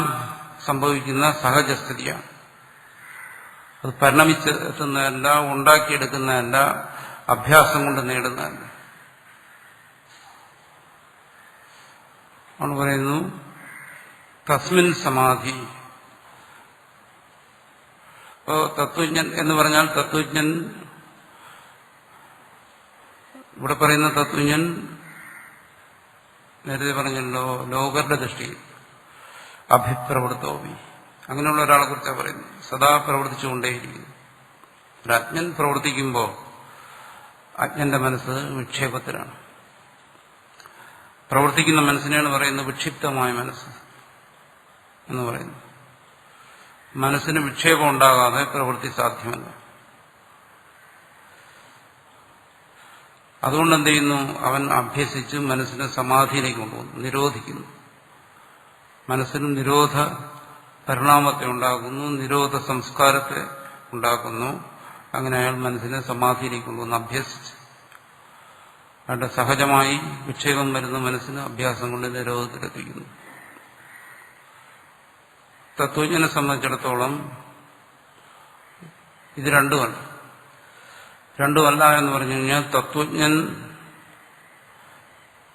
സംഭവിക്കുന്ന സഹജസ്ഥിതിയാണ്. അത് പരിണമിച്ച് എത്തുന്നതല്ല, ഉണ്ടാക്കിയെടുക്കുന്നതല്ല, അഭ്യാസം കൊണ്ട് നേടുന്നതല്ല. ആണ് പറയുന്നു തസ്മിൻ സമാധി. അപ്പോ തത്വജ്ഞൻ എന്ന് പറഞ്ഞാൽ തത്വജ്ഞൻ, ഇവിടെ പറയുന്ന തത്വജ്ഞൻ നേരത്തെ പറഞ്ഞല്ലോ ലോകരുടെ ദൃഷ്ടിയിൽ അഭിപ്രവൃത്തോവി, അങ്ങനെയുള്ള ഒരാളെ കുറിച്ചാണ് പറയുന്നത്. സദാ പ്രവർത്തിച്ചുകൊണ്ടേയിരിക്കുന്നു. ഒരു അജ്ഞൻ പ്രവർത്തിക്കുമ്പോൾ അജ്ഞന്റെ മനസ്സ് വിക്ഷേപത്തിലാണ്. പ്രവർത്തിക്കുന്ന മനസ്സിനെയാണ് പറയുന്നത് വിക്ഷിപ്തമായ മനസ്സ് എന്ന് പറയുന്നത്. മനസ്സിന് വിക്ഷേപം ഉണ്ടാകാതെ പ്രവൃത്തി സാധ്യമല്ല. അതുകൊണ്ട് എന്ത് ചെയ്യുന്നു? അവൻ അഭ്യസിച്ച് മനസ്സിനെ സമാധിയിലേക്ക് കൊണ്ടുപോകുന്നു, നിരോധിക്കുന്നു. മനസ്സിന് നിരോധ പരിണാമത്തെ ഉണ്ടാക്കുന്നു, നിരോധ സംസ്കാരത്തെ ഉണ്ടാക്കുന്നു. അങ്ങനെ അയാൾ മനസ്സിനെ സമാധിയിലേക്ക് കൊണ്ടുവന്ന് അഭ്യസിച്ച് അയാളുടെ സഹജമായി വിക്ഷേപം വരുന്ന മനസ്സിന് അഭ്യാസം കൊണ്ട് നിരോധത്തിലെത്തിക്കുന്നു. തത്വജ്ഞനെ സംബന്ധിച്ചിടത്തോളം ഇത് രണ്ടുമല്ല. എന്ന് പറഞ്ഞു കഴിഞ്ഞാൽ തത്വജ്ഞൻ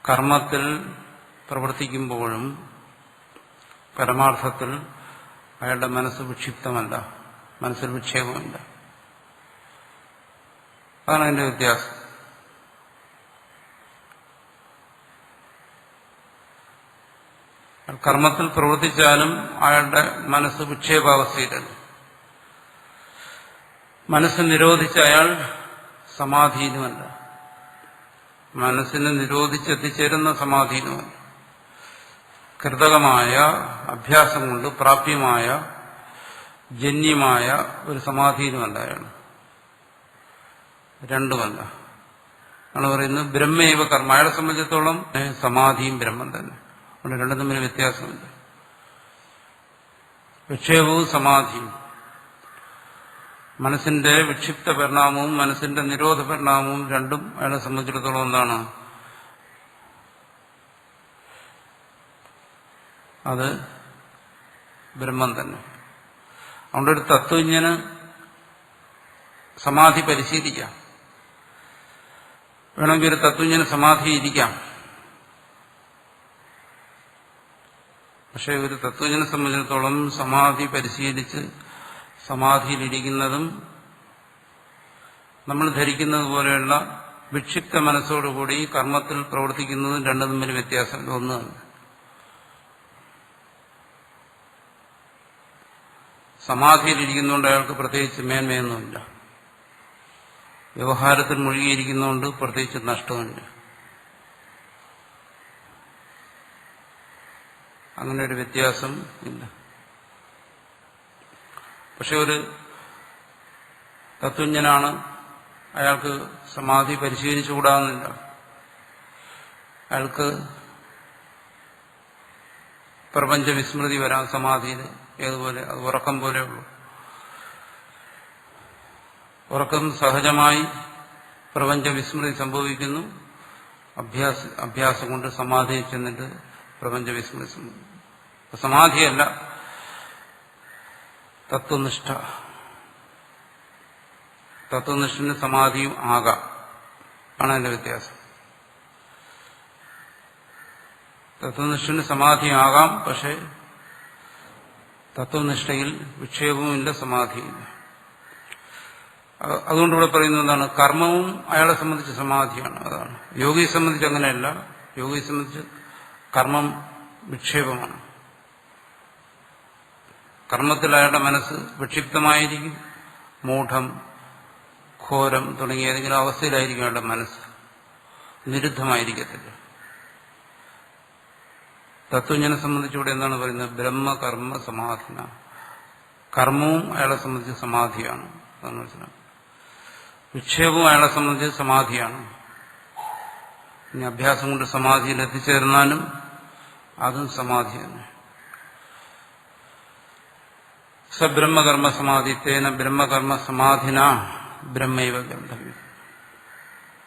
കർമ്മത്തിൽ പ്രവർത്തിക്കുമ്പോഴും പരമാർത്ഥത്തിൽ അയാളുടെ മനസ്സ് വിക്ഷിപ്തമല്ല, മനസ്സിൽ വിക്ഷേപമില്ല. അതാണ് അതിന്റെ വ്യത്യാസം. കർമ്മത്തിൽ പ്രവർത്തിച്ചാലും അയാളുടെ മനസ്സ് വിക്ഷേപാവസ്ഥയിലല്ല. മനസ്സ് നിരോധിച്ച അയാൾ സമാധിയിലുമല്ല, മനസ്സിനെ നിരോധിച്ചെത്തിച്ചേരുന്ന സമാധിയിലുമല്ല. കൃതകമായ അഭ്യാസം കൊണ്ട് പ്രാപ്യമായ ജന്യമായ ഒരു സമാധിയിലുമല്ല അയാൾ. രണ്ടുമല്ല. ആണ് പറയുന്നത് ബ്രഹ്മൈവ കർമ്മ. അയാളെ സംബന്ധിച്ചിടത്തോളം സമാധിയും ബ്രഹ്മം തന്നെ. അവിടെ രണ്ടും തമ്മിൽ വ്യത്യാസമുണ്ട്. വിക്ഷേപവും സമാധിയും, മനസ്സിന്റെ വിക്ഷിപ്ത പരിണാമവും മനസ്സിന്റെ നിരോധ പരിണാമവും രണ്ടും അയാളെ സംബന്ധിച്ചിടത്തോളം എന്താണ്? അത് ബ്രഹ്മം തന്നെ. അതുകൊണ്ട് ഒരു തത്വജ്ഞന് സമാധി പരിശീലിക്കാം. വേണമെങ്കിൽ ഒരു തത്വജ്ഞന് സമാധി ഇരിക്കാം. പക്ഷെ ഒരു തത്വജ്ഞനെ സംബന്ധിച്ചിടത്തോളം സമാധി പരിശീലിച്ച് സമാധിയിലിരിക്കുന്നതും നമ്മൾ ധരിക്കുന്നത് പോലെയുള്ള വിക്ഷിപ്ത മനസ്സോടുകൂടി കർമ്മത്തിൽ പ്രവർത്തിക്കുന്നതും രണ്ടും തമ്മിൽ വ്യത്യാസം ഒന്നാണ്. സമാധിയിലിരിക്കുന്നതുകൊണ്ട് അയാൾക്ക് പ്രത്യേകിച്ച് മേന്മയൊന്നുമില്ല, വ്യവഹാരത്തിൽ മുഴുകിയിരിക്കുന്നതുകൊണ്ട് പ്രത്യേകിച്ച് നഷ്ടമില്ല. അങ്ങനെ ഒരു വ്യത്യാസം ഇല്ല. പക്ഷെ ഒരു തത്വജ്ഞനാണ്, അയാൾക്ക് സമാധി പരിശീലിച്ചുകൂടാവുന്നില്ല. അയാൾക്ക് പ്രപഞ്ച വിസ്മൃതി വരാം സമാധിയിൽ. ഏതുപോലെ? അത് ഉറക്കം പോലെയുള്ളൂ. ഉറക്കം സഹജമായി പ്രപഞ്ച വിസ്മൃതി സംഭവിക്കുന്നു. അഭ്യാസം കൊണ്ട് സമാധിയിൽ ചെന്നിട്ട് പ്രപഞ്ച വിസ്മൃതി സംഭവിക്കുന്നു. സമാധിയല്ല തത്വനിഷ്ഠ. തത്വനിഷ്ഠന് സമാധിയും ആകാം. ആണ് അതിന്റെ വ്യത്യാസം. തത്വനിഷ്ഠന് സമാധിയാകാം, പക്ഷെ തത്വനിഷ്ഠയിൽ വിക്ഷേപവുമില്ല, സമാധിയില്ല. അതുകൊണ്ട് ഇവിടെ പറയുന്നത് എന്താണ്? കർമ്മവും അയാളെ സംബന്ധിച്ച് സമാധിയാണ്. അതാണ്. യോഗിയെ സംബന്ധിച്ച് അങ്ങനെയല്ല. യോഗിയെ സംബന്ധിച്ച് കർമ്മം വിക്ഷേപമാണ്. കർമ്മത്തിൽ അയാളുടെ മനസ്സ് വിക്ഷിപ്തമായിരിക്കും. മൂഢം, ഘോരം തുടങ്ങിയ ഏതെങ്കിലും അവസ്ഥയിലായിരിക്കും അയാളുടെ മനസ്സ്, നിരുദ്ധമായിരിക്കത്തില്ല. തത്വജ്ഞനെ സംബന്ധിച്ചുകൂടെ എന്താണ് പറയുന്നത്? ബ്രഹ്മകർമ്മ സമാധിന. കർമ്മവും അയാളെ സംബന്ധിച്ച് സമാധിയാണ്. അതാണ് മനസ്സിലാക്കുക. വിക്ഷേപവും അയാളെ സംബന്ധിച്ച് സമാധിയാണ്. ഇനി അഭ്യാസം കൊണ്ട് സമാധിയിൽ എത്തിച്ചേർന്നാലും അതും സമാധി തന്നെ. സബ്രഹ്മകർമ്മ സമാധി തേന ബ്രഹ്മകർമ്മ സമാധിന ബ്രഹ്മൈവ ഗന്ധവ്യം.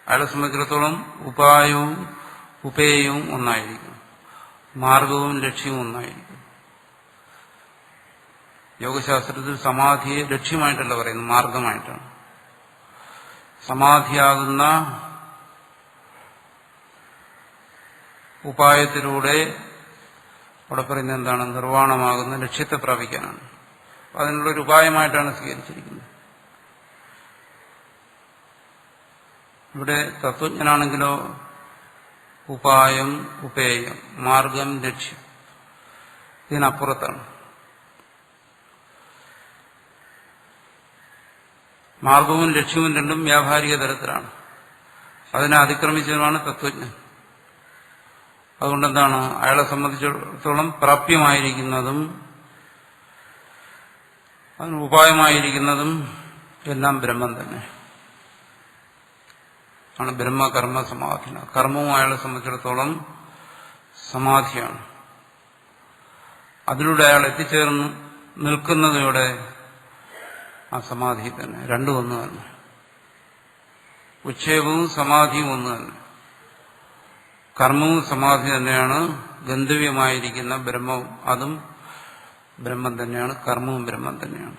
അയാളെ സംബന്ധിച്ചിടത്തോളം ഉപായവും ഉപേയവും ഒന്നായിരിക്കും, മാർഗവും ലക്ഷ്യവും ഒന്നായിരിക്കും. യോഗശാസ്ത്രത്തിൽ സമാധിയെ ലക്ഷ്യമായിട്ടല്ല പറയുന്നത്, മാർഗമായിട്ടാണ്. സമാധിയാകുന്ന ഉപായത്തിലൂടെ അവിടെ പറയുന്നത് എന്താണ്? നിർവ്വാണമാകുന്ന ലക്ഷ്യത്തെ പ്രാപിക്കാനാണ്. അതിനുള്ളൊരു ഉപായമായിട്ടാണ് സ്വീകരിച്ചിരിക്കുന്നത്. ഇവിടെ തത്വജ്ഞനാണെങ്കിലോ ഉപായം, ഉപേയം, മാർഗം, ലക്ഷ്യം ഇതിനപ്പുറത്താണ്. മാർഗവും ലക്ഷ്യവും രണ്ടും വ്യാവഹാരിക തലത്തിലാണ്. അതിനെ അതിക്രമിച്ചതുമാണ് തത്വജ്ഞൻ. അതുകൊണ്ടെന്താണ് അയാളെ സംബന്ധിച്ചിടത്തോളം പ്രാപ്യമായിരിക്കുന്നതും അതിന് ഉപായമായിരിക്കുന്നതും എല്ലാം ബ്രഹ്മം തന്നെ ആണ്. ബ്രഹ്മകർമ്മ സമാധിന. കർമ്മവും അയാളെ സംബന്ധിച്ചിടത്തോളം സമാധിയാണ്. അതിലൂടെ അയാൾ എത്തിച്ചേർന്ന് നിൽക്കുന്നത് ഇവിടെ ആ സമാധി തന്നെ. രണ്ടും ഒന്ന് തന്നെ. വിക്ഷേപവും സമാധിയും ഒന്ന് തന്നെ. കർമ്മവും സമാധി തന്നെയാണ്. ഗന്ധവ്യമായിരിക്കുന്ന ബ്രഹ്മവും അതും ബ്രഹ്മം തന്നെയാണ്. കർമ്മവും ബ്രഹ്മം തന്നെയാണ്.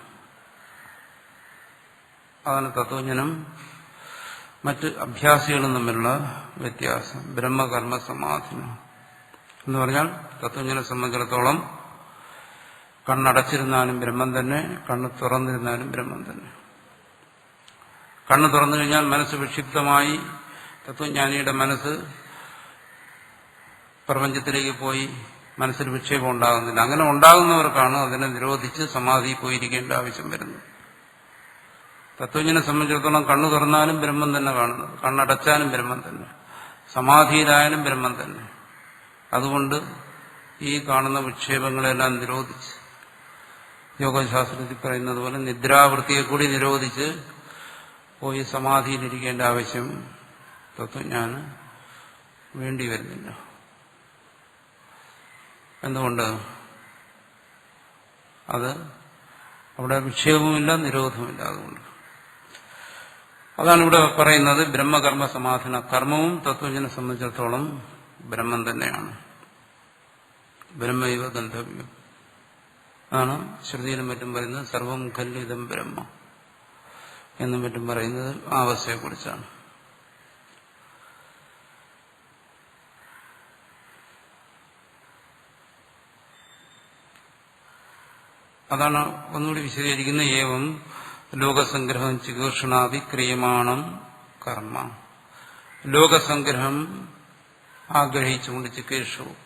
അതാണ് തത്വജ്ഞനും മറ്റ് അഭ്യാസികളും തമ്മിലുള്ള വ്യത്യാസം. ബ്രഹ്മകർമ്മ സമാധിന എന്ന് പറഞ്ഞാൽ തത്വജ്ഞനെ സംബന്ധിച്ചിടത്തോളം കണ്ണടച്ചിരുന്നാലും ബ്രഹ്മം തന്നെ, കണ്ണ് തുറന്നിരുന്നാലും ബ്രഹ്മം തന്നെ. കണ്ണ് തുറന്നു കഴിഞ്ഞാൽ മനസ്സ് വിക്ഷിപ്തമായി തത്വജ്ഞാനിയുടെ മനസ്സ് പ്രപഞ്ചത്തിലേക്ക് പോയി മനസ്സിൽ വിക്ഷേപം ഉണ്ടാകുന്നില്ല. അങ്ങനെ ഉണ്ടാകുന്നവർക്കാണ് അതിനെ നിരോധിച്ച് സമാധി പോയിരിക്കേണ്ട ആവശ്യം വരുന്നത്. തത്വജ്ഞനെ സംബന്ധിച്ചിടത്തോളം കണ്ണു തുറന്നാലും ബ്രഹ്മം തന്നെ കാണുന്നത്, കണ്ണടച്ചാലും ബ്രഹ്മം തന്നെ, സമാധിയിലായാലും ബ്രഹ്മം തന്നെ. അതുകൊണ്ട് ഈ കാണുന്ന വിക്ഷേപങ്ങളെല്ലാം നിരോധിച്ച്, യോഗശാസ്ത്രത്തിൽ പറയുന്നത് പോലെ നിദ്രാവൃത്തിയെ കൂടി നിരോധിച്ച് പോയി സമാധിയിലിരിക്കേണ്ട ആവശ്യം തത്വജ്ഞാന് വേണ്ടി വരുന്നില്ല. എന്തുകൊണ്ട്? അത് അവിടെ വിക്ഷേപവുമില്ല, നിരോധവുമില്ല. അതുകൊണ്ട് അതാണ് ഇവിടെ പറയുന്നത് ബ്രഹ്മകർമ്മ സമാധാന. കർമ്മവും തത്വജ്ഞനെ സംബന്ധിച്ചിടത്തോളം ബ്രഹ്മം തന്നെയാണ്. ബ്രഹ്മൈവ ഗന്ധവ്യം ആണ് ശ്രുതിയിലും മറ്റും പറയുന്നത്. സർവം ഖല്ലു ഇദം ബ്രഹ്മ എന്നും മറ്റും പറയുന്നത് ആ അവസ്ഥയെക്കുറിച്ചാണ്. അതാണ് ഒന്നുകൂടി വിശദീകരിക്കുന്ന ഏവം ലോകസംഗ്രഹം ചികീർഷണാദി ക്രിയമാണം കർമ്മ. ലോകസംഗ്രഹം ആഗ്രഹിച്ചുകൊണ്ട് ചികീർഷവും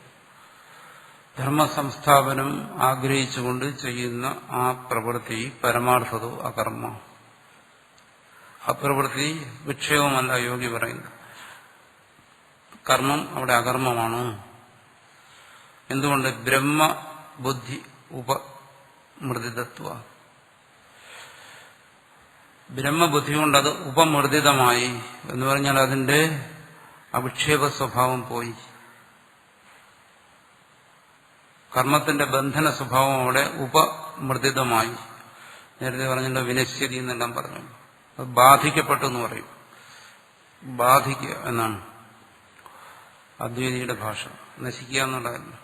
ധർമ്മസംസ്ഥാപനം ആഗ്രഹിച്ചുകൊണ്ട് ചെയ്യുന്ന ആ പ്രവൃത്തി പരമാർത്ഥതോ അകർമ്മ. ആ പ്രവൃത്തി വിക്ഷേപമല്ല യോഗി പറയുന്നത്. കർമ്മം അവിടെ അകർമ്മമാണ്. എന്തുകൊണ്ട്? ബ്രഹ്മബുദ്ധി ഉപമൃദിതത്വ. ബ്രഹ്മബുദ്ധി കൊണ്ടത് ഉപമൃദിതമായി എന്ന് പറഞ്ഞാൽ അതിന്റെ അവിക്ഷേപ സ്വഭാവം പോയി. കർമ്മത്തിന്റെ ബന്ധന സ്വഭാവം അവിടെ ഉപമൃദിതമായി. നേരത്തെ പറഞ്ഞിട്ട് വിനശ്യതി എന്നെല്ലാം പറഞ്ഞു. അത് ബാധിക്കപ്പെട്ടു എന്ന് പറയും. ബാധിക്കുക എന്നാണ് അദ്വൈതിയുടെ ഭാഷ. നശിക്കുക എന്നുള്ളതല്ല,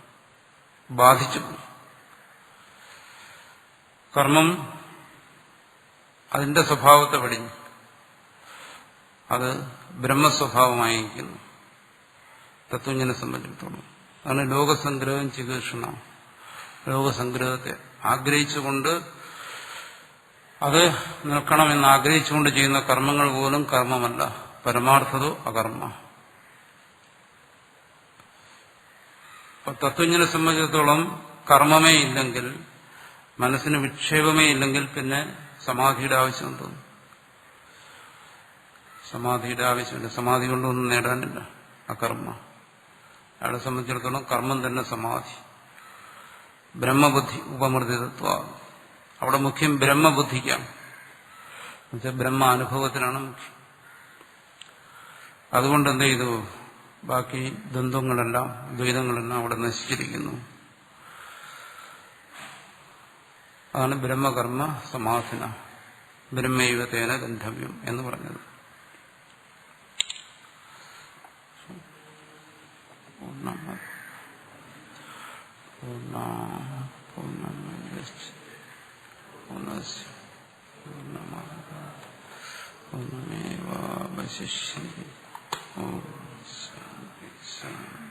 ബാധിച്ചു. കർമ്മം അതിന്റെ സ്വഭാവത്തെ വെടിഞ്ഞു. അത് ബ്രഹ്മസ്വഭാവമായിരിക്കുന്നു തത്വജ്ഞനെ സംബന്ധിച്ചിടത്തോളം. അതാണ് ലോകസംഗ്രഹം ചികീർഷണ. ലോകസംഗ്രഹത്തെ ആഗ്രഹിച്ചുകൊണ്ട് അത് നിൽക്കണമെന്ന് ആഗ്രഹിച്ചുകൊണ്ട് ചെയ്യുന്ന കർമ്മങ്ങൾ പോലും കർമ്മമല്ല, പരമാർത്ഥതോ അകർമ്മ. തത്വജ്ഞനെ സംബന്ധിച്ചിടത്തോളം കർമ്മമേ ഇല്ലെങ്കിൽ, മനസ്സിന് വിക്ഷേപമേ ഇല്ലെങ്കിൽ പിന്നെ സമാധിയുടെ ആവശ്യം തോന്നും. സമാധിയുടെ ആവശ്യമില്ല. സമാധി കൊണ്ടൊന്നും നേടാനില്ല. അകർമ്മ. അയാളെ സംബന്ധിച്ചിടത്തോളം കർമ്മം തന്നെ സമാധി. ബ്രഹ്മബുദ്ധി ഉപമൃദിതത്വ. അവിടെ മുഖ്യം ബ്രഹ്മബുദ്ധിക്കാണ്. എന്നുവെച്ചാൽ ബ്രഹ്മ അനുഭവത്തിനാണ് മുഖ്യം. അതുകൊണ്ട് എന്ത് ചെയ്തു? ബാക്കി ദ്വന്ദ്ങ്ങളെല്ലാം, ദ്വൈതങ്ങളെല്ലാം അവിടെ നശിച്ചിരിക്കുന്നു. അതാണ് ബ്രഹ്മകർമ്മ സമാധിന. ബ്രഹ്മൈവതേന ഗന്ധവ്യം എന്ന് പറഞ്ഞത്. പൂർണ്ണമേവാവശിഷ്യതി. ഓം ശാന്തി ശാന്തി.